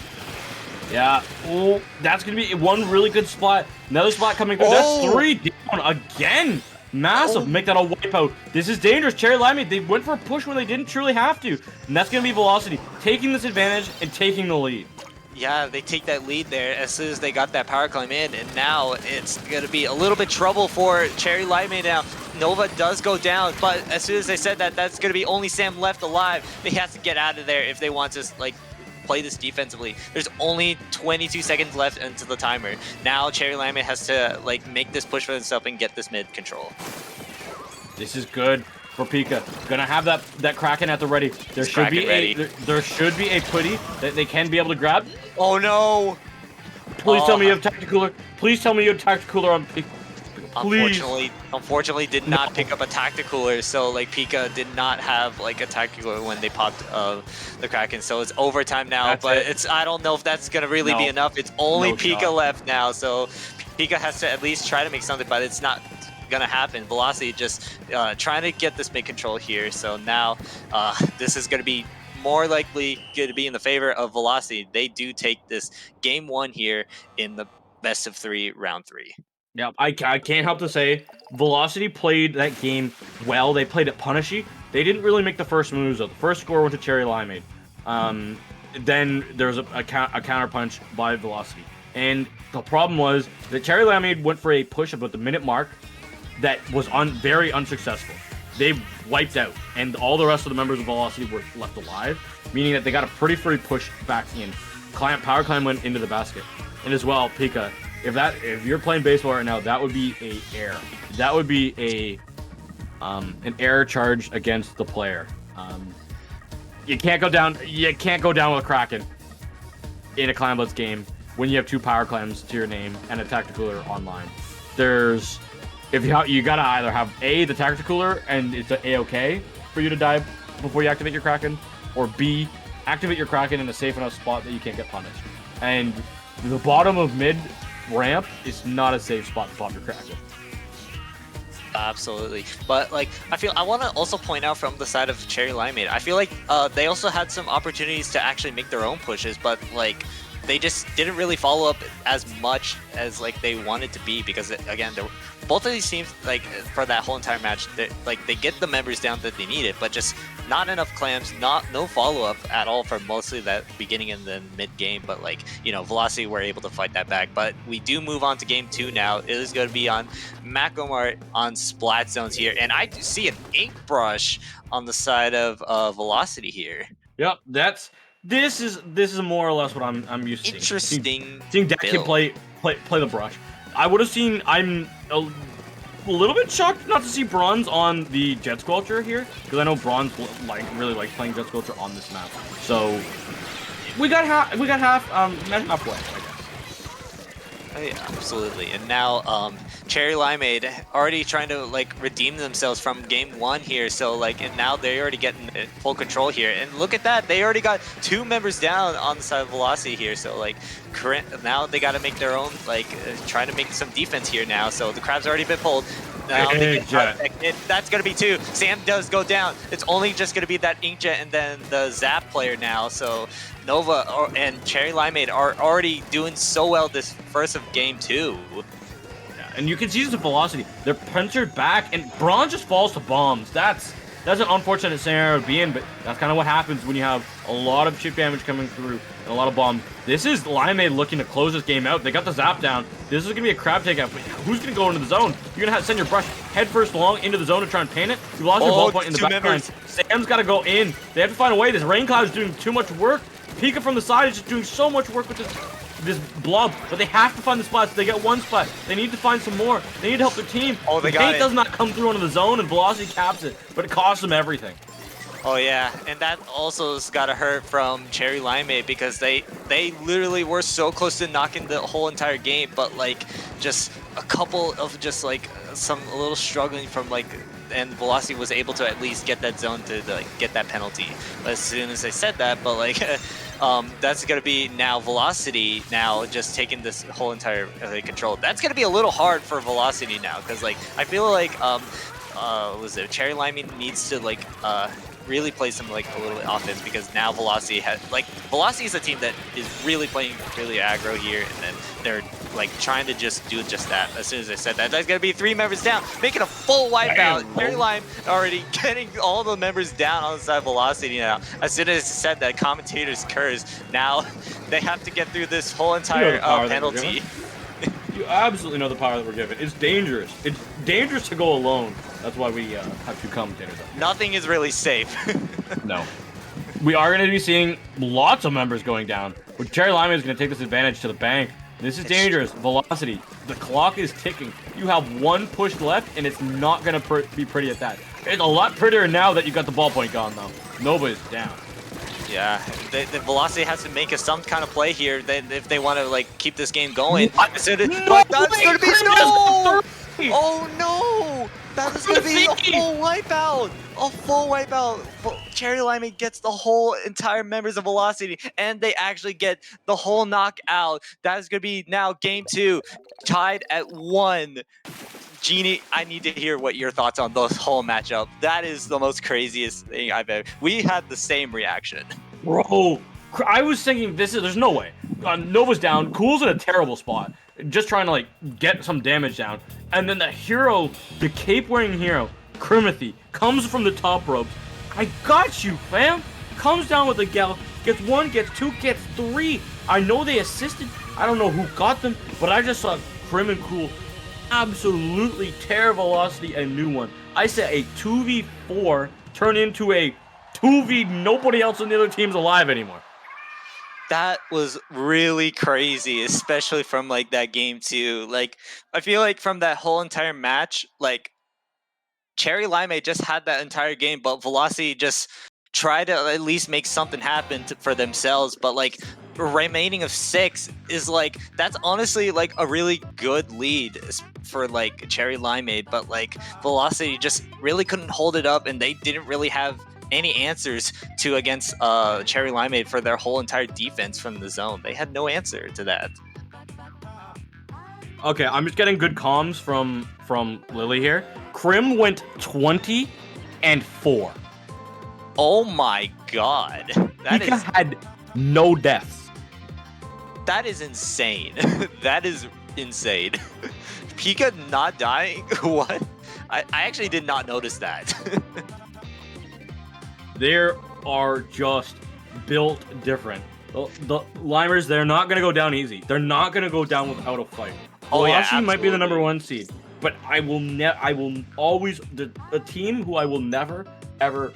Yeah, well, that's going to be one really good spot. Another spot coming through. That's 3 down again. Massive. Make that a wipeout. This is dangerous. Cherry Limeade, they went for a push when they didn't truly have to. And that's going to be Velocity taking this advantage and taking the lead. yeah, they take that lead there as soon as they got that power climb in, and now it's gonna be a little bit trouble for Cherry Limeade now. Nova does go down, but as soon as they said that, that's gonna be only Sam left alive. They have to get out of there if they want to like play this defensively. There's only 22 seconds left into the timer. Now Cherry Limeade has to like make this push for themselves and get this mid control. This is good for Pika. Gonna have that Kraken at the ready. There should be there should be a putty that they can be able to grab. Oh no! Please tell me you have Tacticooler. Please tell me you have Tacticooler on Pika. Please. Unfortunately, did not pick up a Tacticooler, so like Pika did not have like a Tacticooler when they popped the Kraken. So it's overtime now, but I don't know if that's gonna really be enough. It's only Pika left now, so Pika has to at least try to make something, but it's not gonna happen. Velocity just trying to get this mid control here. So now this is gonna be more likely going to be in the favor of Velocity. They do take this game 1 here in the best of 3 round 3. Yeah, I can't help to say Velocity played that game well. They played it punishy. They didn't really make the first moves though. The first score went to Cherry Limeade. Then there was a counter punch by Velocity. And the problem was that Cherry Limeade went for a push about the minute mark that was very unsuccessful. They wiped out, and all the rest of the members of Velocity were left alive, meaning that they got a pretty free push back in. Power climb went into the basket. And as well, Pika, if you're playing baseball right now, that would be a error. That would be an error charge against the player. You can't go down. You can't go down with a Kraken in a Climb Blitz game when you have 2 power climbs to your name and a Tacticooler online. You gotta either have the Tacticooler and it's A-okay for you to die before you activate your Kraken, or B, activate your Kraken in a safe enough spot that you can't get punished. And the bottom of mid ramp is not a safe spot to pop your Kraken. Absolutely, but like I want to also point out from the side of Cherry Limeade, I feel like they also had some opportunities to actually make their own pushes, but like they just didn't really follow up as much as like they wanted to be, because again, both of these teams, like for that whole entire match, they get the members down that they needed, but just not enough clams, no follow up at all for mostly that beginning and then mid game. But like, you know, Velocity were able to fight that back. But we do move on to game 2 now. It is going to be on Macomart on Splat Zones here, and I do see an ink brush on the side of Velocity here. Yep, this is more or less what I'm used to. Interesting. Seeing that kid play the brush. I would have seen. I'm a little bit shocked not to see Bronze on the Jet Squelcher here, because I know Bronze really likes playing Jet Squelcher on this map. So we got halfway, I guess. Oh, yeah, absolutely. And now Cherry Limeade already trying to like redeem themselves from game 1 here, so like, and now they're already getting full control here, and look at that, they already got 2 members down on the side of Velocity here. So like now they got to make their own, like trying to make some defense here now. So the crab's already been pulled. Now that's gonna be 2. Sam does go down. It's only just gonna be that Inkjet and then the Zap player now. So Nova and Cherry Limeade are already doing so well this first of game 2. Yeah, and you can see the Velocity. They're punchered back, and Bronze just falls to bombs. That's an unfortunate scenario to be in, but that's kind of what happens when you have a lot of chip damage coming through and a lot of bombs. This is Limeade looking to close this game out. They got the Zap down. This is going to be a crab takeout, but who's going to go into the zone? You're going to send your brush head first long into the zone to try and paint it. You lost your ball point in the backline. Sam's got to go in. They have to find a way. This Rain Cloud is doing too much work. Pika from the side is just doing so much work with this blob, but they have to find the spots. They get 1 spot. They need to find some more. They need to help their team. Oh, they the got paint does not come through into the zone, and Velocity caps it, but it costs them everything. Oh yeah, and that also has got to hurt from Cherry Limeade, because they literally were so close to knocking the whole entire game, but like just a couple of just like a little struggling from like, and Velocity was able to at least get that zone to like get that penalty. But as soon as I said that, but like that's gonna be now Velocity now just taking this whole entire control. That's gonna be a little hard for Velocity now, because like I feel like was it Cherry Limeade needs to like really play some like a little bit offense, because now Velocity has Velocity is a team that is really playing really aggro here, and then they're like trying to just do just that. As soon as I said that, that's gonna be 3 members down, making a full wipeout. Cherry Lime already getting all the members down on the side of Velocity now. As soon as I said that, Commentators curse. Now they have to get through this whole entire penalty. You absolutely know the power that we're given. It's dangerous. It's dangerous to go alone. That's why we have 2 commentators up. Nothing is really safe. No. We are going to be seeing lots of members going down. But Cherry Limeade is going to take this advantage to the bank. This is dangerous. Velocity. The clock is ticking. You have 1 push left, and it's not going to be pretty at that. It's a lot prettier now that you got the ballpoint gone, though. Nobody's down. Yeah, the Velocity has to make some kind of play here if they want to like keep this game going. That's gonna be Oh no! That is gonna be a full wipeout! A full wipeout! Cherry Limeade gets the whole entire members of Velocity, and they actually get the whole knockout. That is gonna be now game 2, tied at 1. Genie, I need to hear what your thoughts on this whole matchup. That is the most craziest thing I've ever. We had the same reaction. Bro, I was thinking there's no way. Nova's down. Cool's in a terrible spot. Just trying to like get some damage down. And then the hero, the cape-wearing hero, Crimothy, comes from the top ropes. I got you, fam. Comes down with the gal. Gets 1, gets 2, gets 3. I know they assisted. I don't know who got them, but I just saw Crim and Cool absolutely tear Velocity a new one. I said a 2v4 turn into a 2v nobody else on the other team's alive anymore. That was really crazy, especially from like that game 2. Like, I feel like from that whole entire match, like Cherry Limeade just had that entire game, but Velocity just tried to at least make something happen for themselves. But like remaining of 6 is like, that's honestly like a really good lead for like Cherry Limeade, but like Velocity just really couldn't hold it up, and they didn't really have any answers to against Cherry Limeade for their whole entire defense from the zone. They had no answer to that. Okay, I'm just getting good comms from Lily here. Crim went 20 and 4. Oh my god. That Pika is had no deaths. That is insane. That is insane. Pika not dying? What? I actually did not notice that. They are just built different. The Limers, they're not going to go down easy. They're not going to go down without a fight. Oh yeah, Velocity might be the absolutely. #1 seed, but I will always, a team who I will never, ever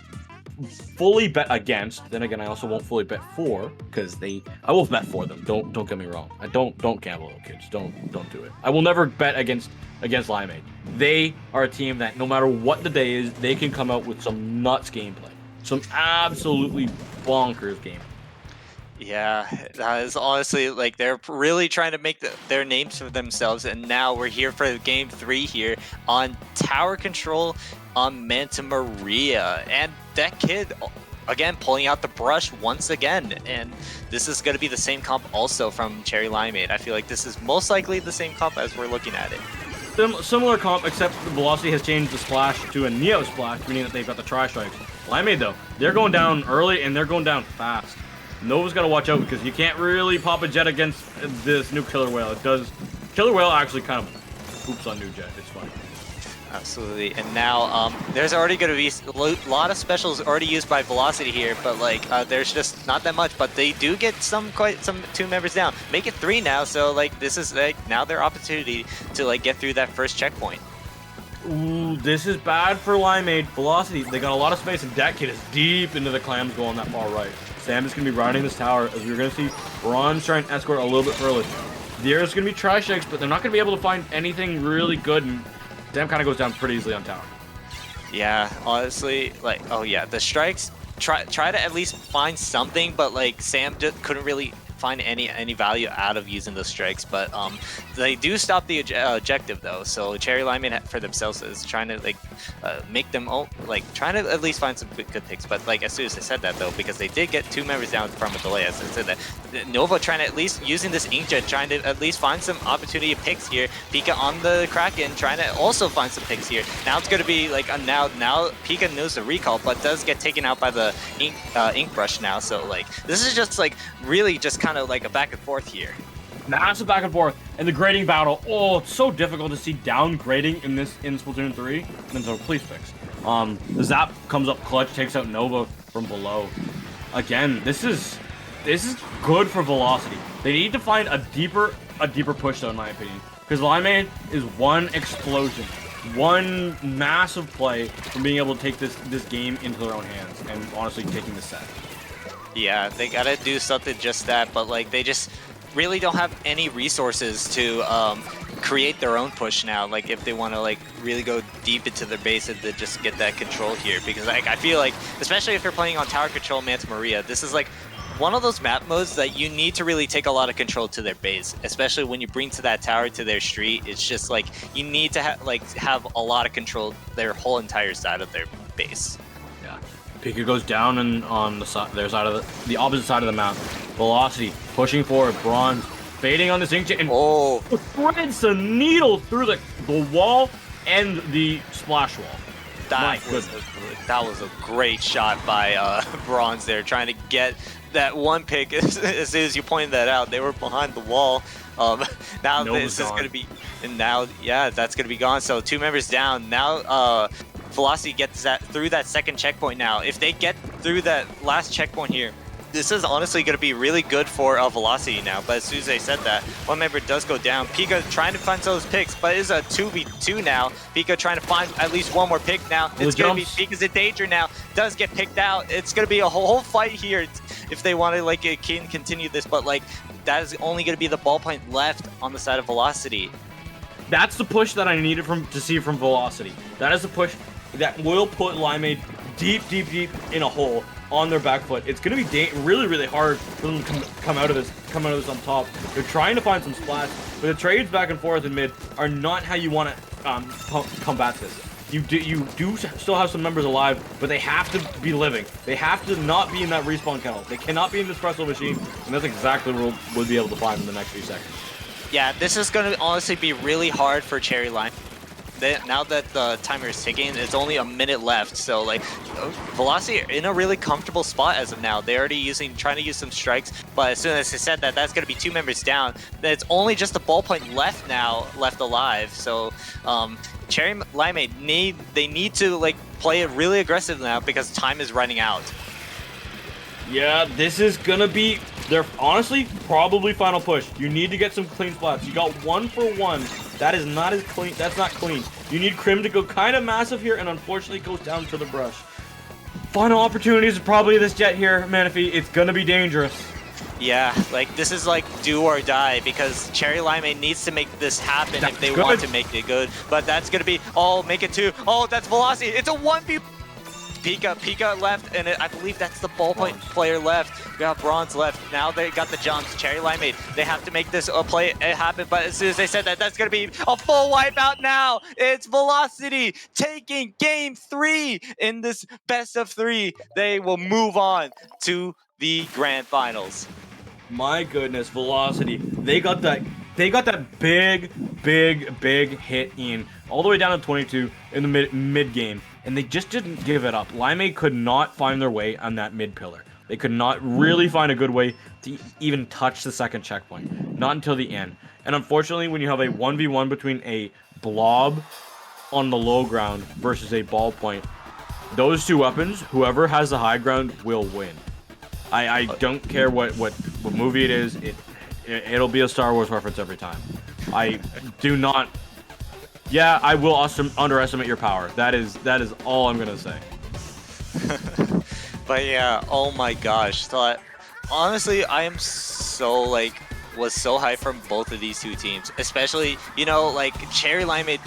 fully bet against. Then again, I also won't fully bet for, because I will bet for them. Don't get me wrong. I don't gamble, little kids. Don't do it. I will never bet against Limeade. They are a team that no matter what the day is, they can come out with some nuts gameplay. Some absolutely bonkers game. Yeah, that is honestly like they're really trying to make their names for themselves, and now we're here for game 3 here on tower control on Manta Maria, and that kid again pulling out the brush once again, and this is going to be the same comp also from Cherry Limeade. I feel like this is most likely the same comp as we're looking at it. Similar comp, except the Velocity has changed the splash to a Neo splash, meaning that they've got the tri-strikes. Limeade though, they're going down early and they're going down fast. Nova's got to watch out because you can't really pop a jet against this new Killer Whale. It does. Killer Whale actually kind of poops on new jet. It's funny. Absolutely, and now there's already going to be a lot of specials already used by Velocity here, but like there's just not that much. But they do get quite some 2 members down, make it 3 now. So like this is like now their opportunity to like get through that first checkpoint. Ooh, this is bad for Limeade. Velocity, they got a lot of space, and that kid is deep into the clams going that far right. Sam is going to be riding this tower, as we're going to see Bronze trying to escort a little bit further. There's going to be tri-strikes, but they're not going to be able to find anything really good, and Sam kind of goes down pretty easily on tower. Yeah, honestly, like, oh yeah, the strikes, try to at least find something, but like Sam just couldn't really find any value out of using the strikes, but they do stop the objective though. So Cherry Limeade for themselves is trying to like make them trying to at least find some good picks. But like as soon as I said that though, because they did get 2 members down from a delay, as I said that Nova trying to at least using this Inkjet trying to at least find some opportunity picks here. Pika on the Kraken trying to also find some picks here. Now it's going to be like now Pika knows the recall, but does get taken out by the ink brush now. So like this is just like really just kind of like a back and forth here. Massive back and forth, and the grading battle. Oh, it's so difficult to see down grading in Splatoon 3. And so please fix. The Zap comes up clutch, takes out Nova from below. Again, this is good for Velocity. They need to find a deeper push though, in my opinion, because Limeade is one explosion, one massive play from being able to take this game into their own hands and honestly taking the set. Yeah, they gotta do something just that, but like they just really don't have any resources to create their own push now. Like if they want to like really go deep into their base and to just get that control here, because like I feel like especially if you're playing on tower control Manta Maria, this is like one of those map modes that you need to really take a lot of control to their base, especially when you bring to that tower to their street. It's just like you need to have a lot of control their whole entire side of their base. Yeah, Pika goes down and on their side of the opposite side of the map. Velocity pushing forward, Bronze baiting on this Inkjet and threads the needle through the wall and the splash wall. That was a great shot by Bronze there, trying to get that one pick. As soon as you pointed that out, they were behind the wall. Now this is going to be, and now that's going to be gone. So 2 members down. Now Velocity gets that through that second checkpoint. Now if they get through that last checkpoint here, this is honestly going to be really good for Velocity now. But as soon as I said that, 1 member does go down. Pika trying to find those picks, but it is a 2v2 now. Pika trying to find at least 1 more pick now. It's going to be Pika's in danger now. Does get picked out. It's going to be a whole fight here if they want to like continue this. But like that is only going to be the ballpoint left on the side of Velocity. That's the push that I needed to see from Velocity. That is the push that will put Limeade deep in a hole on their back foot. It's going to be really hard for them to come out of this on top. They're trying to find some splash, but the trades back and forth in mid are not how you want to combat this. You do still have some members alive, but they have to be living. They have to not be in that respawn kennel. They cannot be in this espresso machine, and that's exactly what we'll be able to find in the next few seconds. Yeah, this is going to honestly be really hard for Cherry Line. Now that the timer is ticking, it's only a minute left, so like Velocity are in a really comfortable spot as of now. They're already trying to use some strikes, but as soon as I said that, that's going to be 2 members down. Then it's only just a ballpoint left alive. So Cherry Limeade need to like play it really aggressive now because time is running out. Yeah, this is gonna be their honestly probably final push. You need to get some clean spots. You got 1 for 1. That is not as clean. That's not clean. You need Crim to go kind of massive here, and unfortunately goes down to the brush. Final opportunities are probably this jet here, Manaphy. It's gonna be dangerous. Yeah, like this is like do or die because Cherry Limeade needs to make this happen if they want to make it good. But that's gonna be make it 2. Oh, that's Velocity. It's a 1v. Pika left, and I believe that's the ballpoint player left. We got Bronze left. Now they got the jumps. Cherry Limeade, they have to make this play happen, but as soon as they said that, that's going to be a full wipeout now. It's Velocity taking game 3 in this best of 3. They will move on to the grand finals. My goodness, Velocity. They got that big hit in all the way down to 22 in the mid game, and they just didn't give it up. Limeade could not find their way on that mid pillar. They could not really find a good way to even touch the second checkpoint, not until the end. And unfortunately, when you have a 1v1 between a blob on the low ground versus a ballpoint, those 2 weapons, whoever has the high ground will win. I don't care what movie it is. It'll be a Star Wars reference every time. I do not. Yeah, I will underestimate your power. That is all I'm gonna say. But yeah, oh my gosh. So honestly, I am so was so hyped from both of these 2 teams, especially Cherry Limeade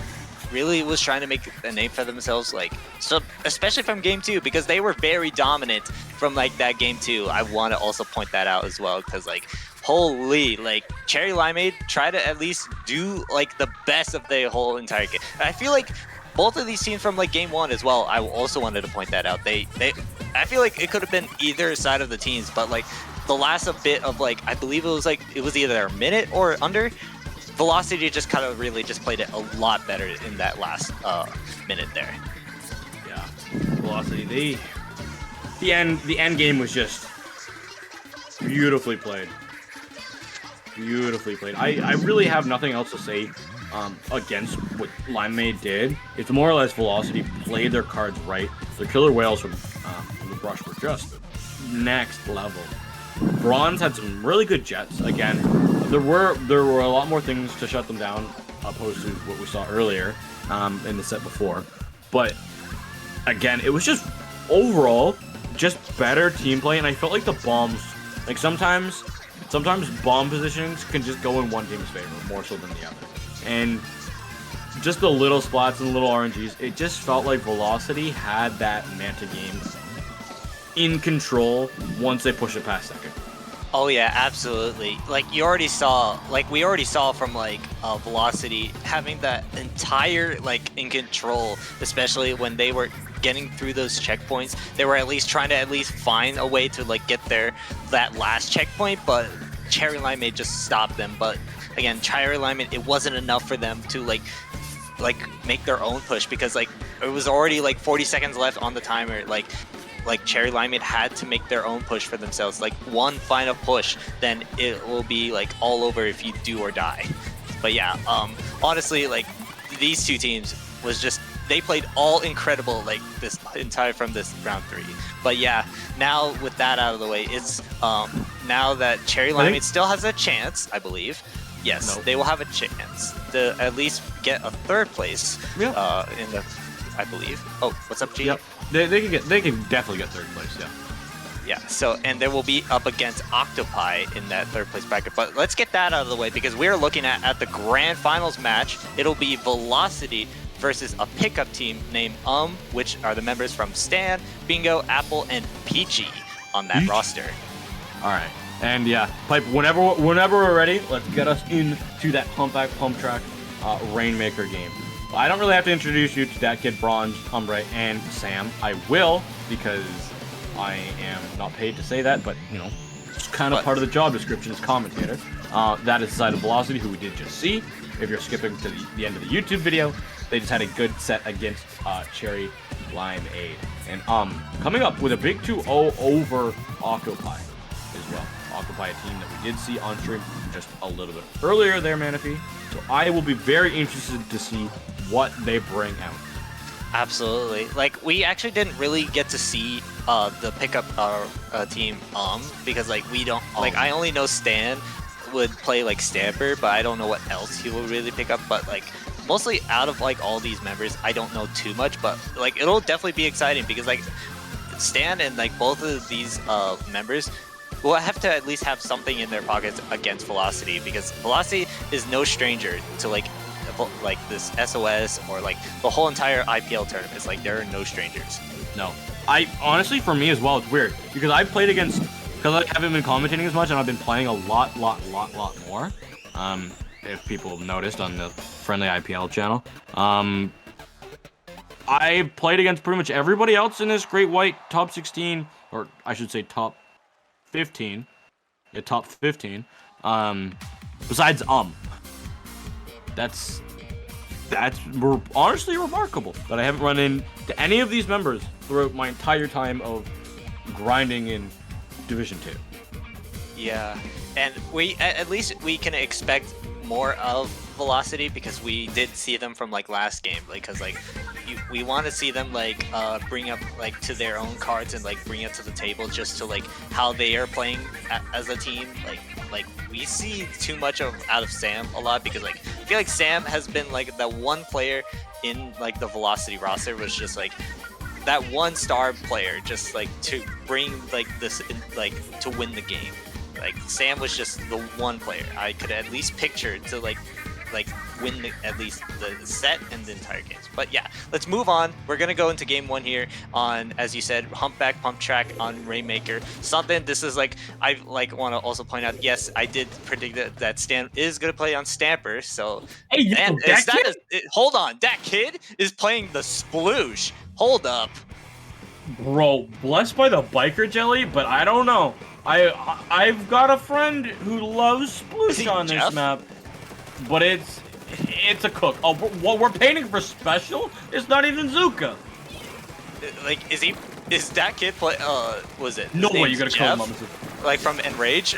really was trying to make a name for themselves, especially from game 2, because they were very dominant from that game 2. I want to also point that out as well, because holy, like Cherry Limeade try to at least do like the best of the whole entire game. And I feel like both of these teams from like game 1 as well, I also wanted to point that out. They I feel like it could have been either side of the teams, but like the last a bit of like, I believe it was either a minute or under. Velocity just kind of really just played it a lot better in that last minute there. Yeah, Velocity. The end game was just beautifully played. Beautifully played. I really have nothing else to say against what Limeade did. It's more or less Velocity played their cards right. The killer whales from the brush were just next level. Bronze had some really good jets. Again, there were a lot more things to shut them down opposed to what we saw earlier in the set before. But again, it was just overall just better team play, and I felt like the bombs, like sometimes bomb positions can just go in one team's favor more so than the other. And just the little splats and little RNGs, it just felt like Velocity had that Manta game in control once they pushed it past second. Oh yeah, absolutely. Like we already saw from like Velocity having that entire like in control, especially when they were getting through those checkpoints. They were at least trying to find a way to like get that last checkpoint, but Cherry Limeade just stopped them. But again, Cherry Limeade, it wasn't enough for them to like make their own push, because like it was already like 40 seconds left on the timer. Like Cherry Limeade had to make their own push for themselves. Like one final push, then it will be like all over if you do or die. But yeah, honestly, like these two teams was just, they played all incredible like this entire from this round 3. But yeah, now with that out of the way, it's now that Cherry Limeade still has a chance, I believe. Yes, they will have a chance to at least get a 3rd place in the, I believe. Oh, what's up, G? Yep. They can definitely get 3rd place, yeah. Yeah, so, and they will be up against OctoPi in that 3rd place bracket. But let's get that out of the way, because we're looking at the grand finals match. It'll be Velocity versus a pickup team named which are the members from Stan, Bingo, Apple, and Peachy on that roster. Alright. And yeah, Pipe, whenever we're ready, let's get us into that pump back, pump track Rainmaker game. I don't really have to introduce you to that kid, Bronze, Umbre, and Sam. I will, because I am not paid to say that, but, you know, it's kind of part of the job description as commentator. That is the side of Velocity, who we did just see. If you're skipping to the end of the YouTube video, they just had a good set against Cherry Limeade. And coming up with a big 2-0 over OctoPi as well. OctoPi, a team that we did see on stream just a little bit earlier there, Manaphy. So I will be very interested to see what they bring out. Absolutely. Like, we actually didn't really get to see the pickup team because like we don't like, I only know Stan would play like Stamper, but I don't know what else he will really pick up. But like mostly out of like all these members, I don't know too much, but like it'll definitely be exciting, because like Stan and like both of these members will have to at least have something in their pockets against Velocity, because Velocity is no stranger to like this SOS or like the whole entire IPL tournament. It's like there are no strangers. No, I honestly, for me as well, it's weird because I've played against, because I haven't been commentating as much and I've been playing a lot more. If people noticed on the friendly IPL channel, I played against pretty much everybody else in this Great White top 16, or I should say top 15. Yeah, top 15. Besides That's honestly remarkable that I haven't run into any of these members throughout my entire time of grinding in Division 2. Yeah, and we at least we can expect more of Velocity, because we did see them from like last game, like because like we want to see them like bring up like to their own cards and like bring it to the table, just to like how they are playing as a team. Like we see too much out of Sam a lot, because like I feel like Sam has been like the one player in like the Velocity roster was just like that one star player, just like to bring like this like to win the game. Like Sam was just the one player I could at least picture to like like win at least the set and the entire games. But yeah, let's move on. We're gonna go into game 1 here on, as you said, humpback pump track on Rainmaker. Something, this is like, I like want to also point out, yes, I did predict that Stan is gonna play on Stamper. So Hey, yo, and that kid? hold on, that kid is playing the Sploosh. Hold up. Bro, blessed by the biker jelly, but I don't know. I've got a friend who loves Is he Sploosh on this Jeff? map, but it's a cook. Oh, what we're painting for special? It's not even Zuka. Like, is that kid play? Was it? No his way, name's you gotta kill him Jeff? on this. Like from Enrage,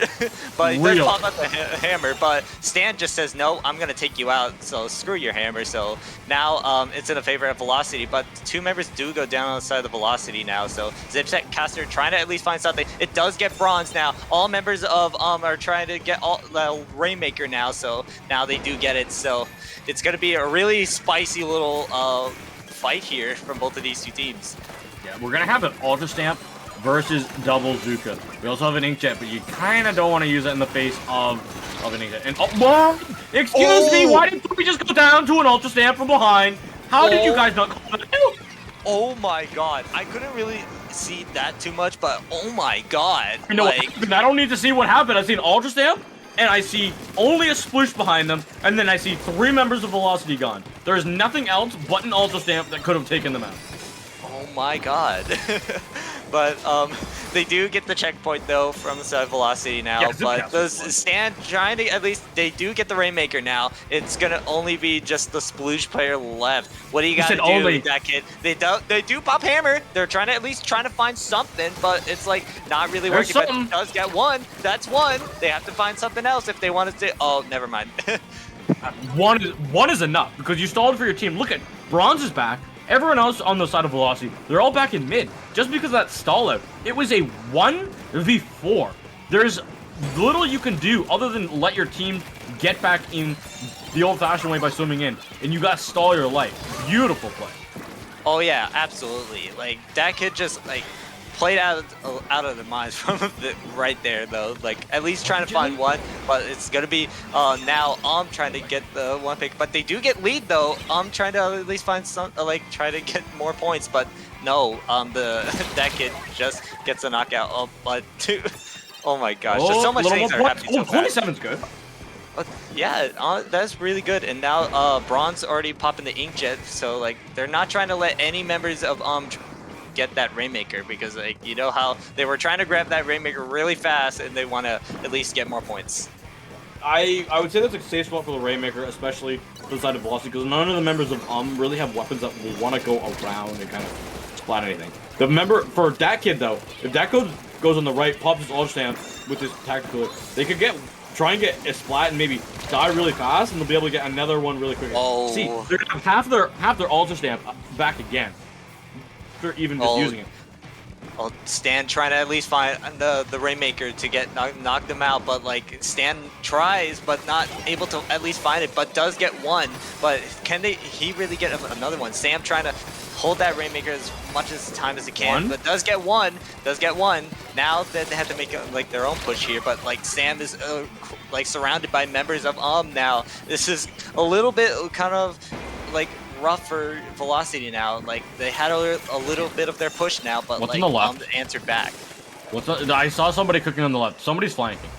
but he does pop out the hammer. But Stan just says, "No, I'm gonna take you out. So screw your hammer." So now it's in the favor of Velocity, but 2 members do go down on the side of the Velocity now. So Zipset Caster trying to at least find something. It does get bronze now. All members of are trying to get all Rainmaker now. So now they do get it. So it's gonna be a really spicy little fight here from both of these 2 teams. Yeah, we're gonna have an Ultra Stamp versus double Zuka. We also have an Inkjet, but you kind of don't want to use it in the face of an Inkjet. And excuse me, why didn't we just go down to an Ultra Stamp from behind? How did you guys not call that out? Oh my god, I couldn't really see that too much, but oh my god. You know, like, I don't need to see what happened. I see an Ultra Stamp, and I see only a Sploosh behind them, and then I see 3 members of Velocity gone. There's nothing else but an Ultra Stamp that could have taken them out. oh my god. But they do get the checkpoint though from the side of Velocity now. Yeah, but those Stan trying to, at least they do get the Rainmaker now. It's gonna only be just the Sploosh player left. What do you got to do only. with that kid? They do pop hammer. They're trying to at least find something, but it's like not really There's working. But something. it does get 1. That's 1. They have to find something else if they want to stay. Oh, never mind. One is enough, because you stalled for your team. Look at Bronze is back. Everyone else on the side of Velocity, they're all back in mid. Just because of that stall out, it was a 1v4. There's little you can do other than let your team get back in the old-fashioned way by swimming in, and you gotta stall your life. Beautiful play. Oh yeah, absolutely. Like that kid just like played out of the minds from right there though. Like at least trying to find 1, but it's gonna be now trying to get the 1 pick. But they do get lead though. Trying to at least find some like try to get more points. But no, that kid just gets a knockout. Oh, but oh my gosh, there's so much things are happening so fast. 27's good. Yeah, that's really good. And now Bronze already popping the Inkjet, so like they're not trying to let any members of get that Rainmaker, because like you know how they were trying to grab that Rainmaker really fast and they want to at least get more points. I would say that's a safe spot for the Rainmaker, especially for the side of Velocity, because none of the members of really have weapons that will want to go around and kind of splat anything. The member for that kid though, if that goes on the right, pops his Ultra Stamp with his tactical, they could try and get a splat and maybe die really fast, and they'll be able to get another one really quick. Oh. See, they're gonna have half their Ultra Stamp back again. They're even just using it. Oh, Stan trying to at least find the Rainmaker to get knock them out, but like Stan tries, but not able to at least find it, but does get 1. But can he really get another one? Sam trying to hold that Rainmaker as much as time as he can, but does get 1. Now that they have to make like their own push here, but like Sam is like surrounded by members of now. This is a little bit kind of like rough for Velocity now. Like they had a little bit of their push now, but What's like on the left? Answered back. I saw somebody cooking on the left. Somebody's flanking.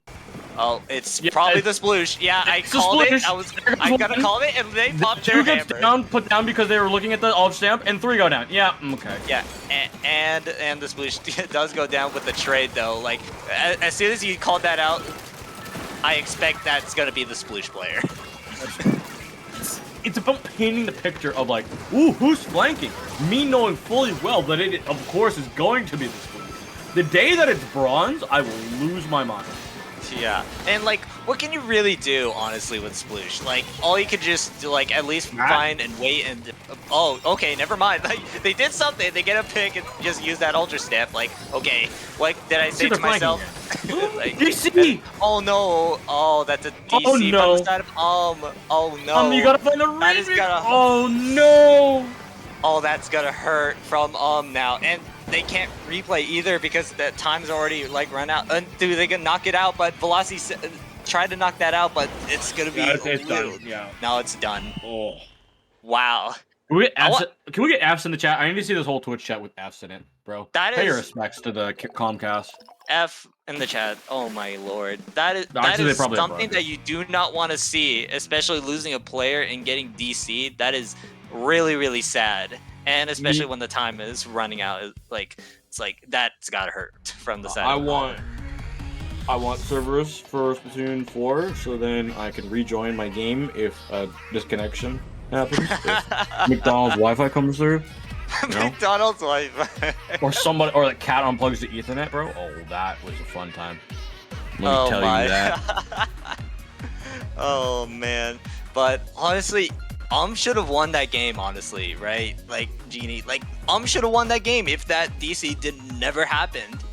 Oh, it's probably the Sploosh. Yeah, I called it. I gotta call it, and they popped their 2 gets hammer. put down because they were looking at the Ultra Stamp, and 3 go down. Yeah, okay. Yeah, and the Sploosh does go down with the trade though. Like as soon as you called that out, I expect that's gonna be the Sploosh player. It's about painting the picture of like, ooh, who's flanking? Me knowing fully well that it, of course, is going to be the Sploosh. The day that it's Bronze, I will lose my mind. Yeah, and like, what can you really do, honestly, with Sploosh? Like, all you could just do, like, at least find and wait and... Oh, okay, never mind. Like, they did something. They get a pick and just use that Ultra Stamp. Like, okay, what did I say to myself? Like, DC! Oh, no. Oh, that's a DC Oh, no. from the side of... Oh, no. You gotta find the That is remix! gonna... Oh, no! Oh, that's gonna hurt from now. And they can't replay either because the time's already like run out. Do they can knock it out? But Velocity try to knock that out, but it's gonna be it's done. Yeah. Now it's done. Oh. Wow. Can we get F's in the chat? I need to see this whole Twitch chat with F's in it, bro. Pay your respects to the Comcast. F in the chat. Oh my lord. That is something that you do not want to see, especially losing a player and getting DC'd. That is really, really sad. And especially when the time is running out, it's like that's gotta hurt from the side. I want servers for Splatoon 4, so then I can rejoin my game if a disconnection happens. If McDonald's Wi-Fi comes through. You know? McDonald's Wi-Fi. Or the cat unplugs the Ethernet, bro. Oh, that was a fun time. Let me tell you that. Oh man. But honestly, should have won that game, honestly, right? Like, Genie, should have won that game if that DC never happened.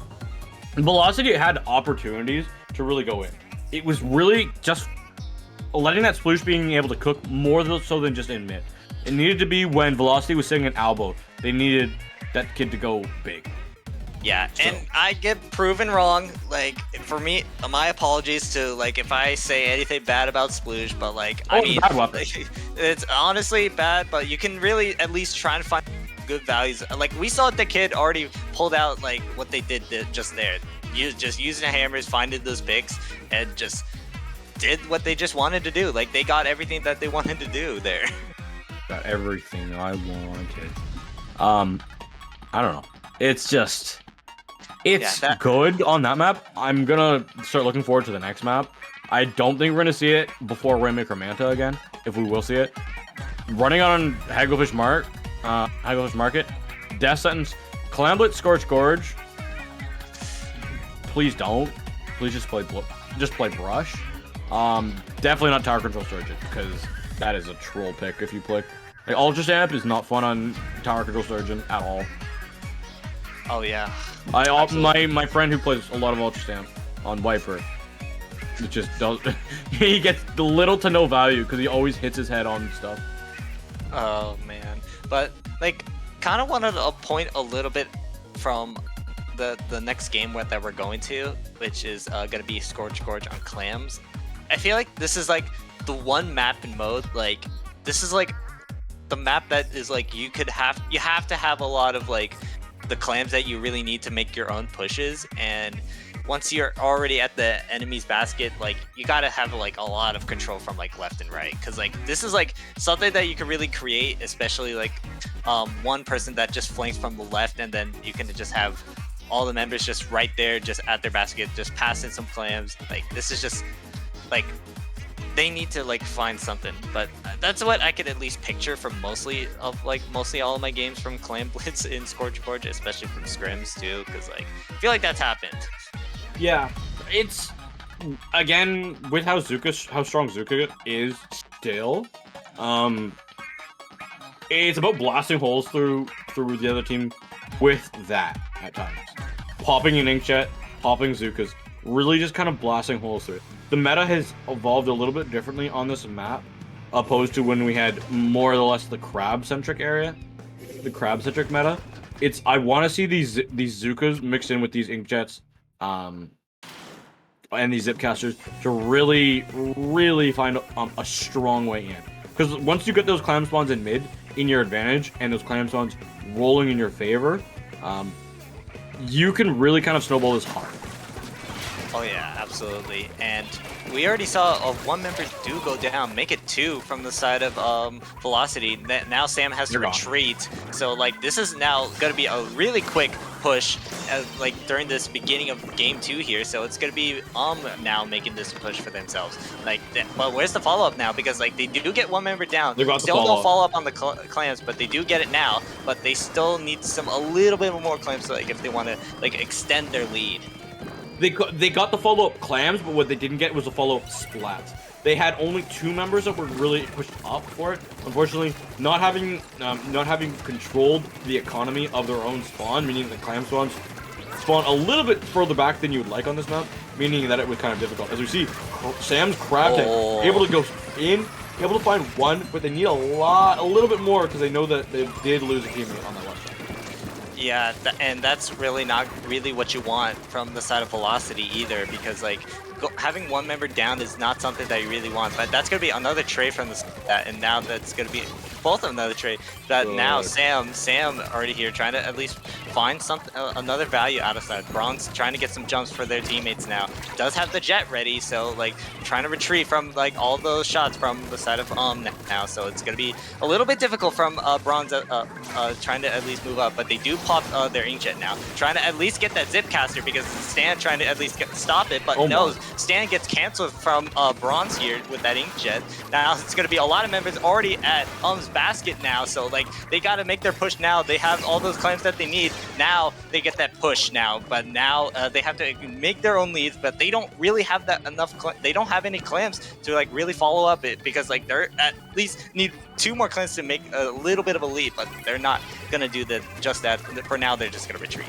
Velocity had opportunities to really go in. It was really just letting that sploosh being able to cook more so than just in mid. It needed to be when Velocity was sitting at elbow. They needed that kid to go big. Yeah, and I get proven wrong. Like, for me, my apologies to, if I say anything bad about Sploosh, but, I mean, it's honestly bad, but you can really at least try and find good values. Like, we saw the kid already pulled out, what they did just there. Just using the hammers, finding those picks, and just did what they just wanted to do. Like, they got everything that they wanted to do there. Got everything I wanted. I don't know. It's just... It's good on that map. I'm gonna start looking forward to the next map. I don't think we're gonna see it before Rainmaker Manta again, if we will see it. Running on Hagglefish Market, Death Sentence, Clamblet, Scorch Gorge. Please don't. Please just play Brush. Definitely not Tower Control Surgeon, because that is a troll pick if you play. Ultra Stamp is not fun on Tower Control Surgeon at all. Oh yeah. My friend who plays a lot of Ultra Stamp on Viper, it just does. He gets little to no value because he always hits his head on stuff. Oh man, but kind of wanted to point a little bit from the next game that we're going to, which is gonna be Scorch Gorge on Clams. I feel like this is the one map in mode. This is the map that is you have to have a lot of the clams that you really need to make your own pushes, and once you're already at the enemy's basket, you gotta have a lot of control from left and right, because this is something that you can really create, especially one person that just flanks from the left, and then you can just have all the members just right there, just at their basket, just pass in some clams. This is just they need to find something, but that's what I could at least picture from mostly all of my games from Clam Blitz in Scorch Gorge, especially from scrims too, because I feel like that's happened. Yeah, it's again with how strong Zuka is still. It's about blasting holes through the other team with that at times, popping an Inkjet, popping Zukas, really just kind of blasting holes through it. The meta has evolved a little bit differently on this map, opposed to when we had more or less the crab-centric area, the crab-centric meta. I want to see these Zukas mixed in with these Inkjets, and these Zipcasters to really find a strong way in. Because once you get those clam spawns in mid in your advantage, and those clam spawns rolling in your favor, you can really kind of snowball this hard. Oh yeah, absolutely. And we already saw one member do go down, make it 2 from the side of Velocity. Now Sam has to retreat. So this is now gonna be a really quick push, during this beginning of game 2 here. So it's gonna be now making this push for themselves. But where's the follow up now? Because they do get one member down. They still don't follow up on the clams, but they do get it now. But they still need a little bit more clams, if they want to extend their lead. They got the follow-up clams, but what they didn't get was the follow-up splats. They had only 2 members that were really pushed up for it. Unfortunately, not having controlled the economy of their own spawn, meaning the clam spawns spawn a little bit further back than you would like on this map, meaning that it was kind of difficult. As we see, Sam's crab tank able to go in, able to find one, but they need a little bit more because they know that they did lose a teammate on that left side. Yeah, and that's really not what you want from the side of Velocity either, because having one member down is not something that you really want. But that's gonna be another trade from that, and now that's gonna be both of another trade. That now Sam already here trying to at least find something, another value out of that. Bronze trying to get some jumps for their teammates now. Does have the jet ready, so like trying to retreat from like all those shots from the side of now. So it's gonna be a little bit difficult from Bronze trying to at least move up, but they do pop their inkjet now, trying to at least get that zip caster because Stan trying to at least stop it, but no, Stan gets canceled from Bronze here with that inkjet. Now it's gonna be a lot of members already at basket now, so like they got to make their push now. They have all those claims that they need. Now they get that push now, but now they have to make their own leads, but they don't really have that enough. They don't have any claims to like really follow up it because like they're at least need 2 more claims to make a little bit of a lead, but they're not gonna do just that. For now, they're just gonna retreat.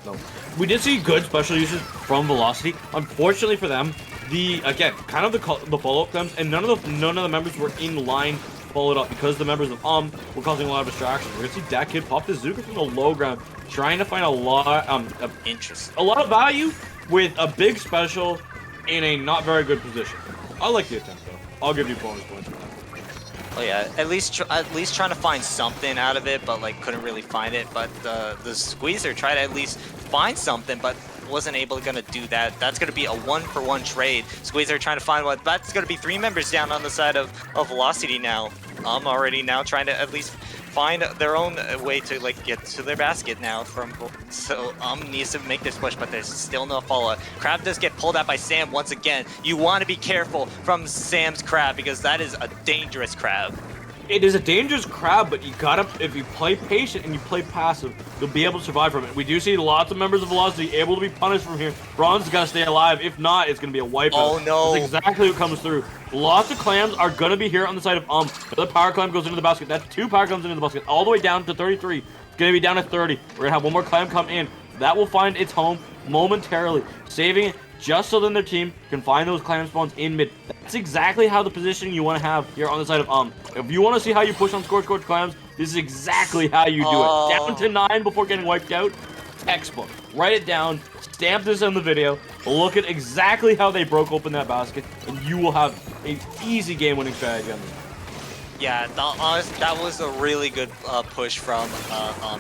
No. We did see good special uses from Velocity. Unfortunately for them, again kind of the follow-up claims, and none of the members were in line followed up because the members of were causing a lot of distractions. We're gonna see that kid pop the Zuka from the low ground, trying to find a lot of value with a big special in a not very good position. I like the attempt though. I'll give you bonus points for that. Oh yeah, at least trying to find something out of it, but like couldn't really find it. But the Squeezer tried to at least find something, but wasn't able to do that. That's gonna be a 1-for-1 trade. Squeezer trying to find what. That's gonna be 3 members down on the side of Velocity now. Already now trying to at least find their own way to like get to their basket now so needs to make this push, but there's still no follow-up. Crab does get pulled out by Sam once again. You want to be careful from Sam's Crab because that is a dangerous Crab. It is a dangerous Crab, but you gotta, if you play patient and you play passive, you'll be able to survive from it. We do see lots of members of Velocity able to be punished from here. Bronze gotta stay alive. If not, it's gonna be a wipeout. Oh no. That's exactly what comes through. Lots of clams are gonna be here on the side of The power clam goes into the basket. That's 2 power clams into the basket, all the way down to 33. It's gonna be down to 30. We're gonna have one more clam come in. That will find its home momentarily, saving it just so then their team can find those clam spawns in mid. That's exactly how the positioning you want to have here on the side of If you want to see how you push on Scorch clams, this is exactly how you do it. Down to 9 before getting wiped out. Textbook. Write it down. Stamp this in the video. Look at exactly how they broke open that basket, and you will have an easy game-winning strategy on this. Yeah, that was a really good push from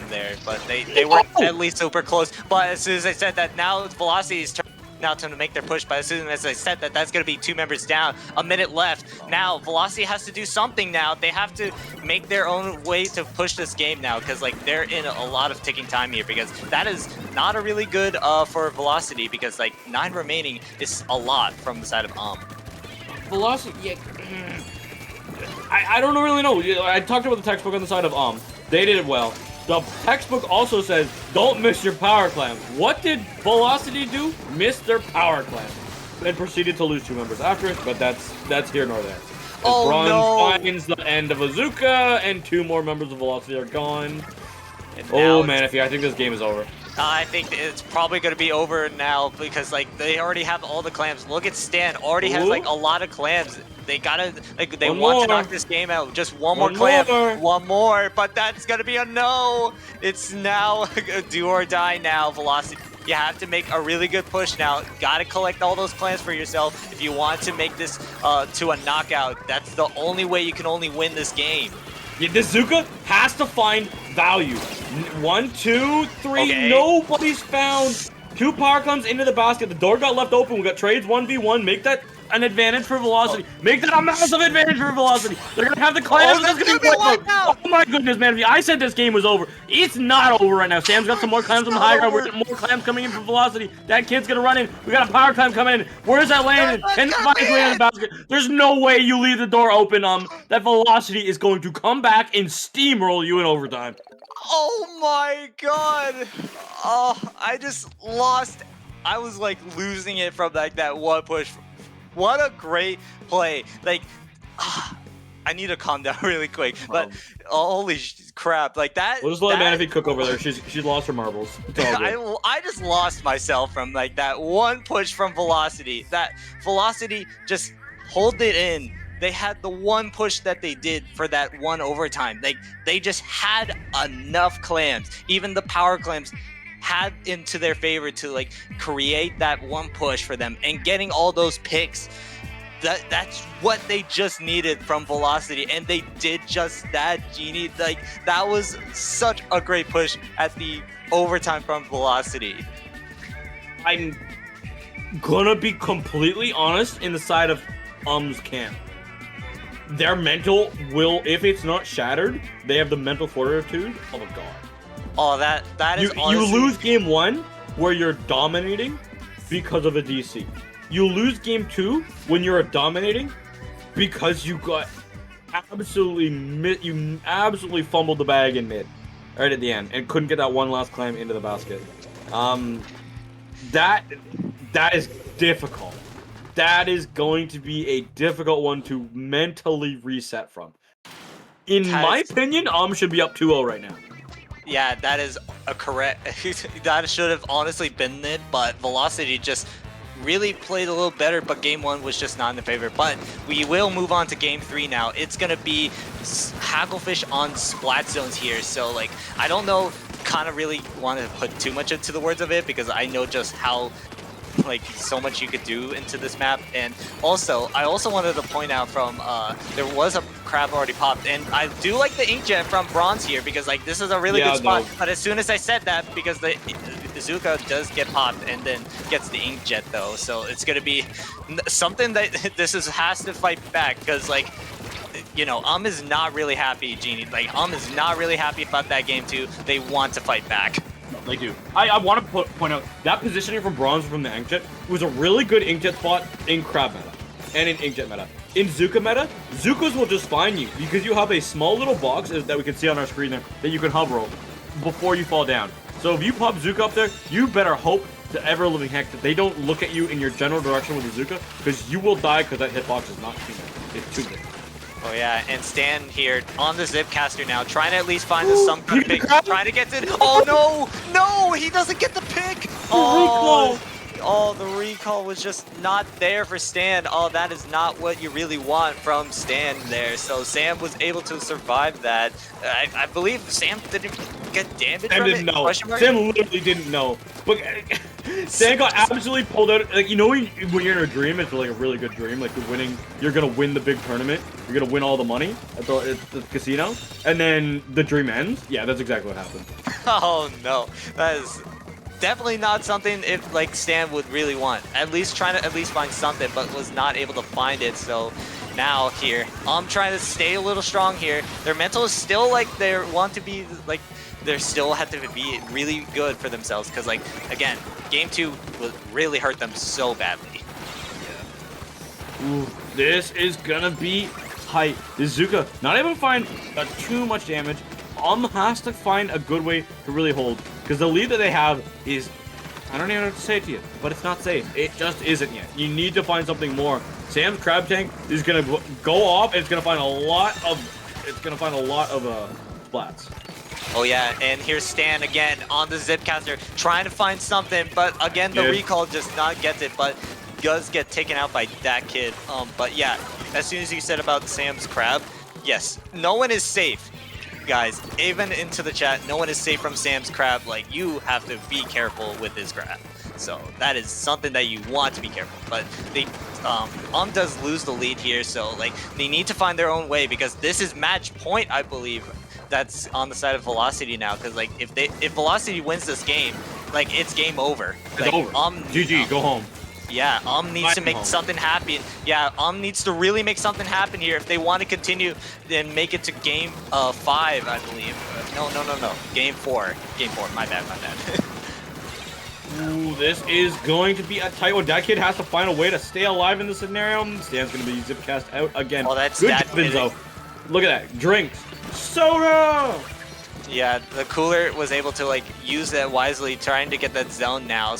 there, but they weren't at least super close. But as soon as I said that, now Velocity's turn now to make their push. But as soon as I said that, that's going to be 2 members down. A minute left. Now Velocity has to do something now. They have to make their own way to push this game now because like they're in a lot of ticking time here because that is not a really good for Velocity because like 9 remaining is a lot from the side of Velocity, yeah. I don't really know. I talked about the textbook on the side of They did it well. The textbook also says, don't miss your power clam. What did Velocity do? Miss their power clam. And proceeded to lose 2 members after it, but that's here nor there. Oh, Bronze no. finds the end of Azuka, and 2 more members of Velocity are gone. And Oh, man, I think this game is over. I think it's probably going to be over now because like they already have all the clams. Look at Stan, already has like a lot of clams. They gotta like they want to knock this game out. Just one more clam, one more, but that's gonna be a no. It's now a do or die now. Velocity. You have to make a really good push now. Gotta collect all those clams for yourself if you want to make this to a knockout. That's the only way you can only win this game. Yeah, this Zuka has to find value. 1, 2, 3. Okay. Nobody's found. 2 power clams into the basket. The door got left open. We got trades 1v1. Make that an advantage for Velocity. Make that a massive advantage for Velocity. They're gonna have the clams. that's gonna be wiped out. Oh my goodness, man! I said this game was over. It's not over right now. Sam's got some more clams on the high ground. We're getting more clams coming in from Velocity. That kid's gonna run in. We got a power clam coming in. Where's that landing? And the finds way in the basket. There's no way you leave the door open. That Velocity is going to come back and steamroll you in overtime. Oh my god! Oh, I just lost. I was like losing it from like that one push. What a great play! Like, I need to calm down really quick. But holy crap! Like that. We'll just let Manaphy cook over there. She's lost her marbles. It's all good. I just lost myself from like that one push from Velocity. That Velocity just hold it in. They had the one push that they did for that one overtime. Like they just had enough clams. Even the power clams had into their favor to like create that one push for them and getting all those picks. That's what they just needed from Velocity, and they did just that, Genie. Like, that was such a great push at the overtime from Velocity. I'm gonna be completely honest in the side of camp. Their mental will, if it's not shattered, they have the mental fortitude of a god. Oh, that is honestly... You lose game 1 where you're dominating because of a DC. You lose game 2 when you're dominating because you got you absolutely fumbled the bag in mid right at the end and couldn't get that one last climb into the basket. That is difficult. That is going to be a difficult one to mentally reset from. In my opinion, should be up 2-0 right now. Yeah, that is a correct... that should have honestly been it, but Velocity just really played a little better, but game 1 was just not in the favor. But we will move on to game 3 now. It's going to be Hagglefish on Splat Zones here, so like, I don't know, kind of really want to put too much into the words of it, because I know just how like so much you could do into this map. And also, I also wanted to point out from there was a crab already popped, and I do like the Inkjet from Bronze here, because like this is a really good spot. But as soon as I said that, because the Zuka does get popped and then gets the Inkjet though, so it's gonna be something that has to fight back, because like, you know, is not really happy, Genie. Like, is not really happy about that game too. They want to fight back. They do. I want to point out that positioning from Bronze from the Inkjet was a really good Inkjet spot in Crab meta and in Inkjet meta. In Zuka meta, Zukas will just find you because you have a small little box that we can see on our screen there that you can hover over before you fall down. So if you pop Zuka up there, you better hope to ever-living heck that they don't look at you in your general direction with the Zuka, because you will die because that hitbox is not too big. It's too big. Oh yeah, and Stan here on the Zipcaster now, trying to at least find some kind of pick, trying to get to... Oh no! No! He doesn't get the pick! Oh, the recall was just not there for Stan. Oh, that is not what you really want from Stan there. So Sam was able to survive that. I believe Sam didn't get damage from it? Sam literally didn't know. But Stan got absolutely pulled out. Like, you know when you're in a dream, it's like a really good dream. Like you're gonna win the big tournament. You're gonna win all the money at the casino. And then the dream ends. Yeah, that's exactly what happened. Oh no, that is... definitely not something if like Stan would really want. At least trying to find something, but was not able to find it. So now here, I'm trying to stay a little strong here. Their mental is still like they want to be like they still have to be really good for themselves, because like again, game 2 will really hurt them so badly. Yeah. Ooh, this is gonna be tight. This Zuka not able to find too much damage. Has to find a good way to really hold, because the lead that they have is, I don't even know how to say it to you, but it's not safe. It just isn't yet. You need to find something more. Sam's crab tank is gonna go off, and it's gonna find a lot of splats. Oh yeah, and here's Stan again on the Zipcaster, trying to find something, but again the recall just not gets it, but does get taken out by that kid. But yeah, as soon as you said about Sam's crab, yes, no one is safe. Guys, even into the chat, no one is safe from Sam's crab. Like, you have to be careful with his crab. So that is something that you want to be careful. But they does lose the lead here, so like they need to find their own way, because this is match point, I believe. That's on the side of Velocity now, because like if Velocity wins this game, like it's game over. It's over. GG, go home. Yeah, needs to make something happen. Yeah, needs to really make something happen here if they want to continue and make it to game 5, I believe. No. Game 4. Game 4. My bad. Ooh, this is going to be a tight one. That kid has to find a way to stay alive in this scenario. Stan's going to be zipcast out again. Oh, that's good that Vinzo. Look at that. Drinks. Soda! Yeah, the cooler was able to like use that wisely, trying to get that zone now.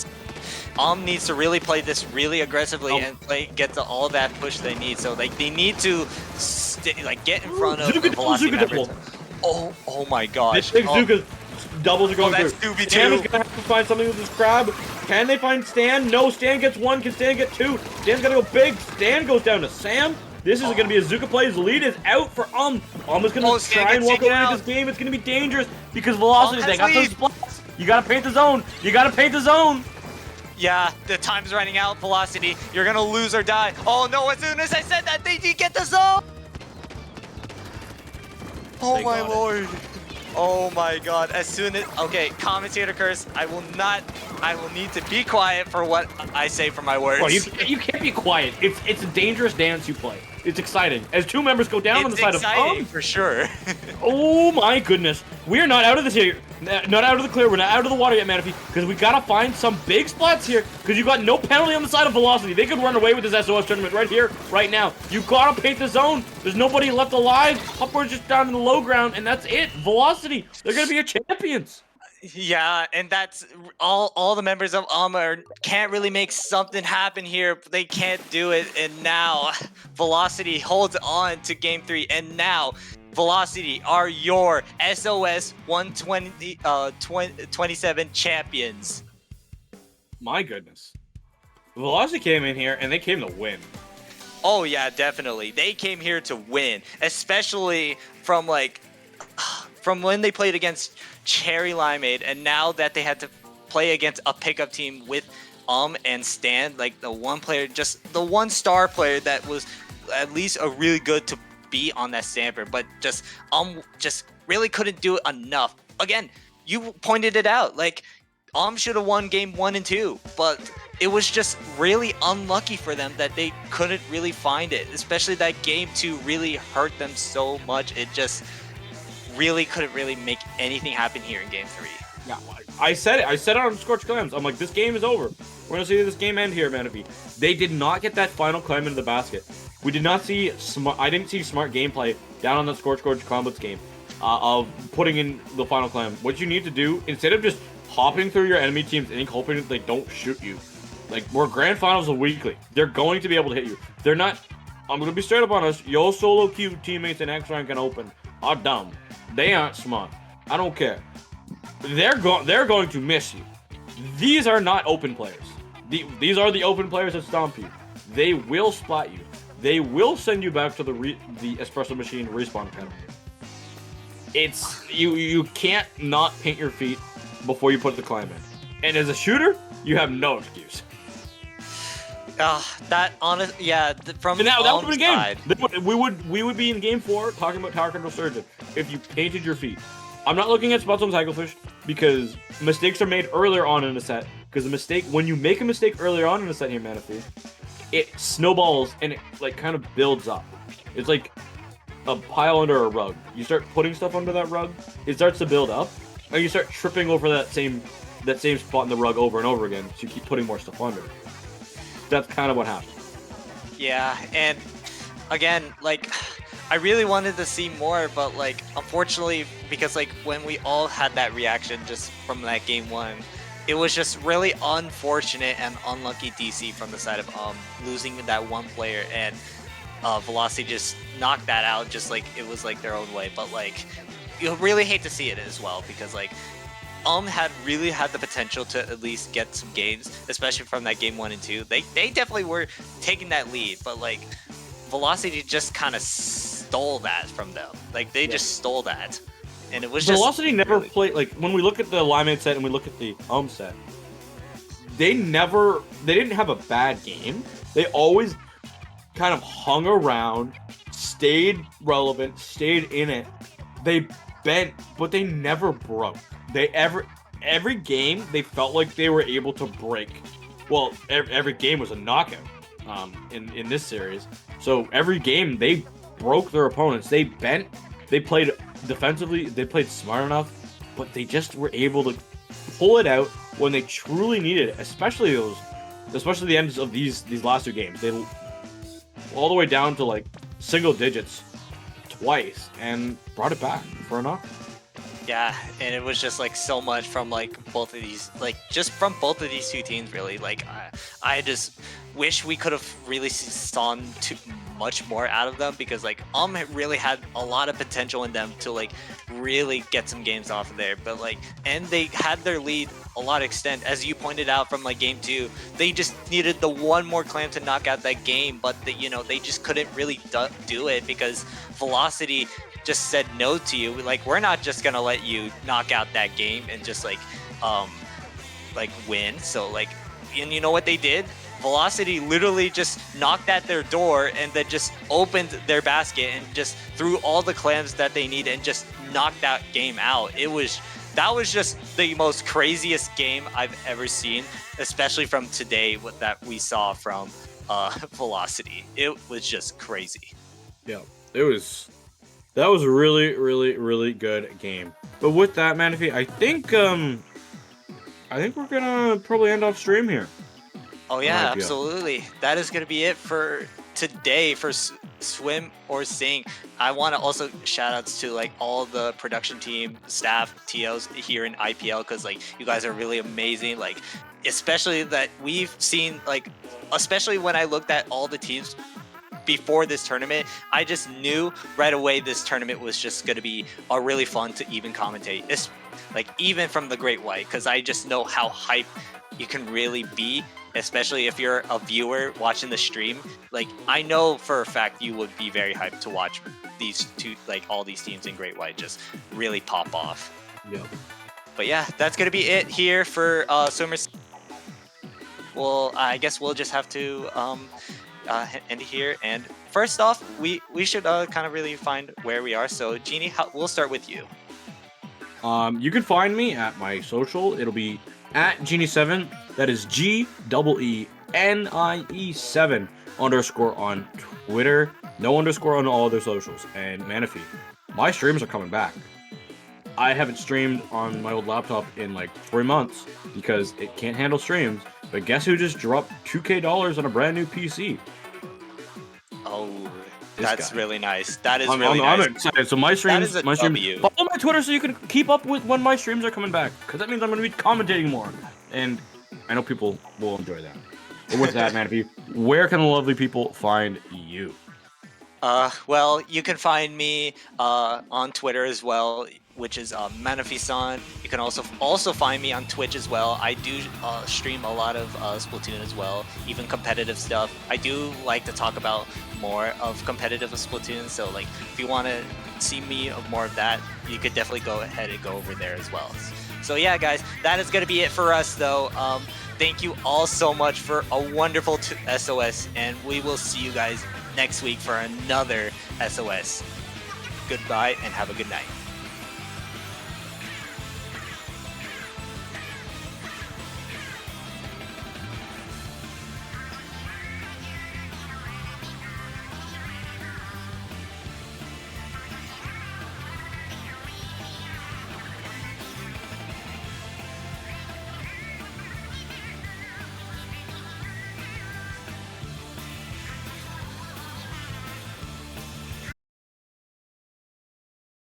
Needs to really play this really aggressively and get to all that push they need. So like they need to get in front of Velocity. Oh my gosh. This Zuka's doubles are going through. Sam is gonna have to find something with his crab. Can they find Stan? No, Stan gets 1. Can Stan get 2? Stan's gotta go big. Stan goes down to Sam. This is gonna be a Zuka play. His lead is out for is gonna try and walk away with this game. It's gonna be dangerous because Velocity, they got those splats. You gotta paint the zone. You gotta paint the zone. Yeah, the time's running out. Velocity, you're gonna lose or die. Oh no, as soon as I said that, they did get the zone! Oh my lord. Oh my god, as soon as... Okay, commentator curse, I will need to be quiet for what I say for my words. Bro, you can't be quiet. It's a dangerous dance you play. It's exciting. As two members go down on the side of for sure. Oh my goodness. We're not out of the here. Not out of the clear. We're not out of the water yet, Manaphy. Because we gotta find some big spots here. Because you got no penalty on the side of Velocity. They could run away with this SOS tournament right here, right now. You gotta paint the zone. There's nobody left alive. Upward's just down in the low ground, and that's it. Velocity. They're gonna be your champions. Yeah, and that's all the members of can't really make something happen here. They can't do it, and now Velocity holds on to game 3, and now Velocity are your SOS 127 champions. My goodness. Velocity came in here and they came to win. Oh yeah, definitely. They came here to win, especially from when they played against Cherry Limeade, and now that they had to play against a pickup team with and Stan, like the one player, just the one star player that was at least a really good to be on that stamper, but just really couldn't do it enough. Again, you pointed it out, like should have won game 1 and 2, but it was just really unlucky for them that they couldn't really find it, especially that game 2 really hurt them so much. It just really couldn't really make anything happen here in game 3. Yeah, I said it. I said it on Scorched Clams. I'm like, this game is over. We're gonna see this game end here, Manaphy. They did not get that final clam into the basket. We did not see I didn't see smart gameplay down on the Scorched Combots game of putting in the final clam. What you need to do, instead of just hopping through your enemy team's ink, hoping that they don't shoot you. Like, we're grand finals of weekly. They're going to be able to hit you. They're not. I'm gonna be straight up on us. Yo, solo queue teammates in X rank and open are dumb. They aren't smart. I don't care. They're going to miss you. These are not open players. These are the open players that stomp you. They will spot you. They will send you back to the espresso machine respawn penalty. It's you can't not paint your feet before you put the climb in. And as a shooter, you have no excuse. From and that would Alm's be game. side. We would be in game 4 talking about Tower Control Surgeon if you painted your feet. I'm not looking at Splatoon Cyclefish because mistakes are made earlier on in a set. Because when you make a mistake earlier on in a set here, Manaphy, it snowballs and it kind of builds up. It's like a pile under a rug. You start putting stuff under that rug, it starts to build up, and you start tripping over that same spot in the rug over and over again. So you keep putting more stuff under. That's kind of what happened. Yeah, and again, I really wanted to see more, but unfortunately, because when we all had that reaction just from that game 1, it was just really unfortunate and unlucky DC from the side of losing that one player, and Velocity just knocked that out just it was their own way. But you really hate to see it as well, because had really had the potential to at least get some games, especially from that game 1 and 2. They definitely were taking that lead, but Velocity just kind of stole that from them. They just stole that, and it was Velocity just never really... played when we look at the Limeade set and we look at the set. They didn't have a bad game. They always kind of hung around, stayed relevant, stayed in it. They bent, but they never broke. Every game they felt like they were able to break. Well, every game was a knockout in this series. So every game they broke their opponents. They bent. They played defensively. They played smart enough, but they just were able to pull it out when they truly needed it. Especially the ends of these last 2 games. They all the way down to single digits twice and brought it back for a knock. Yeah, and it was just so much from both of these, just from both of these 2 teams, really. I just wish we could have really saw much more out of them, because really had a lot of potential in them to really get some games off of there, but and they had their lead a lot of extent, as you pointed out from game 2. They just needed the one more clam to knock out that game, but they just couldn't really do it because Velocity just said no to you. We're not just gonna let you knock out that game and just like win. So like, and you know what they did? Velocity literally just knocked at their door and then just opened their basket and just threw all the clams that they need and just knocked that game out. That was just the most craziest game I've ever seen, especially from today, what that we saw from Velocity. It was just crazy. Yeah, that was a really, really, really good game. But with that, Manaphy, I think we're gonna probably end off stream here. Oh yeah, IPL. absolutely. That is gonna be it for today for Swim or Sing. I want to also shout outs to like all the production team, staff, TOs here in IPL, because like you guys are really amazing. Like especially that we've seen, like especially when I looked at all the teams before this tournament, I just knew right away this tournament was just going to be a really fun to even commentate. It's like even from the Great White, because I just know how hype you can really be, especially if you're a viewer watching the stream. Like I know for a fact you would be very hyped to watch these two, like all these teams in Great White just really pop off. Yep. But yeah, that's going to be it here for Swimmers. Well, I guess we'll just have to end here. And first off, we should kind of really find where we are. So Genie, we'll start with you. You can find me at my social. It'll be at Genie7. That is GEENIE7 _ on Twitter. No underscore on all other socials. And Manaphy, my streams are coming back. I haven't streamed on my old laptop in like 3 months because it can't handle streams. But guess who just dropped $2,000 on a brand new PC? Oh, This that's guy. really nice. That is I'm really nice. excited. So my streams, is a my stream. W. Follow my Twitter so you can keep up with when my streams are coming back, because that means I'm going to be commentating more, and I know people will enjoy that. But with that, Manaphy, where can the lovely people find you? Well, you can find me on Twitter as well, which is Manaphy-san. You can also find me on Twitch as well. I do stream a lot of Splatoon as well, even competitive stuff. I do like to talk about more of competitive Splatoon, so like if you want to see me of more of that, you could definitely go ahead and go over there as well. So yeah, guys, that is gonna be it for us though. Thank you all so much for a wonderful SOS, and we will see you guys next week for another SOS. Goodbye and have a good night.